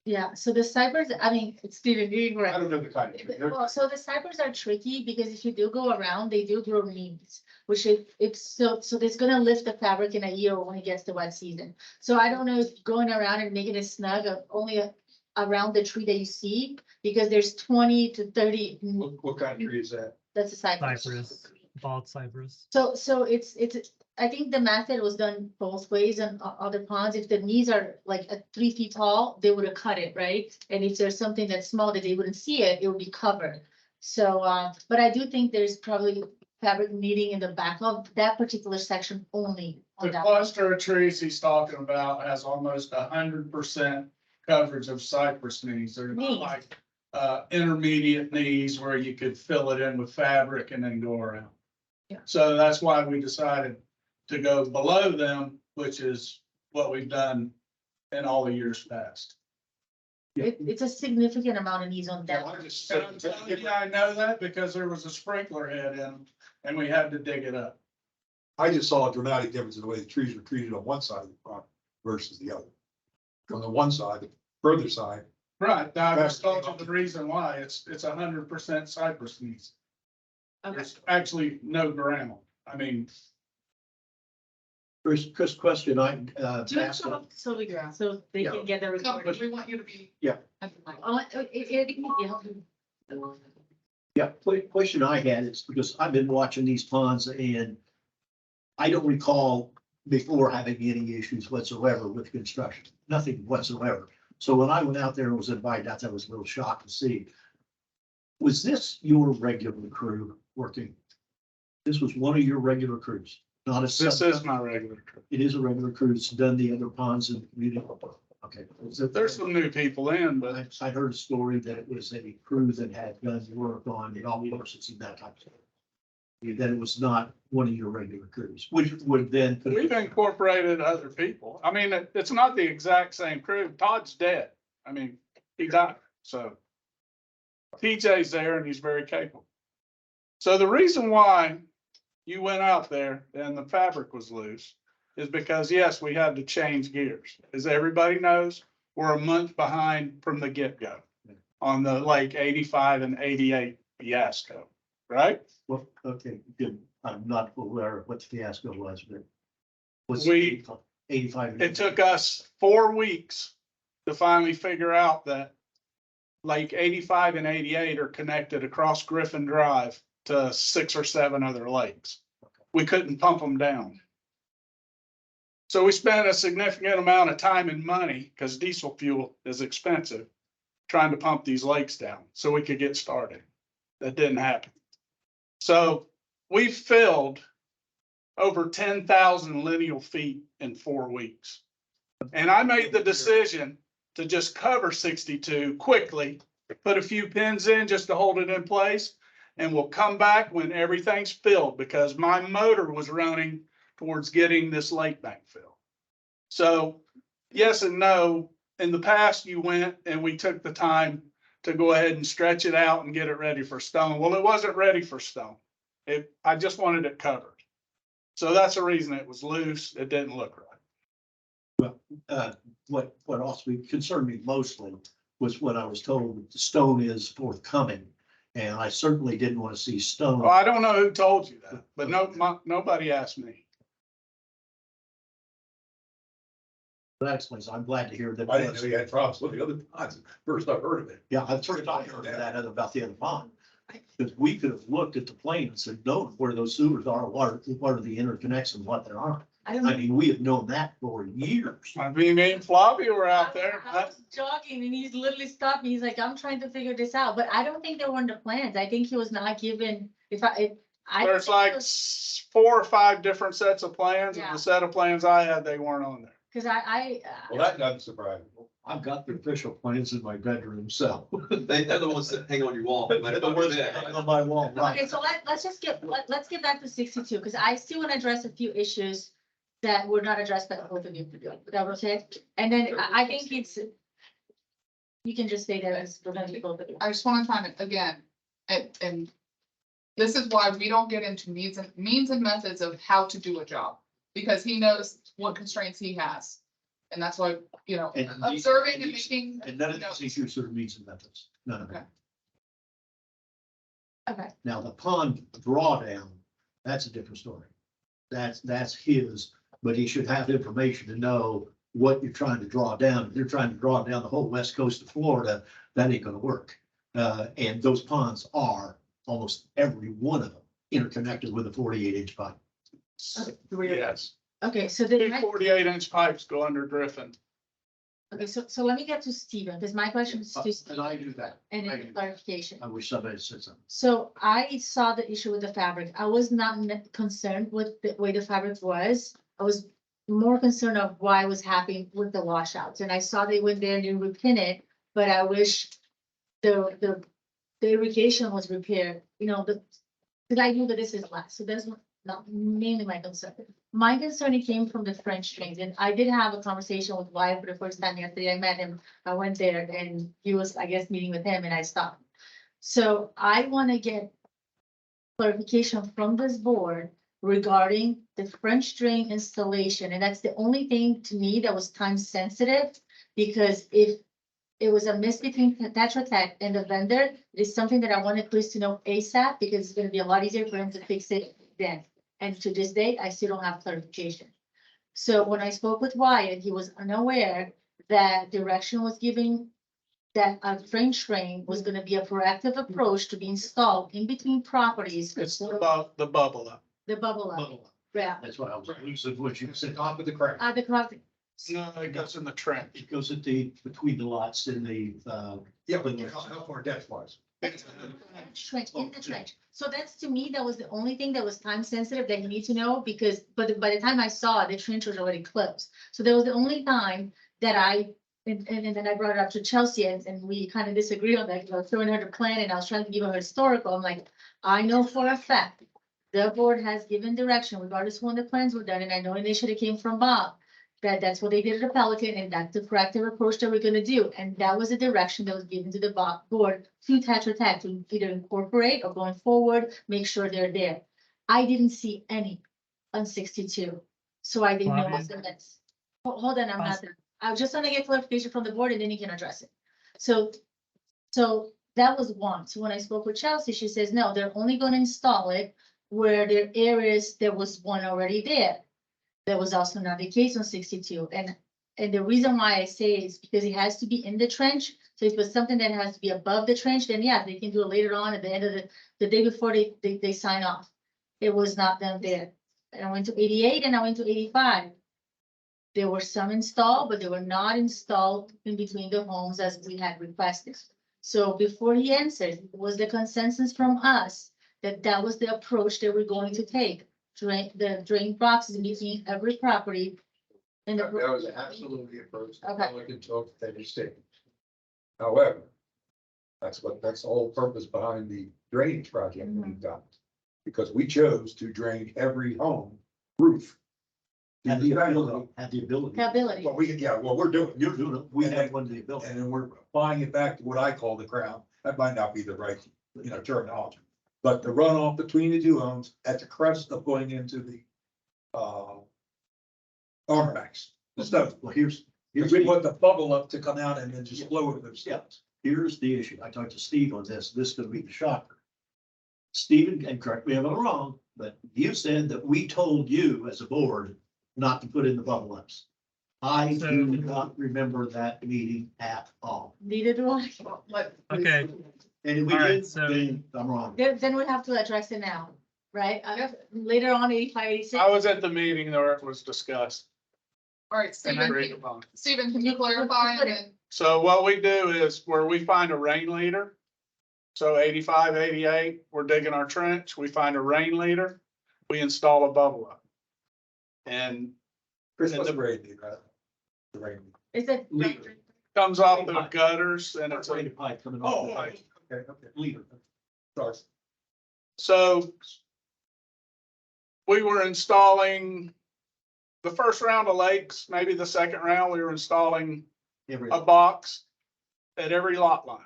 Yeah, so the cypress, I mean, it's Steven, you're correct. I don't know the kind of tree. Well, so the cypress are tricky because if you do go around, they do grow leaves, which it's so it's gonna lift the fabric in a year when it gets to wet season. So I don't know if going around and making it snug only around the tree that you see, because there's 20 to 30, What kind of tree is that? that's a cypress. Cypress, bald cypress. So it's, I think the method was done both ways on other ponds. If the knees are like 3 feet tall, they would have cut it, right? And if there's something that's small that they wouldn't see it, it would be covered. So, but I do think there's probably fabric needing in the back of that particular section only. The On that. cluster of trees he's talking about has almost 100% coverage of cypress knees. They're not Knees. like intermediate knees where you could fill it in with fabric and then go around. Yeah. So that's why we decided to go below them, which is what we've done in all the years past. It's a significant amount of knees on that. I just And I'm telling you, I know that because there was a sprinkler head in and we had to dig it up. I just saw a dramatic difference in the way the trees were treated on one side of the property versus the other. On the one side, the further side, Right, I just told you the reason why. It's 100% cypress knees. Okay. There's actually no ground. I mean, Chris, question I Do you asked. have so we ground, so they Yeah. can get the Come, recording. we want you to be. Yeah. Yeah, question I had is because I've been watching these ponds and I don't recall before having any issues whatsoever with construction, nothing whatsoever. So when I went out there and was invited out, I was a little shocked to see. Was this your regular crew working? This was one of your regular crews, not a. This sub- is my regular crew. It is a regular crew that's done the other ponds in the community. Okay. There's some new people in, but I heard a story that it was a crew that had done work on the golf courses and that type of stuff. That it was not one of your regular crews, which would then. we've incorporated other people. I mean, it's not the exact same crew. Todd's dead. I mean, he died, so. TJ's there and he's very capable. So the reason why you went out there and the fabric was loose is because, yes, we had to change gears. As everybody knows, we're a month behind from the get-go on the like 85 and 88 fiasco, right? Well, okay, good. I'm not aware of what the fiasco was, but. Was We- 85. It took us 4 weeks to finally figure out that like 85 and 88 are connected across Griffin Drive to 6 or 7 other lakes. We couldn't pump them down. So we spent a significant amount of time and money, because diesel fuel is expensive, trying to pump these lakes down so we could get started. That didn't happen. So we filled over 10,000 lineal feet in 4 weeks. And I made the decision to just cover 62 quickly, put a few pins in just to hold it in place, and we'll come back when everything's filled, because my motor was running towards getting this lake bank filled. So yes and no. In the past, you went and we took the time to go ahead and stretch it out and get it ready for stone. Well, it wasn't ready for stone. I just wanted it covered. So that's the reason it was loose. It didn't look right. What also concerned me mostly was when I was told that the stone is forthcoming. And I certainly didn't want to see stone. Well, I don't know who told you that, but nobody asked me. That explains, I'm glad to hear that. I didn't know you had problems with the other ponds. First I've heard of it. Yeah, I've first I heard of that about the other pond. Because we could have looked at the plane and said, no, where those sewers are, what are the interconnects and what there are. I don't I know. mean, we have known that for years. I mean, me and Flavia were out there. I was jogging and he's literally stopped me. He's like, I'm trying to figure this out, but I don't think they were in the plans. I think he was not given, I. There's think like it was- 4 or 5 different sets of plans, and Yeah. the set of plans I had, they weren't on there. Cause I. Well, that doesn't surprise me. I've got the official plans in my bedroom, so. They're the ones that hang on your wall. The ones that hang on my wall, Okay, right? so let's get back to 62, because I still want to address a few issues that were not addressed by both of you. That was it. And then I think it's, you can just say that as we're gonna do both of you. I just want to find it again, and this is why we don't get into means and methods of how to do a job, because he knows what constraints he has. And that's why, And observing and these- making. And none of notes. these issues are means and methods, none of Okay. them. Okay, Now, the pond drawdown, that's a different story. That's his, but he should have information to know what you're trying to draw down. If you're trying to draw down the whole west coast of Florida, that ain't gonna work. And those ponds are, almost every one of them, interconnected with a 48-inch pipe. Yes. okay, so then, 48-inch pipes go under Griffin. okay, so let me get to Stephen, because my question is to And Stephen, I do that. and I then do. clarification. I wish somebody had said something. So I saw the issue with the fabric. I was not concerned with the way the fabric was. I was more concerned of why was happening with the washouts. And I saw they went there and didn't repin it, but I wish the irrigation was repaired, because I knew that this is last, so that's not mainly my concern. My concern, it came from the French drains, and I did have a conversation with Wyatt for the first time yesterday. I met him. I went there and he was, I guess, meeting with him and I stopped. So I want to get clarification from this board regarding the French drain installation. And that's the only thing to me that was time sensitive, because if it was a miss between Tetra Tech and the vendor, it's something that I wanted Chris to know ASAP, because it's gonna be a lot easier for him to fix it then. And to this date, I still don't have clarification. So when I spoke with Wyatt, he was unaware that direction was giving that a French drain was gonna be a proactive approach to be installed in between properties. It's the bubble up. The bubble up. Yeah, That's what I was elusive, what you said. Top of the crap. at the crossing. No, it goes in the trench. It goes at the, between the lots in the, Yeah, but how far depth wise? Trench, in the trench. So that's, to me, that was the only thing that was time sensitive that you need to know, because, but by the time I saw it, the trench was already closed. So that was the only time that and then I brought it up to Chelsea and we kind of disagreed on that, because I was showing her the plan and I was trying to give her historical. I'm like, I know for a fact, the board has given direction regardless of when the plans were done, and I know initially it came from Bob, that's what they did at the Pelican, and that's the corrective approach that we're gonna do. And that was the direction that was given to the board to Tetra Tech to either incorporate or going forward, make sure they're there. I didn't see any on 62, so I didn't know Bobby? what's the next. Hold on, I'm not Us- there. I was just gonna get clarification from the board and then you can address it. So that was one. So when I spoke with Chelsea, she says, no, they're only gonna install it where there are areas, there was one already there. That was also not the case on 62. And the reason why I say is because it has to be in the trench. So if it's something that has to be above the trench, then yeah, they can do it later on at the end of the day before they sign off. It was not done there. And I went to 88 and I went to 85. There were some installed, but they were not installed in between the homes as we had requested. So before he answered, it was the consensus from us that that was the approach that we're going to take. The drain boxes in between every property. And That was the, absolutely approached. Okay. Pelican took that state. However, that's the whole purpose behind the drainage project we've done. Because we chose to drain every home roof. To had the the ability. ability, had the ability. ability. Well, we're doing, You're doing it. We had one of the ability. and then we're applying it back to what I call the crown. That might not be the right, terminology. But the runoff between the two homes at the crest of going into the, armor max, the stuff. Well, here's We want the bubble up to come out and then just flow over those steps. here's the issue. I talked to Steve on this. This is gonna be the shocker. Stephen, and correct me if I'm wrong, but you said that we told you as a board not to put in the bubble ups. I do not remember that meeting at all. Neither do I. Okay, And if we All right, did, so- then I'm wrong. Then we have to address it now, right? Later on, 85, 86. I was at the meeting where it was discussed All right, and Stephen, agreed upon. Stephen, can you clarify and then So what we do is where we find a rain leader. So 85, 88, we're digging our trench, we find a rain leader, we install a bubble up. And Christmas parade, right? The rain. Is it? Leader. comes off the gutters and it's, It's a pipe coming Oh, off. okay. Leader. Sorry. so we were installing the first round of lakes, maybe the second round, we were installing Every, a box at every lot line.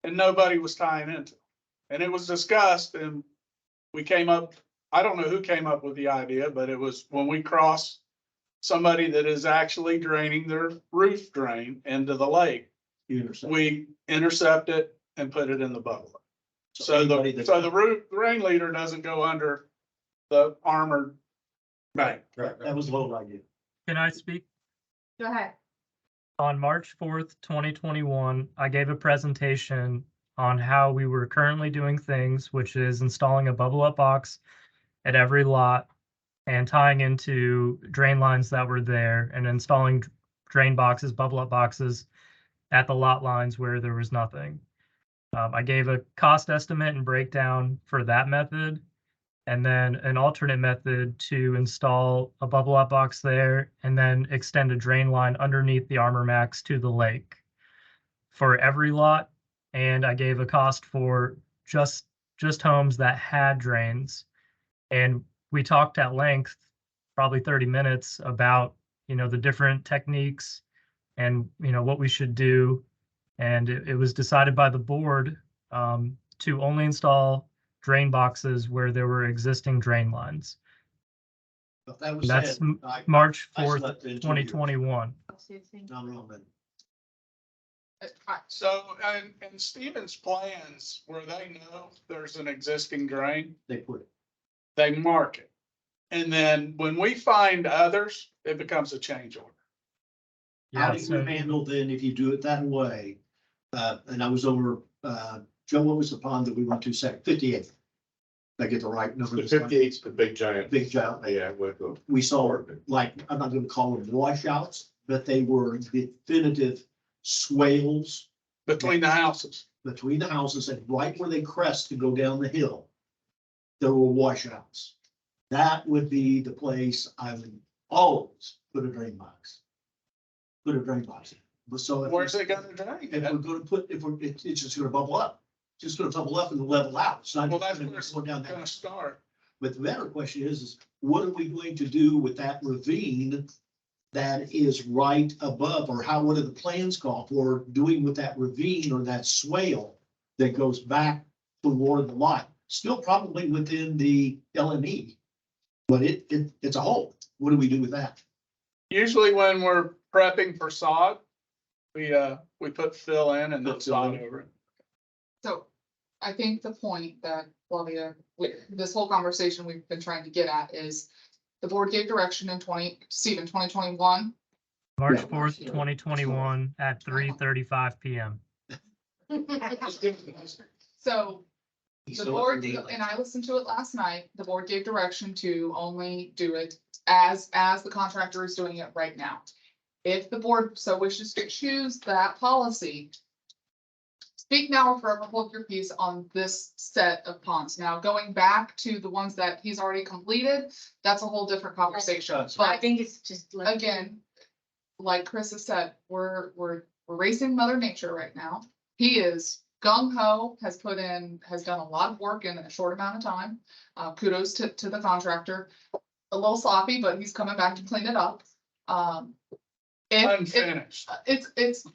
And nobody was tying into it. And it was discussed and we came up, I don't know who came up with the idea, but it was when we cross somebody that is actually draining their roof drain into the lake, you intercept. we intercept it and put it in the bubble. So anybody that- the roof, the rain leader doesn't go under the armored bank. Right, That was the whole idea. can I speak? Go ahead. On March 4th, 2021, I gave a presentation on how we were currently doing things, which is installing a bubble up box at every lot and tying into drain lines that were there and installing drain boxes, bubble up boxes at the lot lines where there was nothing. I gave a cost estimate and breakdown for that method, and then an alternate method to install a bubble up box there and then extend a drain line underneath the Armor Max to the lake for every lot. And I gave a cost for just homes that had drains. And we talked at length, probably 30 minutes, about, the different techniques and, what we should do. And it was decided by the board to only install drain boxes where there were existing drain lines. But that was That's said. I- March I 4th, slept in 2 years. 2021. I'm wrong, then. So, and Stevens' plans where they know there's an existing drain, They put it. they mark it. And then when we find others, it becomes a change order. How Yeah, do you so handle then if you do it that way? And I was over, Joe, what was the pond that we went to second? 58. I get the right number. The 58's the big giant. Big giant. Yeah, with the. We saw, like, I'm not gonna call them washouts, but they were definitive swales Between the houses. between the houses and right where they crest to go down the hill. There were washouts. That would be the place I would always put a drain box. Put a drain box in. But so if Where's it gonna drain? if we're gonna put, it's just gonna bubble up. Just gonna bubble up and level out. It's not Well, just that's gonna where it's go down gonna that. start. But the better question is what are we going to do with that ravine that is right above, or how, what are the plans call for doing with that ravine or that swale that goes back toward the lot? Still probably within the LME, but it's a hole. What do we do with that? Usually when we're prepping for sod, we put fill in and then Put fill sod in. over it. So I think the point that Flavia, this whole conversation we've been trying to get at is the board gave direction in 2021. March Yeah. 4th, 2021 at 3:35 PM. So the So- board, and I listened to it last night, the board gave direction to only do it as the contractor is doing it right now. If the board so wishes to choose that policy, speak now or forever hold your peace on this set of ponds. Now, going back to the ones that he's already completed, that's a whole different conversation. I But think it's just like. again, like Chris has said, we're racing Mother Nature right now. He is gung ho, has done a lot of work in a short amount of time. Kudos to the contractor. A little sloppy, but he's coming back to clean it up. Unfinished. It's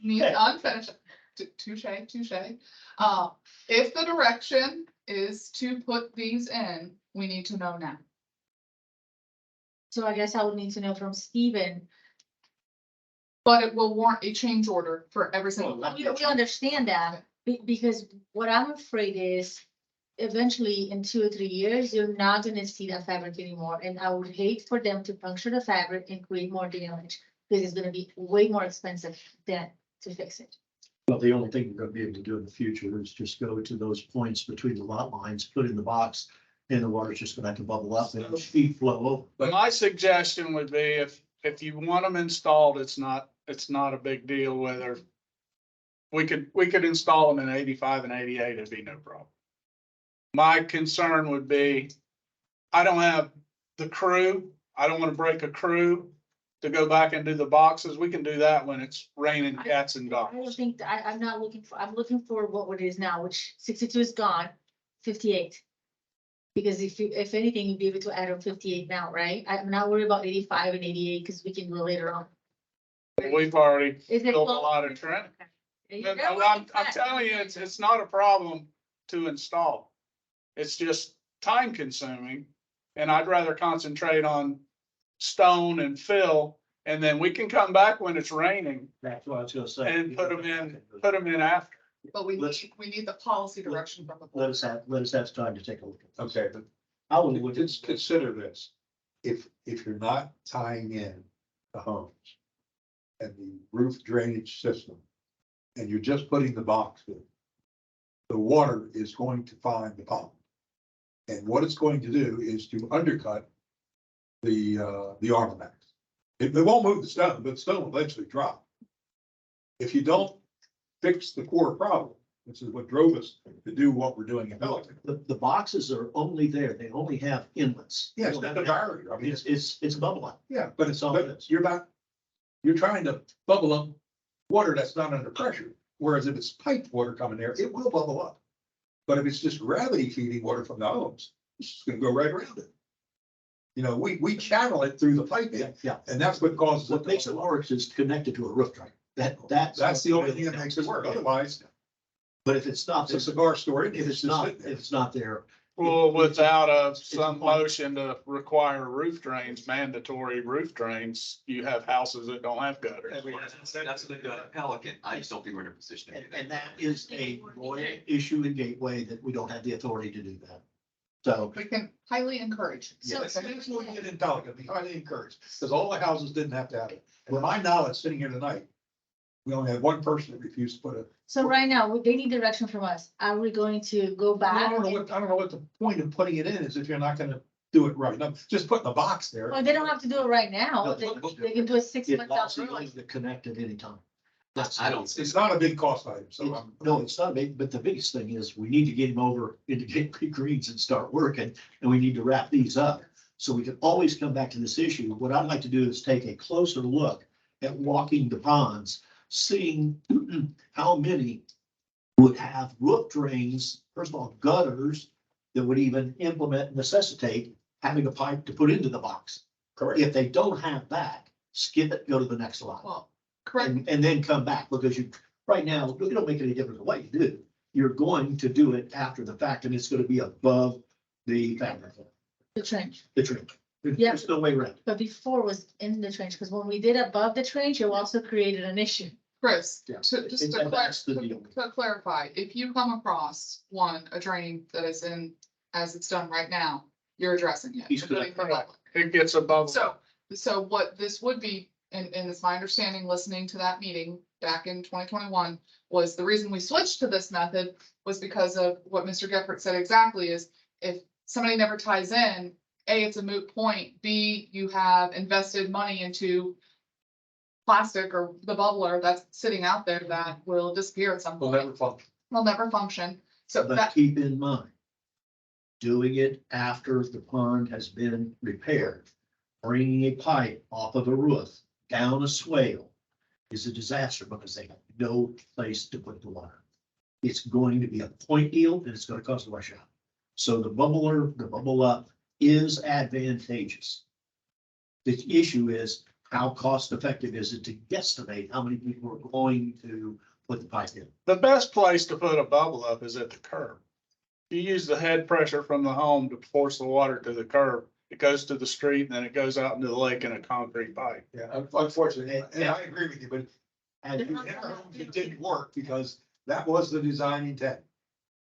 unfinished. Touche. If the direction is to put these in, we need to know now. So I guess I would need to know from Steven. But it will warrant a change order for every single one. We understand that, because what I'm afraid is eventually in 2 or 3 years, you're not gonna see that fabric anymore. And I would hate for them to puncture the fabric and create more damage, because it's gonna be way more expensive than to fix it. Well, the only thing we're gonna be able to do in the future is just go to those points between the lot lines, put in the box, and the water's just gonna have to bubble up and feed flow over. But my suggestion would be if you want them installed, it's not a big deal whether we could install them in 85 and 88, it'd be no problem. My concern would be, I don't have the crew. I don't want to break a crew to go back and do the boxes. We can do that when it's raining cats and I don't dogs. think, I'm not looking for, I'm looking for what it is now, which 62 is gone, 58. Because if anything, you'd be able to add a 58 now, right? I'm not worried about 85 and 88, because we can do it later on. We've already Is it built a close? lot of trend. Okay. I'm telling you, it's not a problem to install. It's just time consuming. And I'd rather concentrate on stone and fill, and then we can come back when it's raining That's what I was gonna say. and put them in after. But we need the policy direction from the Let board. us have time to take a look. at this. Okay, but I will look at just consider this. If you're not tying in the homes and the roof drainage system, and you're just putting the box in, the water is going to find the pond. And what it's going to do is to undercut the armamax. It won't move the stone, but the stone will eventually drop. If you don't fix the core problem, which is what drove us to do what we're doing in Pelican. the boxes are only there. They only have inlets. Yes, that's a barrier. I mean, It's bubbling. yeah, but That's all it but is. you're trying to bubble up water that's not under pressure. Whereas if it's piped water coming there, it will bubble up. But if it's just gravity feeding water from the homes, it's just gonna go right around it. You know, we channel it through the piping, Yeah. and that's what causes it. What makes it work is connected to a roof drain. That's the only thing that makes it work. Otherwise, But if it's not, it's a cigar story. if it's not, if it's not there, Well, without It's some fine. motion to require roof drains, mandatory roof drains, you have houses that don't have gutters. That's what they've done at Pelican. I just don't think we're in a position to do and that. that is a royal issue in Gateway that we don't have the authority to do that. So, We can highly encourage. Yes, and that's what we did in Pelican, be highly encouraged, because all the houses didn't have to have it. And to my knowledge, sitting here tonight, We only had one person that refused to put a, So right now, they need direction from us. Are we going to go I back? don't know what the point of putting it in is if you're not gonna do it right. No, just putting the box there. Well, they don't have to do it right now. No, They can do it 6 It months down allows the the owner road. to connect at any time. That's. I don't see. It's not a big cost item, so It's- I'm. No, it's not big, but the biggest thing is we need to get him over into Gateway Greens and start working, and we need to wrap these up. So we can always come back to this issue. What I'd like to do is take a closer look at walking the ponds, seeing how many would have roof drains, first of all, gutters that would even necessitate having a pipe to put into the box. Correct. If they don't have that, skip it, go to the next lot. Well, correct. And then come back, because you, right now, it don't make any difference what you do. You're going to do it after the fact, and it's gonna be above the fabric, The trench. the trim. Yeah. There's no way around it. But before it was in the trench, because when we did above the trench, it also created an issue. Chris, Yeah. just And to that's the deal. clarify, if you come across a drain that is in, as it's done right now, you're addressing it. He's You're putting gonna- the public. It gets above. So what this would be, and it's my understanding, listening to that meeting back in 2021, was the reason we switched to this method was because of what Mr. Geffert said exactly is if somebody never ties in, A, it's a moot point, B, you have invested money into plastic or the bubbler that's sitting out there that will disappear at some Will point, never function. will never function. So But that, keep in mind, doing it after the pond has been repaired, bringing a pipe off of a roof down a swale is a disaster because they have no place to put the water. It's going to be a point deal and it's gonna cause a washout. So the bubble up is advantageous. The issue is how cost effective is it to guesstimate how many people are going to put the pipe in? The best place to put a bubble up is at the curb. You use the head pressure from the home to force the water to the curb. It goes to the street and then it goes out into the lake in a concrete pipe. Yeah, unfortunately, and I agree with you, but it didn't work because that was the design intent.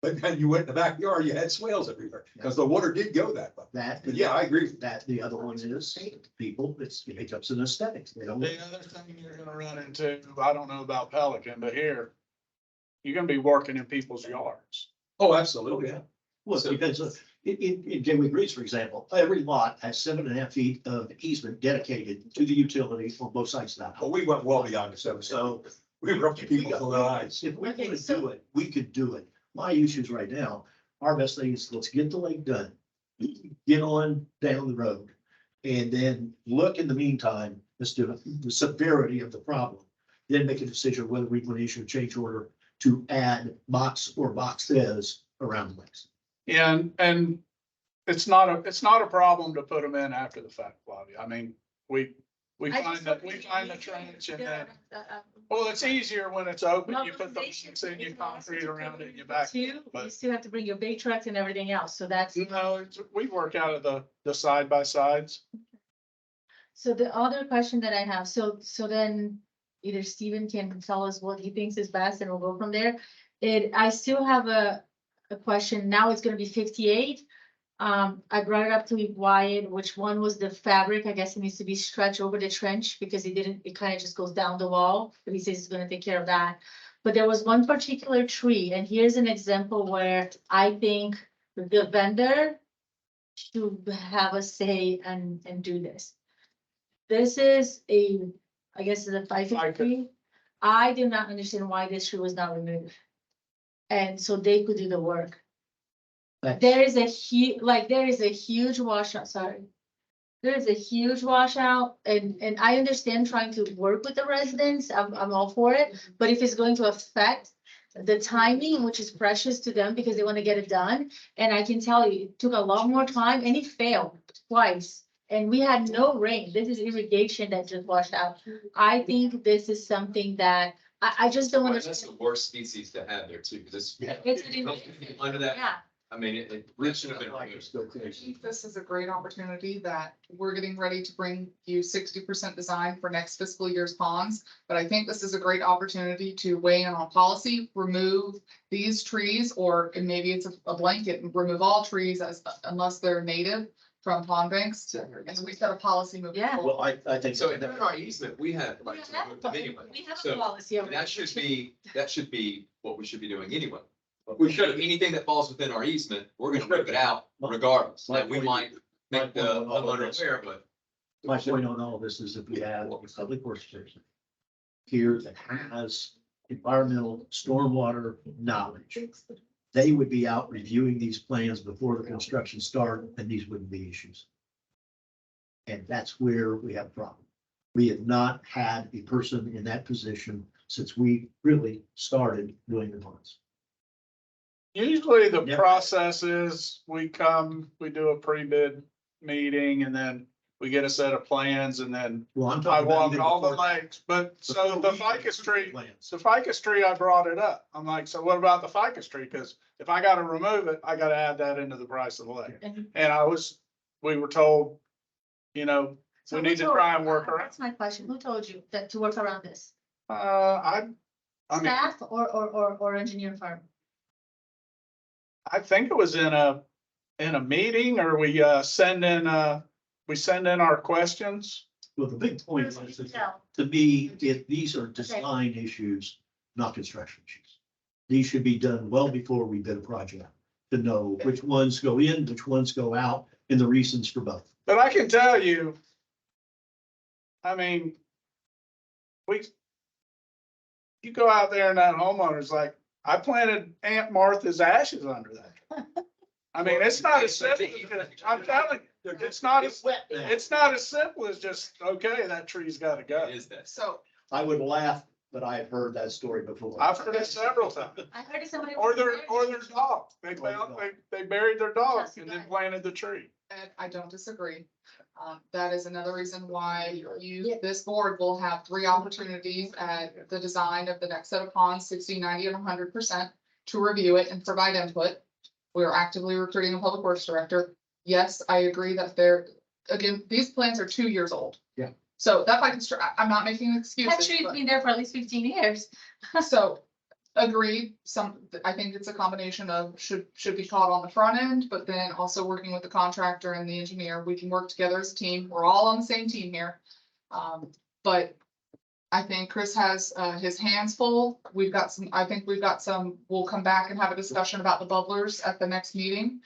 But then you went in the backyard, you had swales everywhere, because the water did go that way. That. But yeah, I agree with That, the other one is people, it's makeups and aesthetics. They don't. The other thing you're gonna run into, I don't know about Pelican, but here, you're gonna be working in people's yards. Oh, absolutely, yeah. Well, because in Gateway Greens, for example, every lot has 7.5 feet of easement dedicated to the utility on both sides of that. But we went well beyond the seven, So we were up to people to the eyes. if we Okay, want to so- do it, we could do it. My issues right now, our best thing is let's get the lake done. Get on down the road and then look in the meantime as to the severity of the problem. Then make a decision whether we want to issue a change order to add box or boxes around the lakes. Yeah, and it's not a problem to put them in after the fact, Flavia. I mean, we find the trench and then, well, it's easier when it's open. You put the links in, you concrete around it, and you back. You but- still have to bring your big trucks and everything else, so that's. No, we work out of the side by sides. So the other question that I have, so then either Steven can tell us what he thinks is best and we'll go from there. I still have a question. Now it's gonna be 58. I brought it up to Wyatt, which one was the fabric? I guess it needs to be stretched over the trench because it kind of just goes down the wall. But he says he's gonna take care of that. But there was one particular tree, and here's an example where I think the vendor should have a say and do this. This is I guess it's a 5 tree. I do not understand why this tree was not removed. And so they could do the work. There is a huge washout, sorry. There is a huge washout and I understand trying to work with the residents, I'm all for it. But if it's going to affect the timing, which is precious to them because they want to get it done. And I can tell you, it took a lot more time and it failed twice. And we had no rain. This is irrigation that just washed out. I think this is something that I just don't Well, want that's to. the worst species to have there too, because It's under that, Yeah. I mean, it really should have been Like removed. it's still I crazy. think this is a great opportunity that we're getting ready to bring you 60% design for next fiscal year's ponds. But I think this is a great opportunity to weigh in on policy, remove these trees, or maybe it's a blanket and remove all trees unless they're native. from pond banks. And we set a policy moving Yeah. forward. Well, I think. So in our easement, we have We rights to have remove them anyway. we have a So policy of. that should be what we should be doing anyway. We should, anything that falls within our easement, we're gonna rip it out regardless. Now, we might make the homeowner aware, but My point on all this is if we have a public works person here that has environmental stormwater knowledge, they would be out reviewing these plans before the construction start, and these wouldn't be issues. And that's where we have a problem. We have not had a person in that position since we really started doing the ponds. Usually the Yep. process is we come, we do a pre-bid meeting and then we get a set of plans and then Well, I'm I talking about. walk even all the before- lakes. But so before the we ficus do tree, plans. the ficus tree, I brought it up. I'm like, so what about the ficus tree? Cause if I gotta remove it, I gotta add that into the price of the lake. And And we were told, you know, so we who need to told- try and work around. That's my question. Who told you that to work around this? I mean, Staff or engineer firm? I think it was in a meeting or we send in our questions. Well, the big point is, No. to me, if these are design issues, not construction issues. These should be done well before we bid a project, to know which ones go in, which ones go out, and the reasons for both. But I can tell you, I mean, you go out there and that homeowner's like, I planted Aunt Martha's ashes under that. I mean, it's not as simple, I'm telling you, it's not as simple as just, okay, that tree's gotta go. it is that. So I would laugh, but I have heard that story before. I've heard it several times. I heard somebody. Or their dog, they buried their dog Yes, and go then ahead. planted the tree. And I don't disagree. That is another reason why Yeah. this board will have 3 opportunities at the design of the next set of ponds, 60, 90, and 100%, to review it and provide input. We are actively recruiting a public works director. Yes, I agree that again, these plans are 2 years old. Yeah. So that I'm not making That excuses. tree's but- been there for at least 15 years. So, agreed, I think it's a combination of should be caught on the front end, but then also working with the contractor and the engineer, we can work together as a team, we're all on the same team here. But I think Chris has, his hands full, I think we've got some, we'll come back and have a discussion about the bubblers at the next meeting.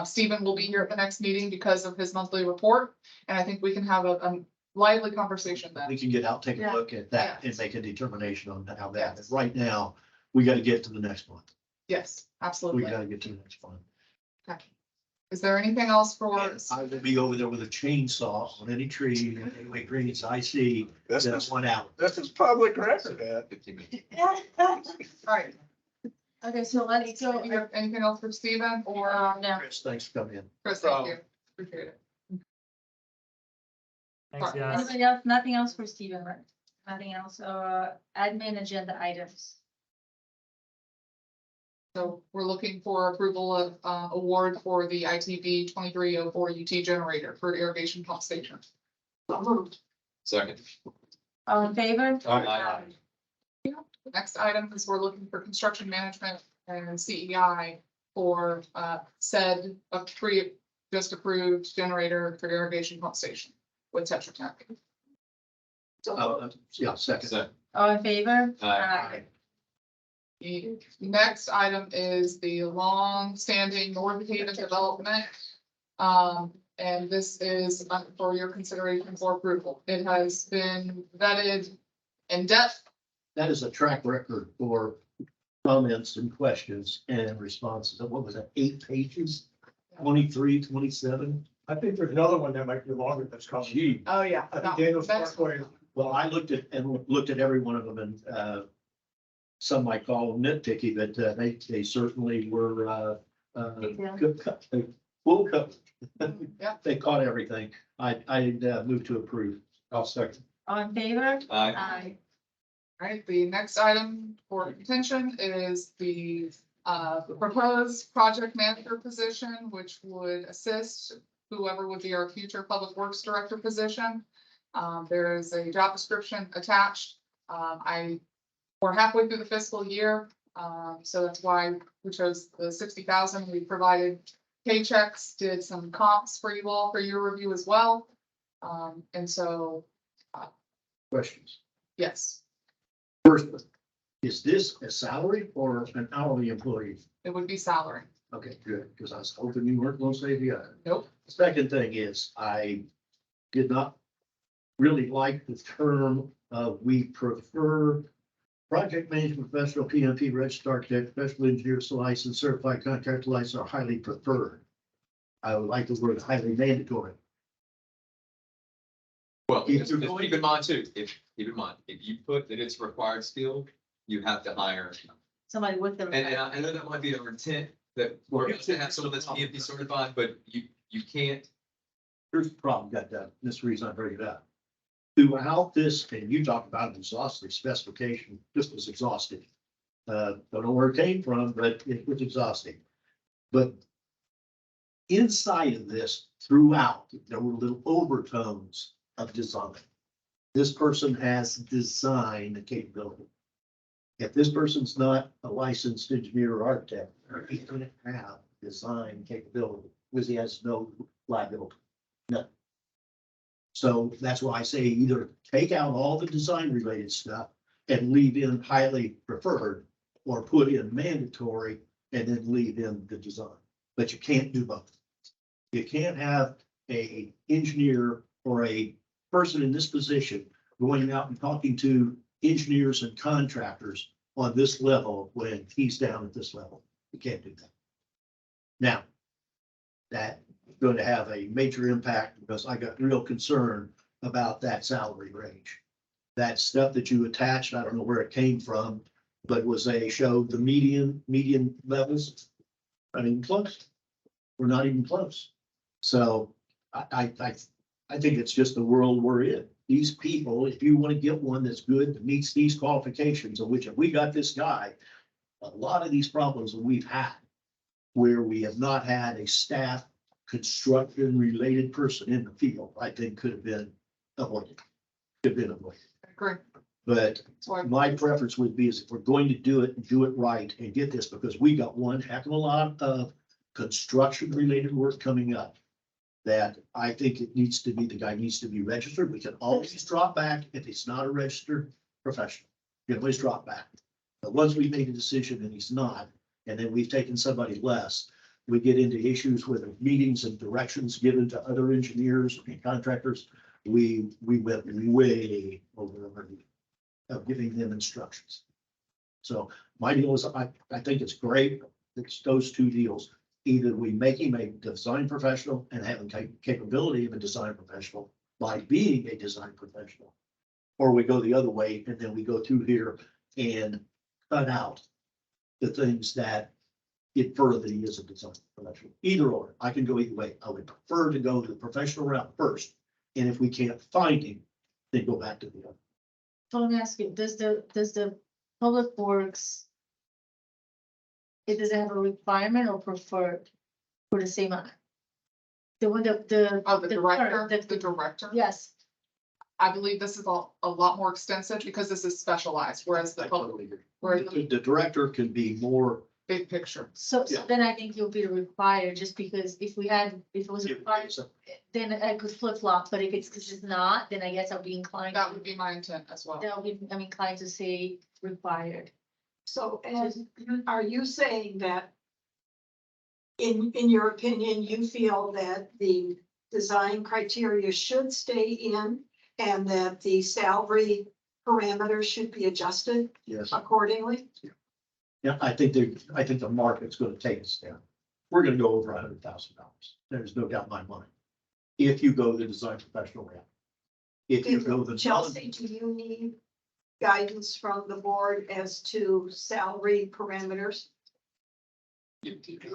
Stephen will be here at the next meeting because of his monthly report, and I think we can have a lively conversation then. We can get out, take a Yeah. look at that and make a determination on how that, is. Right now, we gotta get to the next one. Yes, We absolutely. gotta get to the next one. Okay. Is there anything else for? I will be over there with a chainsaw on any tree, any trees I see, This that's is, one out. this is public record, Ed. 15 minutes. All right, Okay, so let's go. you have anything else for Stephen or No. Chris, thanks for coming in. Chris? Thank you. Appreciate it. Thanks, Sorry. guys. Anybody else? Nothing else for Stephen, right? Nothing else. Admin agenda items. So we're looking for approval of award for the ITB 2304 UT generator for irrigation pump station. Second. All in favor? Aye. Next item is we're looking for construction management and CEI for said just approved generator for irrigation pump station with Tetra Tech. Yeah, second. Second. All in favor? Aye. The next item is the long-standing North Haven development. And this is for your consideration for approval. It has been vetted in depth. That is a track record for comments and questions and responses. What was that, 8 pages? 23, 27? I think there's another one that might be longer that's coming. Gee. Oh, yeah. I think Daniel's That's- Parkway. Well, I looked at every one of them and, some might call them nitpicky, but, they certainly were, full coverage. Yeah. They caught everything. I moved to approve. I'll second. All in favor? Aye. All right, the next item for contention is the proposed project manager position, which would assist whoever would be our future public works director position. There is a job description attached. We're halfway through the fiscal year, so that's why we chose the 60,000. We provided Paychecks did some comps for you all for your review as well. And so, Questions? yes, First one, is this a salary or an hourly employee? it would be salary. Okay, good, because I was hoping you weren't gonna say the other. Nope. Second thing is, I did not really like the term we prefer project management professional, PMP, registered architect, professional engineer, licensed, certified contractor license are highly preferred. I would like the word highly mandatory. Well, If just you're just going- keep in mind too, keep in mind, if you put that it's required skill, you have to hire. Somebody with them. And I know that might be our intent, that we're going to have someone that's PMP certified, but you can't. Here's the problem, got that, this is the reason I bring it up. Throughout this, and you talked about an exhaustive specification, this was exhaustive. Don't know where it came from, but it was exhausting. But inside of this, throughout, there were little overtones of design. This person has design capability. If this person's not a licensed engineer or architect, he doesn't have design capability, because he has no liability. None. So that's why I say either take out all the design related stuff and leave in highly preferred, or put in mandatory and then leave in the design. But you can't do both. You can't have a engineer or a person in this position going out and talking to engineers and contractors on this level when he's down at this level. You can't do that. Now, that's going to have a major impact because I got real concerned about that salary range. That stuff that you attached, I don't know where it came from, but showed the median levels. Not even close. We're not even close. So I think it's just the world we're in. These people, if you want to get one that's good, that meets these qualifications, of which if we got this guy, a lot of these problems that we've had, where we have not had a staff construction related person in the field, I think could have been avoided. Could have been avoided. I agree. But So I- my preference would be is if we're going to do it, do it right and get this, because we got one heck of a lot of construction related work coming up. That I think it needs to be, the guy needs to be registered. We can always drop back if he's not a registered professional. You can always drop back. But once we make a decision and he's not, and then we've taken somebody less, we get into issues with meetings and directions given to other engineers and contractors. We went way over the limit of giving them instructions. So my deal is, I think it's great. It's those two deals. Either we make him a design professional and have the capability of a design professional by being a design professional. Or we go the other way and then we go through here and cut out the things that infer that he is a design professional. Either or, I can go either way. I would prefer to go to the professional route first. And if we can't find him, then go back to the other. So let me ask you, does the public works? Does it have a requirement or preferred for the same amount? The one that the. Oh, the director, clerk, the director. Yes, I believe this is a lot more extensive because this is specialized, whereas the I public, totally agree. whereas the The director can be more. big picture. so Yeah. then I think you'll be required, just because if it was required, then I could flip flop, but if it's not, then I guess I'll be inclined. That would be my intent as well. I'm inclined to say required. So, and are you saying that in your opinion, you feel that the design criteria should stay in and that the salary parameters should be adjusted Yes. accordingly? Yeah, I think the market's gonna take us down. We're gonna go over $100,000. There's no doubt in my mind. If you go the design professional route. If you go the. Chelsea, do you need guidance from the board as to salary parameters?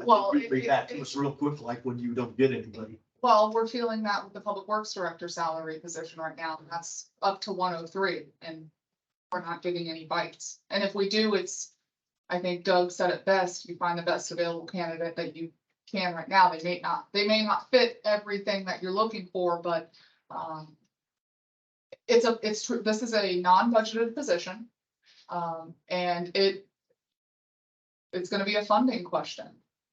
Well, Bring that to us real quick, like when you don't get anybody. Well, we're feeling that with the public works director salary position right now, and that's up to 103, and we're not getting any bites. And if we do, it's, I think Doug said it best, you find the best available candidate that you can right now. They may not fit everything that you're looking for, but it's true, this is a non-budgeted position. And it's gonna be a funding question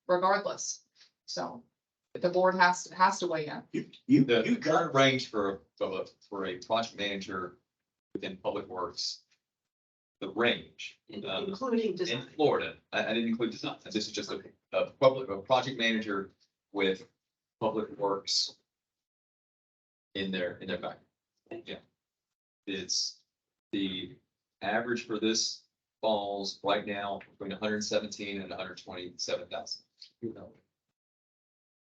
regardless. So the board has to weigh in. The current range for a project manager within Public Works, the range, Including in design. Florida, I didn't include design, this is just a project manager with Public Works in their back. Yeah. It's the average for this falls right now between 117 and 127,000.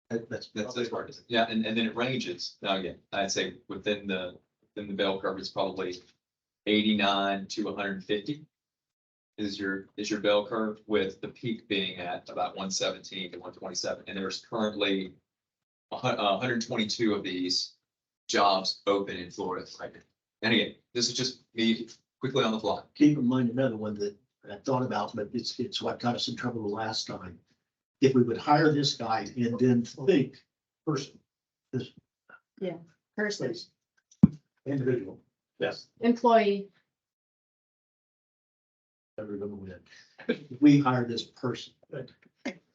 That's where it is. Yeah, and then it ranges. Now, again, I'd say within the bell curve, it's probably 89 to 150 is your bell curve, with the peak being at about 117 to 127. And there's currently 122 of these jobs open in Florida right now. And again, this is just me quickly on the fly. Keep in mind another one that I thought about, but it's what got us in trouble the last time. If we would hire this guy and then think person, this Person, Individual. yes, employee, never gonna win. If we hire this person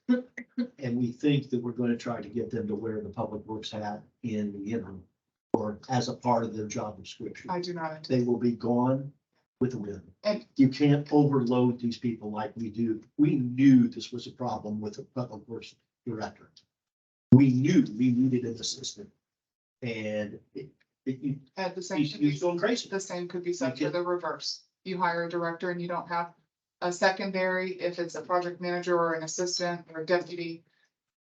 and we think that we're gonna try to get them to wear the Public Works hat in the interim or as a part of their job description, I do not. they will be gone with the wind. And- You can't overload these people like we do. We knew this was a problem with the Public Works director. We knew we needed an assistant. And At the same. he's going crazy. The same could be said Okay. for the reverse. You hire a director and you don't have a secondary, if it's a project manager or an assistant or a deputy.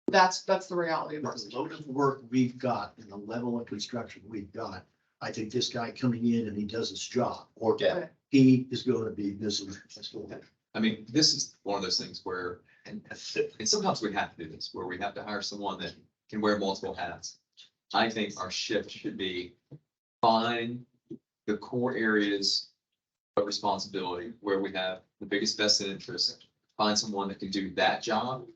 That's the reality of our The load of work we've got and the level of construction we've got, I think this guy coming in and he does his job, or Yeah. he is going to be busy. I mean, this is one of those things where, and sometimes we have to do this, where we have to hire someone that can wear multiple hats. I think our shift should be find the core areas of responsibility where we have the biggest vested interest. Find someone that can do that job.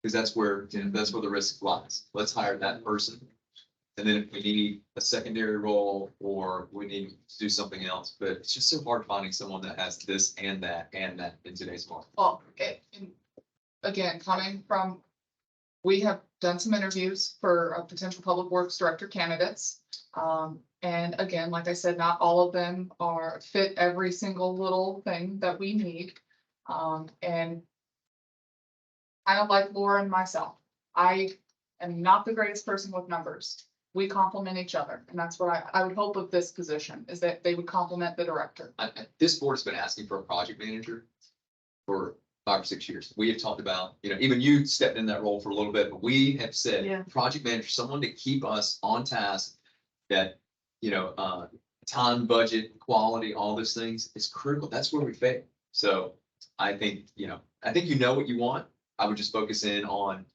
Because that's where the risk lies. Let's hire that person. And then if we need a secondary role or we need to do something else, but it's just so hard finding someone that has this and that in today's market. Well, and again, coming from, we have done some interviews for potential public works director candidates. And again, like I said, not all of them fit every single little thing that we need. And kind of like Laura and myself, I am not the greatest person with numbers. We complement each other, and that's what I would hope of this position, is that they would complement the director. This board's been asking for a project manager for 5 or 6 years. We have talked about, even you stepped in that role for a little bit, but we have Yeah. said, project manager, someone to keep us on task that, time, budget, quality, all those things is critical. That's where we fail. So I think, what you want. I would just focus in on,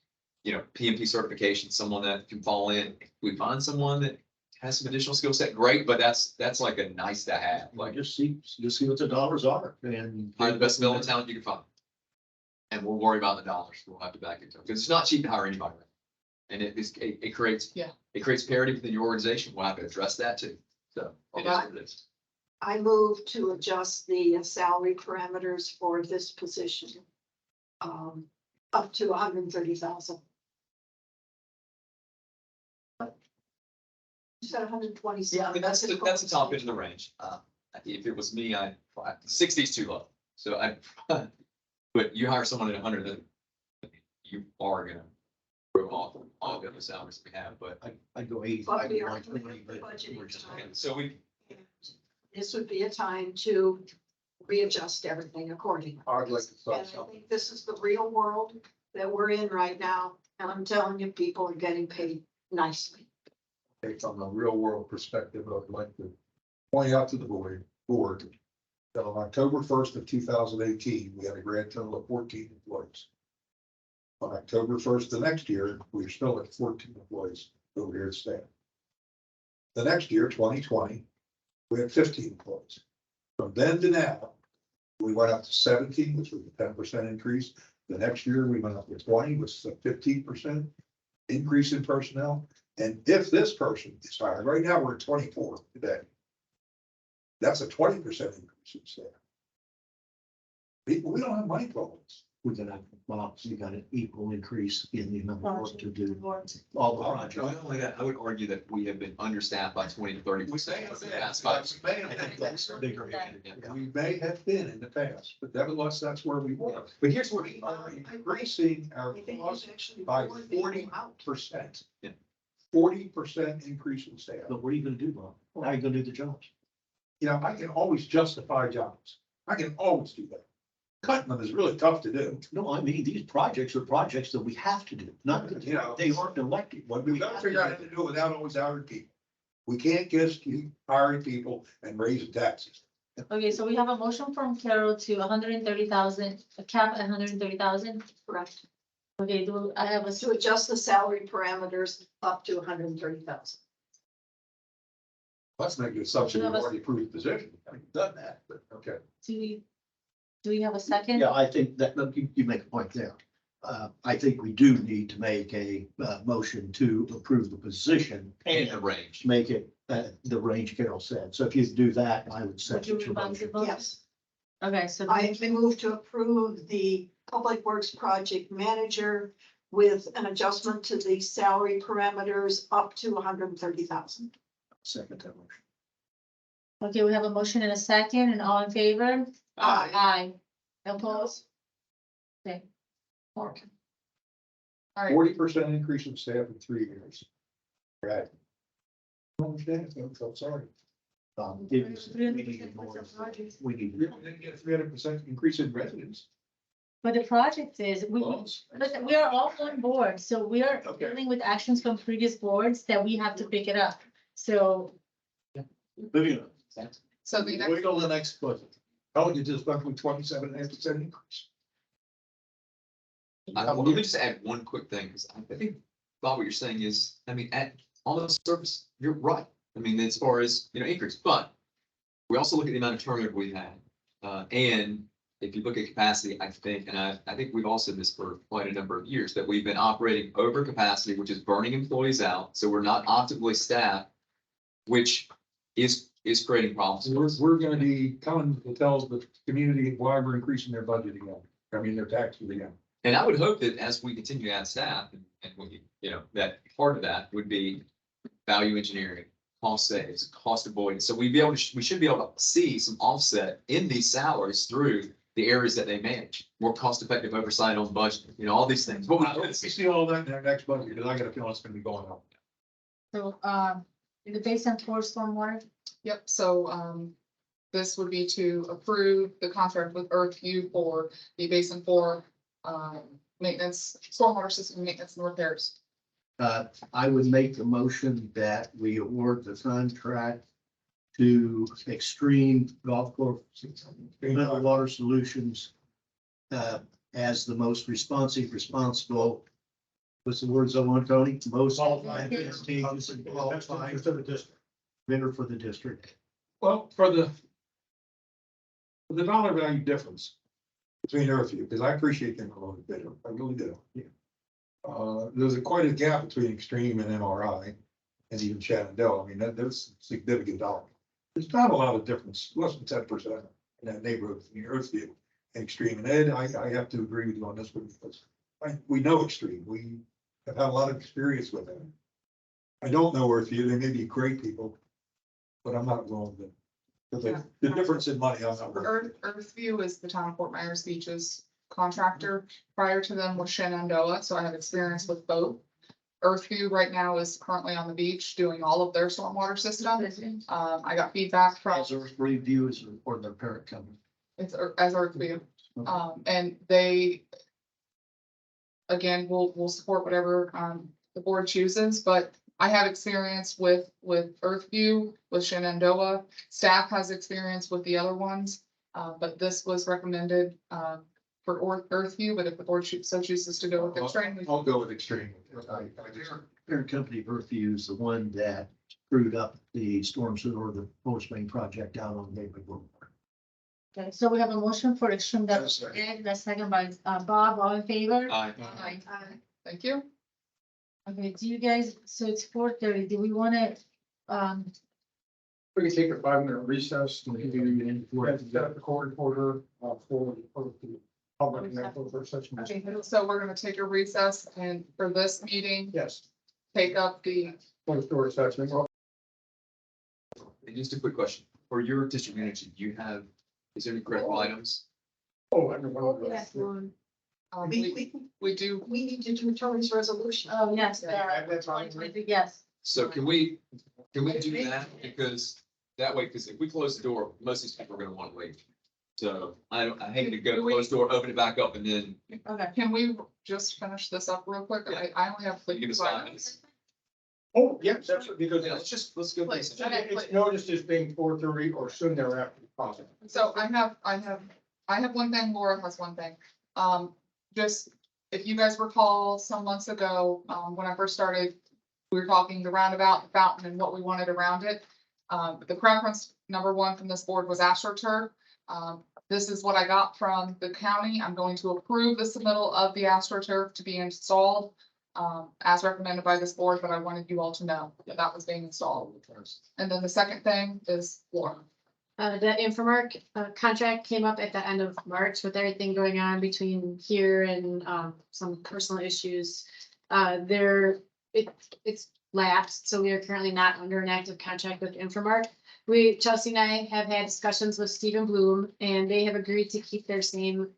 PMP certification, someone that can fall in. If we find someone that has some additional skill set, great, but that's like a nice to have, Like, like just see what the dollars are and. hire the best available talent you can find. And we'll worry about the dollars. We'll have to back into it because it's not cheap to hire anybody. And it creates. Yeah. It creates parity within your organization. We'll have to address that too. So it is what it is. I move to adjust the salary parameters for this position. Up to 130,000. You said 127. Yeah, I mean, that's the top end of the range. If it was me, 60 is too low. So but you hire someone at 100, then you are gonna throw off all the other salaries we have, but. I go But 85 we to are 120, but budgeting we're just. time. So we, This would be a time to readjust everything accordingly. I'd like to And thought I something. think this is the real world that we're in right now, and I'm telling you, people are getting paid nicely. From a real world perspective, I'd like to point out to the board that on October 1st of 2018, we had a grand total of 14 employees. On October 1st the next year, we were still at 14 employees over here at staff. The next year, 2020, we had 15 employees. From then to now, we went up to 17, which was a 10% increase. The next year, we went up to 20, which is a 15% increase in personnel. And if this person is hired, right now, we're at 24 today. That's a 20% increase in staff. We don't have money problems. we're gonna, well, we got an equal increase in the amount of work to do all the projects. Not only that, I would argue that we have been understaffed by 20 to 30%. over the past 5 years. I think that's a bigger issue. We may have been in the past, but nevertheless, that's where we were. But here's what we are increasing our costs by 40%. Yeah. 40% increase in staff. But what are you gonna do, Bob? How are you gonna do the jobs? You know, I can always justify jobs. I can always do that. Cutting them is really tough to do. No, I mean, these projects are projects that we have to do, not that You know, they aren't elected. But we've got to figure out how to do it without always hiring people. We can't just keep hiring people and raising taxes. Okay, so we have a motion from Carol to 130,000, a cap at 130,000. Correct. Okay, do I have a, To adjust the salary parameters up to 130,000. Let's make the assumption we've already approved the position. I haven't done that, but okay. do we have a second? Yeah, I think that, look, you make a point there. I think we do need to make a, motion to approve the position. And the range. Make it, the range Carol said. So if you do that, I would Would you second your revise motion. the vote? Yes, Okay, so I move to approve the Public Works Project Manager with an adjustment to the salary parameters up to 130,000. Second that motion. okay, we have a motion and a second, and all in favor? Aye. Aye. Opposed? Okay. All right, 40% increase in staff in 3 years. Right. I don't understand, I'm sorry. It was- we needed more. We need. We didn't get a 300% increase in residents. But the project is, listen, we are all on board, so we are Okay. dealing with actions from previous boards that we have to pick it up. So, Moving on. so the next, Wait till the next budget. How would you just fuck with 27.5% increase? Let me just add one quick thing, because I think, Bob, what you're saying is, I mean, on the surface, you're right. I mean, as far as, increase, but we also look at the amount of turnover we've had. And if you look at capacity, I think, and I think we've also said this for quite a number of years, that we've been operating over capacity, which is burning employees out. So we're not optimally staffed, which is creating problems. We're gonna be coming to tell the community why we're increasing their budget again. I mean, their taxes again. And I would hope that as we continue to add staff, and we, that part of that would be value engineering, cost saves, cost avoidance. So we should be able to see some offset in these salaries through the areas that they manage, more cost-effective oversight on budget, all these things. But We see all that in our next budget, because I got a feeling it's gonna be going up. so, the basin for stormwater, yep, so, this would be to approve the contract with Earthview for the Basin 4, maintenance, stormwater system maintenance and repairs. I would make the motion that we award the contract to Extreme Golf Course Water Solutions as the most responsible, what's the words I want, Tony? Most Qualified. advantageous and qualified For the district. vendor for the district. Well, for the dollar value difference between Earthview, because I appreciate them a little bit, I really do. Yeah. There's quite a gap between Extreme and MRI and even Shenandoah. I mean, there's significant dollar. There's not a lot of difference, less than 10% in that neighborhood between Earthview and Extreme. And Ed, I have to agree with you on this one because we know Extreme. We have had a lot of experience with them. I don't know Earthview. They may be great people, but I'm not willing to. But the difference in money, I'm not. willing to- Earthview is the town of Fort Myers Beach's contractor. Prior to them was Shenandoah, so I have experience with both. Earthview right now is currently on the beach doing all of their stormwater system. I got feedback from, As Earth Review is or their parent company. it's as Earthview. And they, again, will support whatever, the board chooses, but I have experience with Earthview, with Shenandoah. Staff has experience with the other ones, but this was recommended, for Earthview, but if the board so chooses to go with Extreme. I'll go with Extreme. Parent company of Earthview is the one that screwed up the storm sewer or the force main project out on Gateway Boulevard. okay, so we have a motion for Extreme, Yes, that's sir. Ed, that's second by, Bob, all in favor? Aye. Aye. Thank you. Okay, do you guys, so it's 4:30, do we wanna, We can take a 5-minute recess and we can set the court reporter for the public member for such. a Okay, so we're gonna take a recess and for this meeting, Yes, take up the, closed door assessment. And just a quick question, for your district manager, do you have, is there any critical items? Oh, I don't know. That's one. we do, We need to do Tony's resolution. Oh, yes, That's fine. 2023, yes. So can we do that? Because that way, because if we close the door, most of these people are gonna want to leave. So I hate to go Do we- close the door, open it back up and then Okay. can we just finish this up real quick? I only have. you give us 5 minutes. Oh, yes, that's because Yeah, let's go. Please. it's noticed as being 4:30 or soon thereafter. Possible. So I have one thing, Laura has one thing. Just, if you guys recall, some months ago, when I first started, we were talking the roundabout, the fountain, and what we wanted around it. The preference, number one from this board was AstroTurf. This is what I got from the county. I'm going to approve the submittal of the AstroTurf to be installed, as recommended by this board, but I wanted you all to know that that was being installed. And then the second thing is Laura. The Infomark contract came up at the end of March with everything going on between here and some personal issues. It's lapsed, so we are currently not under an active contract with Infomark. Chelsea and I have had discussions with Stephen Bloom, and they have agreed to keep their same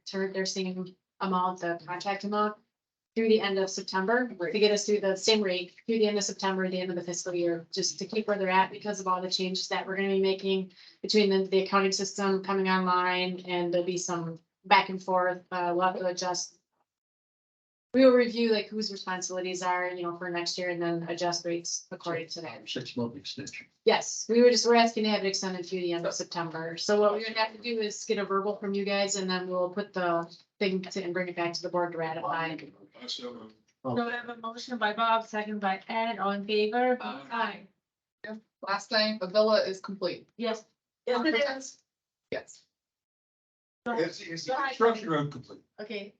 amount, the contract amount, through the end of September, to get us through the same rate, through the end of September, the end of the fiscal year, just to keep where they're at because of all the changes that we're gonna be making between the accounting system coming online, and there'll be some back and forth, we'll have to adjust. We will review like whose responsibilities are, for next year, and then adjust rates according to that. 6-month extension. Yes, we're asking to have it extended through the end of September. So what we're gonna have to do is get a verbal from you guys, and then we'll put the thing and bring it back to the board to ratify. So I have a motion by Bob, second by Ed, all in favor? Aye. Last thing, the villa is complete. Yes. Yes, it is. Yes. It's the construction road complete. Okay,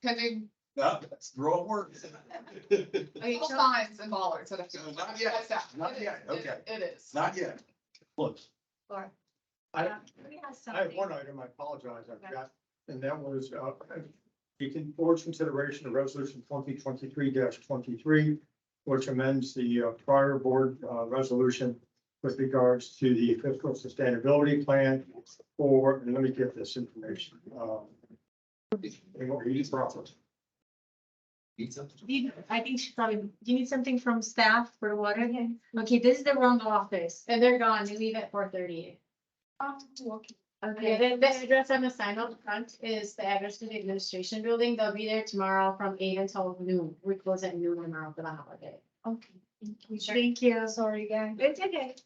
Pending No, that's the wrong word. okay, all so signs and bollards that have. No, not yet. Not yet, okay. It is. Not yet. Close. I we have I have something. one item, I apologize, I forgot, and that was, board's consideration of resolution 2023-23, which amends the prior board resolution with regards to the fiscal sustainability plan for, and let me get this information. Read it properly. I think she's probably, do you need something from staff for water? Okay, this is the wrong office. And they're gone, they leave at 4:30. Okay. Okay, then the address on the sign on the front is the address to the administration building. They'll be there tomorrow from 8 until noon. We close at noon tomorrow for the holiday. Okay, thank you, sorry, guys. It's okay.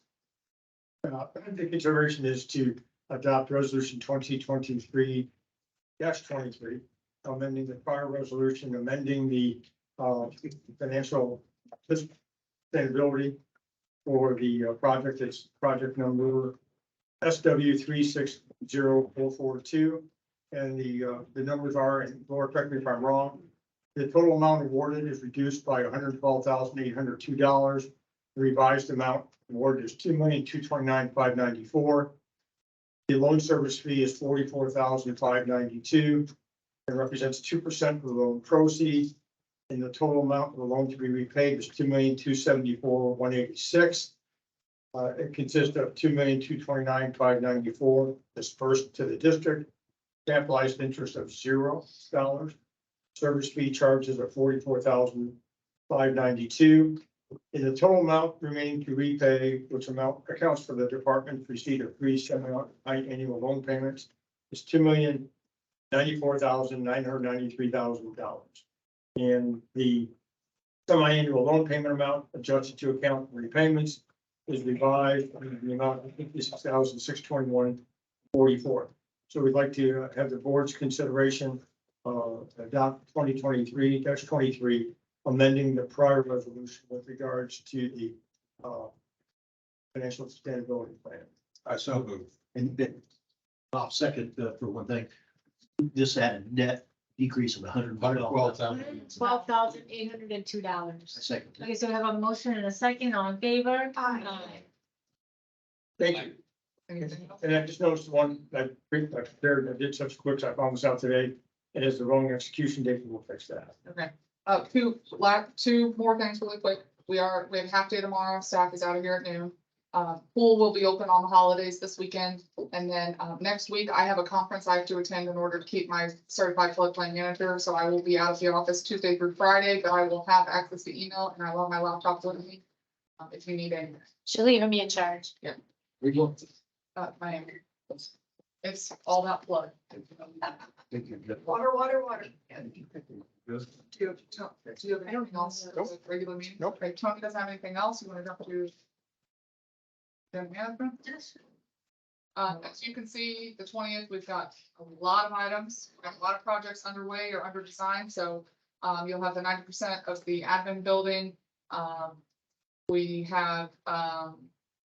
The consideration is to adopt resolution 2023-23, amending the prior resolution, amending the financial sustainability for the project. It's project number SW 360442. And the numbers are, and Laura, correct me if I'm wrong, the total amount awarded is reduced by $112,802. The revised amount awarded is $2,229,594. The loan service fee is $44,592. It represents 2% of the loan proceeds. And the total amount of the loan to be repaid is $2,274,186. It consists of $2,229,594 dispersed to the district, capitalized interest of $0, service fee charges of $44,592. In the total amount remaining to repay, which amount accounts for the department's receipt of 3 semi-annual loan payments, is $2,094,993,000. And the semi-annual loan payment amount adjusted to account for repayments is revised in the amount of $56,621.44. So we'd like to have the board's consideration adopt 2023-23, amending the prior resolution with regards to the financial sustainability plan. I so move. And then, Bob, second, for one thing, this had a net decrease of $112,000. $12,802. Second. Okay, so we have a motion and a second, all in favor? Aye. Thank you. Anything else? And I just noticed one, I prepared, I did such quick, I found this out today. it has the wrong execution date, we'll fix that. Okay, two more things really quick. We have half day tomorrow. Staff is out of here at noon. Pool will be open on the holidays this weekend. And then, next week I have a conference I have to attend in order to keep my certified floodplain manager. So I will be out of the office Tuesday through Friday, but I will have access to email and I will have my laptop with me. If you need anything. She'll leave me in charge. We want to. Miami. It's all about flood. Water, water, water. Do you have anything else for the regular meeting? Nope. Okay, Tony doesn't have anything else. You want to jump to? The management? As you can see, the 20th, we've got a lot of items, we've got a lot of projects underway or under design, so you'll have the 90% of the admin building. We have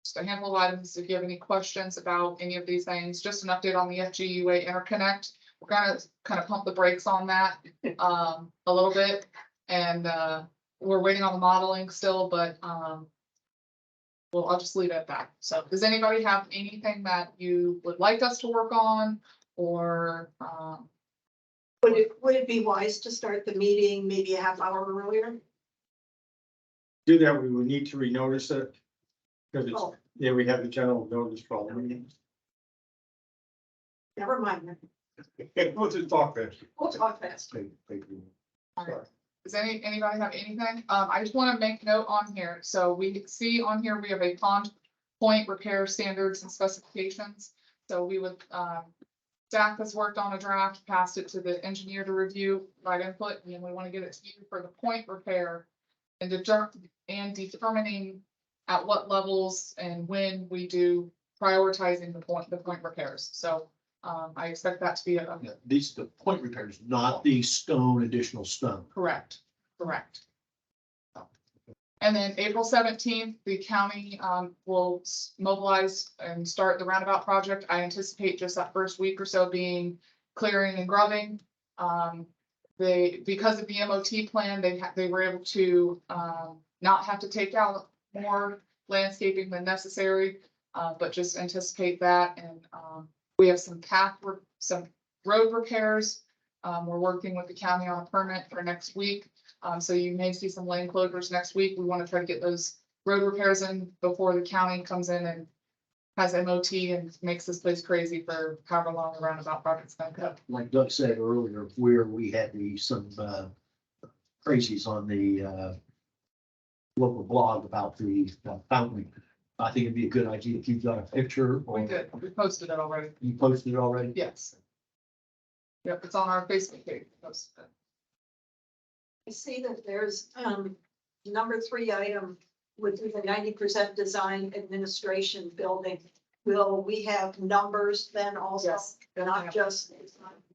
just a handful of items. If you have any questions about any of these things, just an update on the FGUA interconnect. We're gonna kind of pump the brakes on that a little bit, and we're waiting on the modeling still, but well, I'll just leave it at that. So does anybody have anything that you would like us to work on or Would it be wise to start the meeting maybe a half hour earlier? Do that, we would need to renotice it. Because it's, Oh, yeah, we have the general notice for all the meetings. never mind. We'll just talk fast. We'll talk fast. does anybody have anything? I just want to make note on here. So we see on here, we have a pond point repair standards and specifications. So we would, staff has worked on a draft, passed it to the engineer to review, provide input, and then we want to get it to you for the point repair. And determining at what levels and when we do prioritizing the point repairs. So I expect that to be a Yeah, these, the point repairs, not the stone, additional stone. correct. And then April 17th, the county will mobilize and start the roundabout project. I anticipate just that first week or so being clearing and grubbing. Because of the MOT plan, they were able to not have to take out more landscaping than necessary, but just anticipate that. And we have some road repairs. We're working with the county on a permit for next week. So you may see some lane closures next week. We want to try to get those road repairs in before the county comes in and has MOT and makes this place crazy for however long the roundabout project's gonna go. Like Doug said earlier, where we had some crazies on the local blog about the fountain. I think it'd be a good idea if you've got a picture We or did, we posted it already. you posted it already. Yes. Yep, it's on our Facebook page. Posted it. I see that there's, number 3 item would be the 90% design administration building. Will we have numbers then also? Yes. Not just.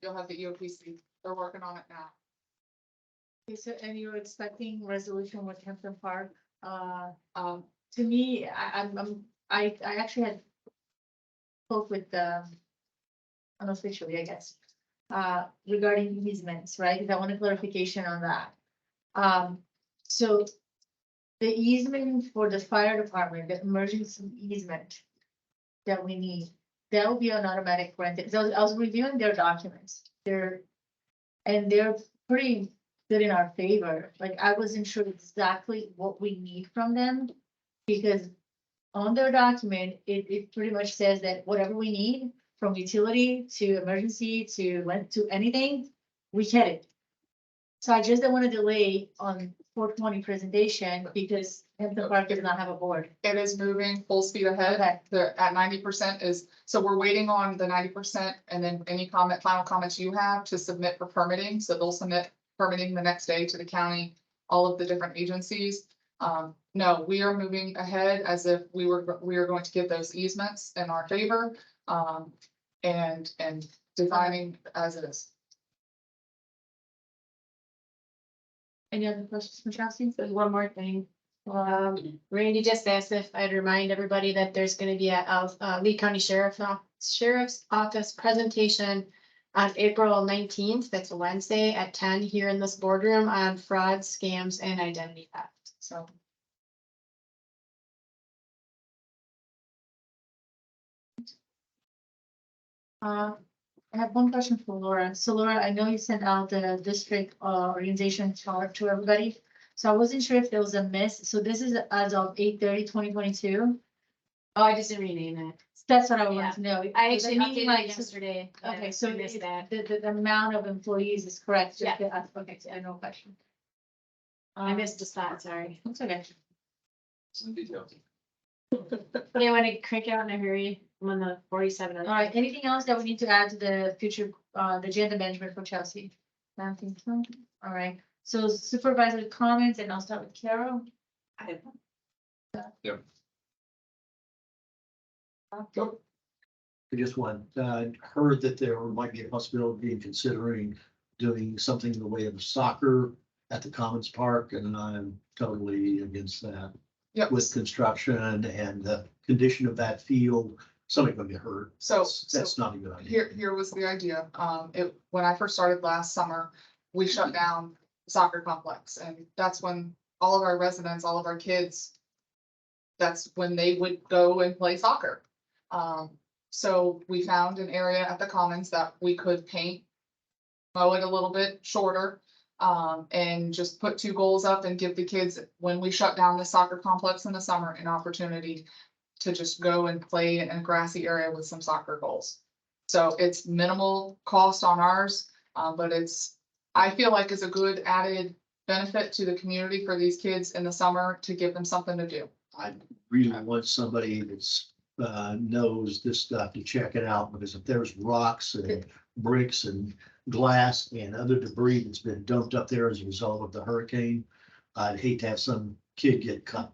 You'll have the EOPC. They're working on it now. Okay, so, and you're expecting resolution with Hampton Park? To me, I actually had spoke with unofficially, I guess, regarding easements, right? Because I want a clarification on that. So the easement for the fire department, the emergency easement that we need, that will be an automatic granted. So I was reviewing their documents. They're pretty good in our favor. Like, I wasn't sure exactly what we need from them. Because on their document, it pretty much says that whatever we need, from utility to emergency to anything, we get it. So I just don't want to delay on 420 presentation because Hampton Park does not have a board. It is moving full speed ahead. Okay. They're at 90% so we're waiting on the 90% and then any final comments you have to submit for permitting. So they'll submit permitting the next day to the county, all of the different agencies. No, we are moving ahead as if we are going to get those easements in our favor, and designing as it is. Any other questions, from Chelsea? There's one more thing. Randy just asked if I'd remind everybody that there's gonna be a Lee County Sheriff's Office presentation on April 19th. That's a Wednesday at 10 here in this boardroom on fraud, scams, and identity theft. So. I have one question for Laura. So Laura, I know you sent out the district organization chart to everybody. So I wasn't sure if there was a miss. So this is as of 8/30/2022. Oh, I just didn't rename it. That's what I wanted to know. I Does that actually mean, updated like, it yesterday. Yeah, Okay, so I missed that. the amount of employees is correct. Yeah. Okay, so I have no question. I missed the spot, sorry. It's okay. Some details. They want to crank it out in a hurry. I'm on the 47. All right, anything else that we need to add to the future, the agenda management for Chelsea? Nothing. All right, so supervisor comments, and I'll start with Carol. I just heard that there might be a possibility of considering doing something in the way of soccer at the Commons Park, and I'm totally against that. Yep. With construction and the condition of that field, somebody gonna get hurt. So, That's not a good idea. here was the idea. When I first started last summer, we shut down the soccer complex, and that's when all of our residents, all of our kids, that's when they would go and play soccer. So we found an area at the Commons that we could paint, mow it a little bit shorter, and just put 2 goals up and give the kids, when we shut down the soccer complex in the summer, an opportunity to just go and play in a grassy area with some soccer goals. So it's minimal cost on ours, but I feel like it's a good added benefit to the community for these kids in the summer to give them something to do. I really want somebody that's knows this stuff to check it out, because if there's rocks and bricks and glass and other debris that's been dumped up there as a result of the hurricane, I'd hate to have some kid get cut.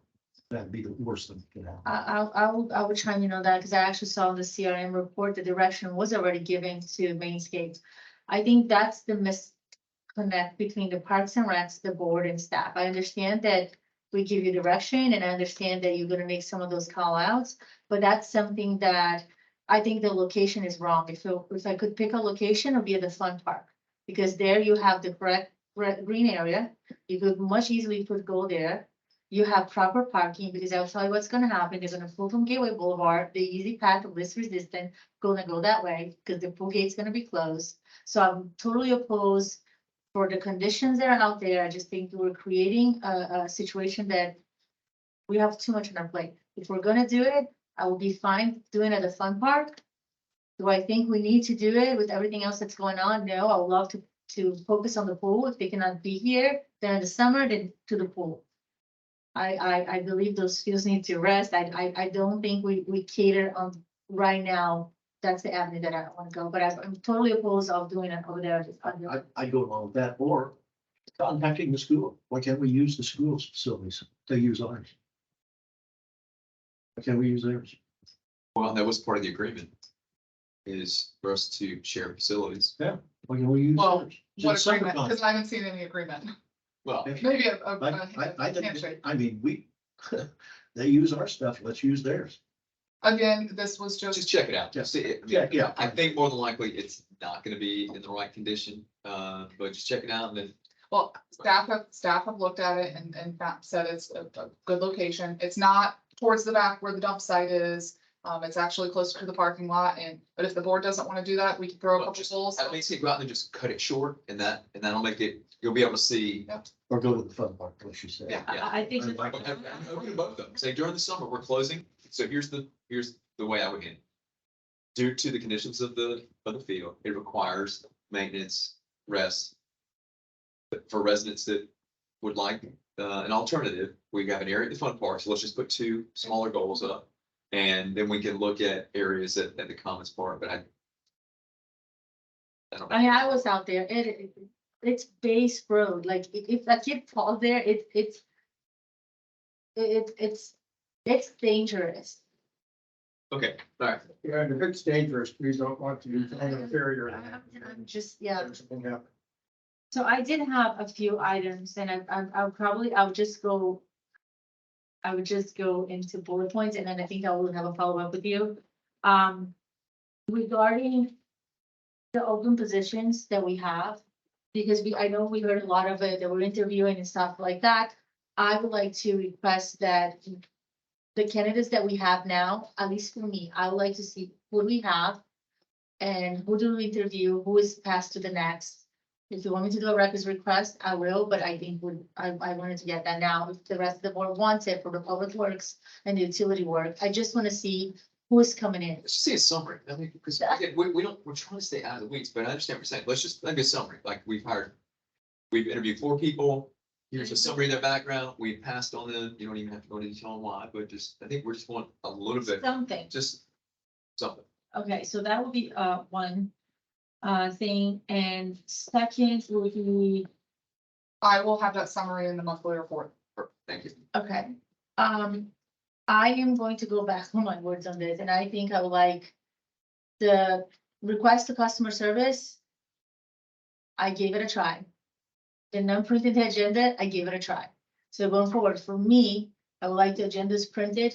That'd be the worst thing that could happen. I would try and know that, because I actually saw in the CRM report, the direction was already given to Mainscape. I think that's the misconnect between the Parks and Recs, the board and staff. I understand that we give you direction, and I understand that you're gonna make some of those call outs, but that's something that I think the location is wrong. If I could pick a location, it'd be at the fun park, because there you have the correct green area. You could much easily go there. You have proper parking, because I'll tell you what's gonna happen. They're gonna pull from Gateway Boulevard, the easy path of least resistance, gonna go that way, because the pool gate's gonna be closed. So I'm totally opposed for the conditions that are out there. I just think we're creating a situation that we have too much on our plate. If we're gonna do it, I will be fine doing it at the fun park. Do I think we need to do it with everything else that's going on? No, I would love to focus on the pool. If they cannot be here, then in the summer, then to the pool. I believe those fields need to rest. I don't think we cater on right now. That's the avenue that I want to go, but I'm totally opposed of doing it over there. I'd go along with that, or contacting the school. Why can't we use the school's facilities? They use ours. Why can't we use theirs? Well, that was part of the agreement, is for us to share facilities. Why can't we use Well, theirs? What It's in agreement? summertime. Because I haven't seen any agreement. Well, Maybe a I think, handshake. I mean, they use our stuff, let's use theirs. Again, this was just just, check it out. Just see it. Yeah. I think more than likely it's not gonna be in the right condition, but just check it out and then. well, staff have looked at it and said it's a good location. It's not towards the back where the dump site is. It's actually closer to the parking lot, but if the board doesn't want to do that, we can throw a couple poles. That makes it go out and just cut it short, and that'll make it, you'll be able to see. Or go to the fun park, like you said. Yeah. I think. Or like- Open to both of them. Say during the summer, we're closing, so here's the way I would handle it. Due to the conditions of the field, it requires maintenance, rest. But for residents that would like an alternative, we have an area at the fun park, so let's just put 2 smaller goals up. And then we can look at areas at the Commons Park, but I don't. I mean, I was out there. It's base road. Like if a kid falls there, it's dangerous. Okay, all right. Yeah, and if it's dangerous, we don't want to use any barrier. I'm just, yeah. Something happen. So I did have a few items, and I would just go into bullet points, and then I think I will have a follow-up with you. Regarding the open positions that we have, because I know we heard a lot of it, that we're interviewing and stuff like that. I would like to request that the candidates that we have now, at least for me, I would like to see what we have. And who do we interview, who is passed to the next? If you want me to do a records request, I will, but I think I wanted to get that now. If the rest of the board wants it for the public works and the utility work, I just want to see who is coming in. Let's just see a summary. I mean, because again, we don't, we're trying to stay out of the weeds, but I understand what you're saying. Let's just, like a summary, like we've interviewed 4 people. Here's a summary of their background. We passed on them. You don't even have to go into detail on why, but just, I think we're just want a little bit, Something. just something. Okay, so that would be one thing, and second would be, I will have that summary in the monthly report. Perfect. Thank you. okay. I am going to go back on my words on this, and I think I would like the request to customer service. I gave it a try. The non-printed agenda, I gave it a try. So going forward, for me, I would like the agendas printed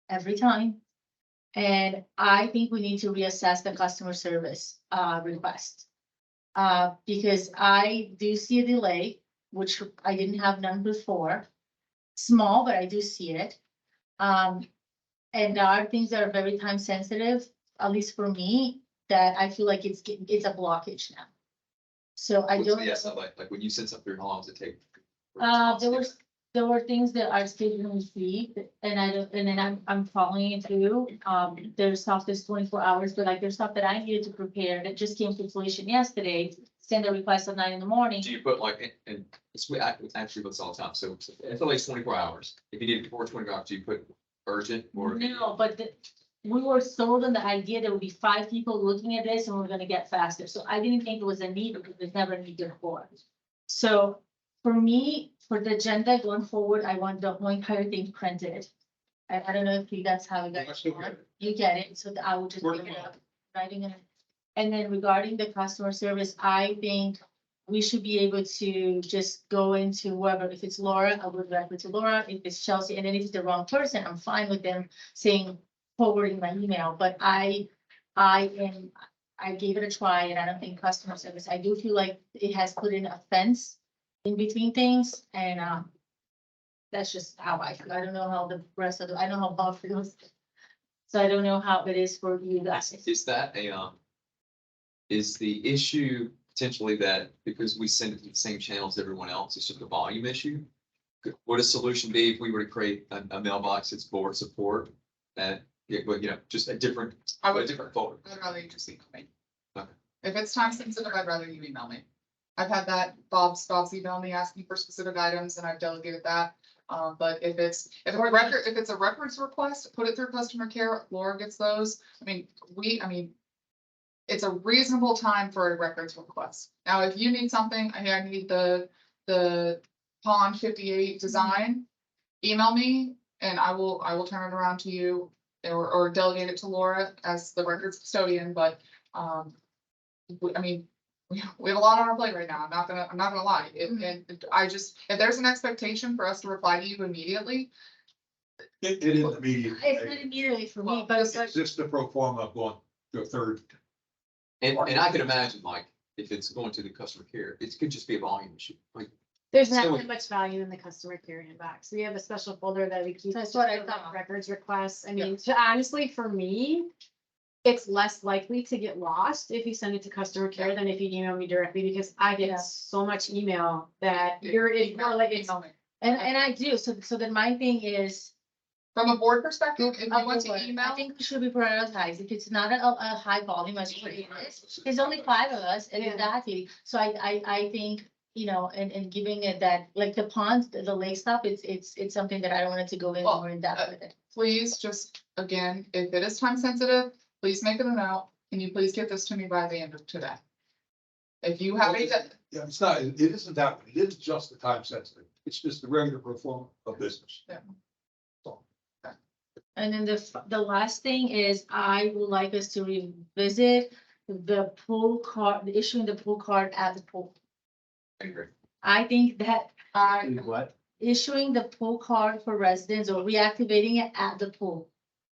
every time. And I think we need to reassess the customer service request. Because I do see a delay, which I didn't have none before. Small, but I do see it. And there are things that are very time sensitive, at least for me, that I feel like it's a blockage now. So I What's don't. the SLA? Like when you send something through, how long does it take? There were things that are scheduled to receive, and I don't, and then I'm following it through. There's stuff that's 24 hours, but like there's stuff that I needed to prepare that just came to fruition yesterday. Send a request at 9 in the morning. Do you put like, and it's, we actually do this all the time. So SLA is 24 hours. If you need it before 24 hours, do you put urgent or? No, but we were sold on the idea there would be 5 people looking at this and we're gonna get faster. So I didn't think it was a need because there's never a need before. So for me, for the agenda going forward, I want the whole entire thing printed. I don't know if you guys have it. I still get it. You get it, so I will just Word pick of it mouth. up, writing it. And then regarding the customer service, I think we should be able to just go into whoever, if it's Laura, I'll go directly to Laura, if it's Chelsea, and then if it's the wrong person, I'm fine with them saying, forwarding my email, but I gave it a try, and I don't think customer service, I do feel like it has put in a fence in between things, and, that's just how I feel. I don't know how the rest of I know how Bob feels. So I don't know how it is for you guys. Is that a, is the issue potentially that because we send it to the same channels as everyone else, it's just a volume issue? Would a solution be if we were to create a mailbox that's board support and, but you know, just a different, I a would, different folder? I'd rather you just email me. Okay. If it's time sensitive, I'd rather you email me. I've had that, Bob's emailed me asking for specific items and I've delegated that. But if it's a records request, put it through customer care, Laura gets those. I mean, it's a reasonable time for a records request. Now, if you need something, I need the pond 58 design, email me and I will turn it around to you or delegate it to Laura as the records custodian, but, we have a lot on our plate right now. I'm not gonna lie. If there's an expectation for us to reply to you immediately. It is immediate. It's not immediately for me, but It's just the pro forma going to a third. And I can imagine like, if it's going to the customer care, it could just be a volume issue. Like, There's not So- that much value in the customer care inbox. We have a special folder that we keep. That's what I for thought. Records requests. I mean, honestly, for me, it's less likely to get lost if you send it to customer care than if you email me directly, because I Yeah. get so much email that you're like, it's. Email me. and I do, so then my thing is. From a board perspective, if you want to I email, think we should be prioritized. If it's not a high volume as what it is, there's only 5 of us, and Yeah. exactly. So I think, you know, and giving it that, like the ponds, the lake stuff, it's something that I don't want it to go in Well, more in depth with it. please just, again, if it is time sensitive, please make it a note. Can you please get this to me by the end of today? If you have a, Yeah, it's not, it isn't that, it isn't just the time sensitive. It's just the regular pro forma of business. And then the last thing is I would like us to revisit the pool card, issuing the pool card at the pool. I agree. I think that What? issuing the pool card for residents or reactivating it at the pool.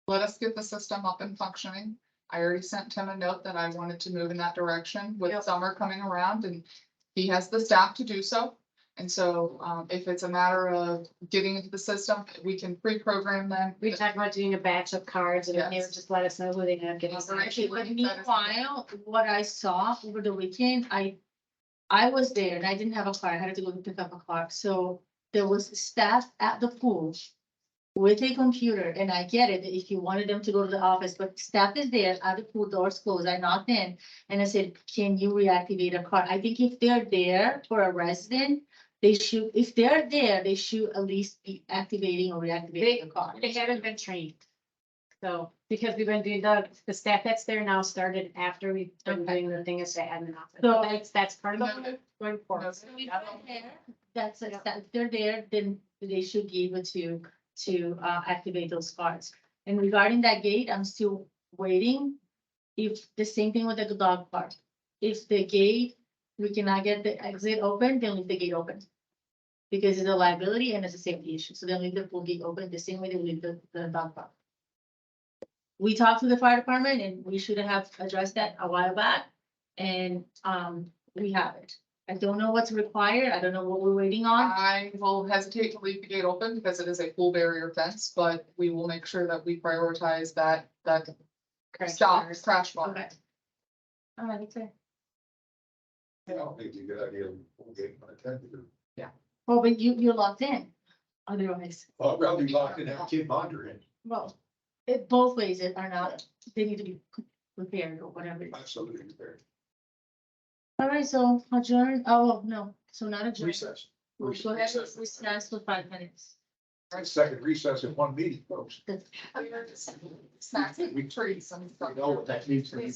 let us get the system up and functioning. I already sent Tim a note that I wanted to move in that direction with Yep. summer coming around and he has the staff to do so. And so, if it's a matter of getting into the system, we can pre-program them. We talked about doing a batch of cards and then they would Yes. just let us know who they end up getting. Okay, but That is- meanwhile, what I saw over the weekend, I was there and I didn't have a car. I had to go to pick up a car. So there was staff at the pool with a computer, and I get it if you wanted them to go to the office, but staff is there at the pool, doors closed. I knocked in and I said, can you reactivate a car? I think if they're there for a resident, they should, if they're there, they should at least be activating or reactivating a car. They haven't been trained. So, because we've been doing the staff that's there now started after we've been Okay. doing the thing as the admin office. So- So that's part of No. it going forward. So if they're there, that's, if they're there, then they should be able to activate those cards. And regarding that gate, I'm still waiting. If the same thing with the dog park, if the gate, we cannot get the exit open, then leave the gate open. Because it's a liability and it's a safety issue, so then leave the pool gate open the same way they leave the dog park. We talked to the fire department and we should have addressed that a while back, and we haven't. I don't know what's required, I don't know what we're waiting on. I will hesitate to leave the gate open because it is a full barrier fence, but we will make sure that we prioritize that stop crash bar. Okay. All right, okay. I don't think it's a good idea. We'll get unattended. Well, but you're locked in, otherwise, Well, I'd rather be locked in, have a kid wander in. well, it both ways are not, they need to be repaired or whatever. Absolutely fair. All right, so adjourn, oh, no, so not adjourn. Recess. We'll go ahead and recess for 5 minutes. Second recess in one meeting, folks. Snacks and treats and stuff. You know what that means to me.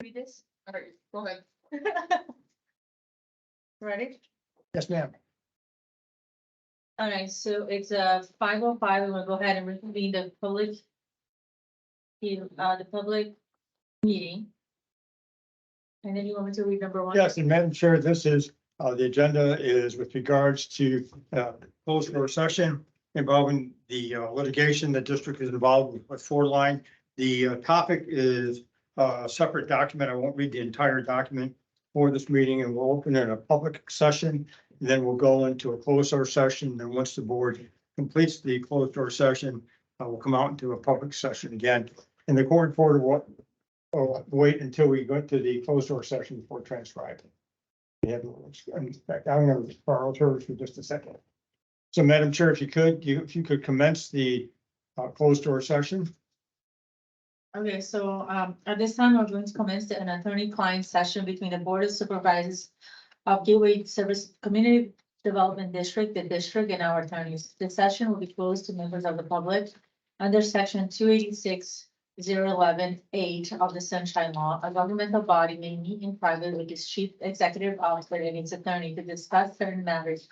read this? All right, go ahead. Ready? Yes, ma'am. All right, so it's 5:05, and we'll go ahead and reconvene the public meeting. And then you want me to read number one? Yes, and Madam Chair, this is, the agenda is with regards to, closed door session involving the litigation. The district is involved with Ford Line. The topic is a separate document. I won't read the entire document for this meeting, and we'll open in a public session. Then we'll go into a closed door session. And once the board completes the closed door session, we'll come out into a public session again. And the court reporter will wait until we go to the closed door session before transcribing. In fact, I'm going to borrow hers for just a second. So, Madam Chair, if you could commence the closed door session. Okay, so at this time, we're going to commence an attorney-client session between the Board of Supervisors of Gateway Service Community Development District, the district, and our attorneys. The session will be closed to members of the public under section 286.011.8 of the Sunshine Law. A governmental body may meet in private with its chief executive officer and its attorney to discuss certain matters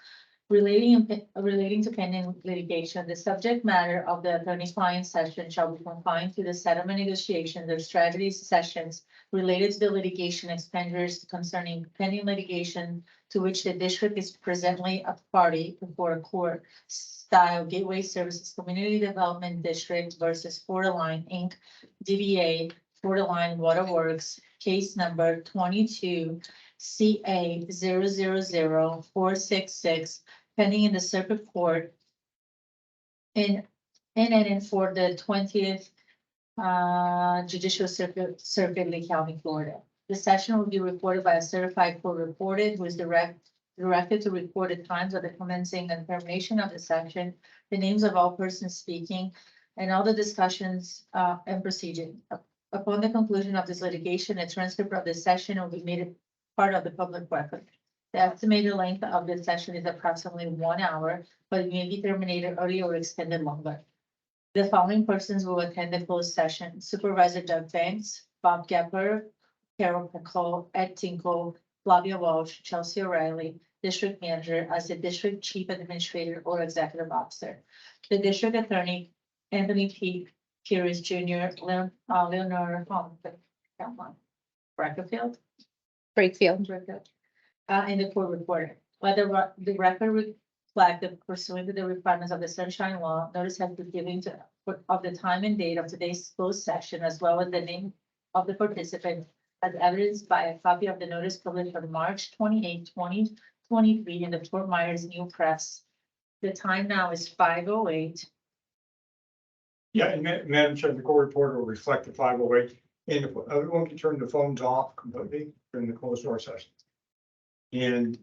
relating to pending litigation. The subject matter of the attorney-client session shall be confined to the settlement negotiations or strategy sessions related to the litigation expenditures concerning pending litigation to which the district is presently a party before a court. Style Gateway Services Community Development District versus Borderline Inc., DBA Borderline Waterworks, case number 22 CA 000-466, pending in the circuit court in and for the 20th Judicial Circuit, Lee County, Florida. The session will be recorded by a certified court reporter who is directed to record the times of the commencing and termination of the session, the names of all persons speaking, and all the discussions and procedure. Upon the conclusion of this litigation, a transcript of the session will be made part of the public record. The estimated length of the session is approximately 1 hour, but it may be terminated early or extended longer. The following persons will attend the closed session: Supervisor Doug Banks, Bob Gepper, Carol Pacol, Ed Tinkle, Flavia Walsh, Chelsea O'Reilly, District Manager as the District Chief Administrator or Executive Officer. The District Attorney, Anthony P. Curious Jr., Leonard Brackerfield. Breakfield. And the court reporter. Whether the record reflect the pursuant to the requirements of the Sunshine Law, notice has been given of the time and date of today's closed session, as well as the name of the participant, as evidenced by a copy of the notice published on March 28, 2023 in the Fort Myers New Press. The time now is 5:08. Yeah, and Madam Chair, the court reporter will reflect the 508. And everyone can turn the phones off completely during the closed door session. And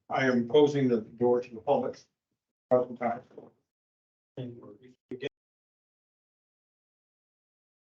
I am closing the door to the public. And we're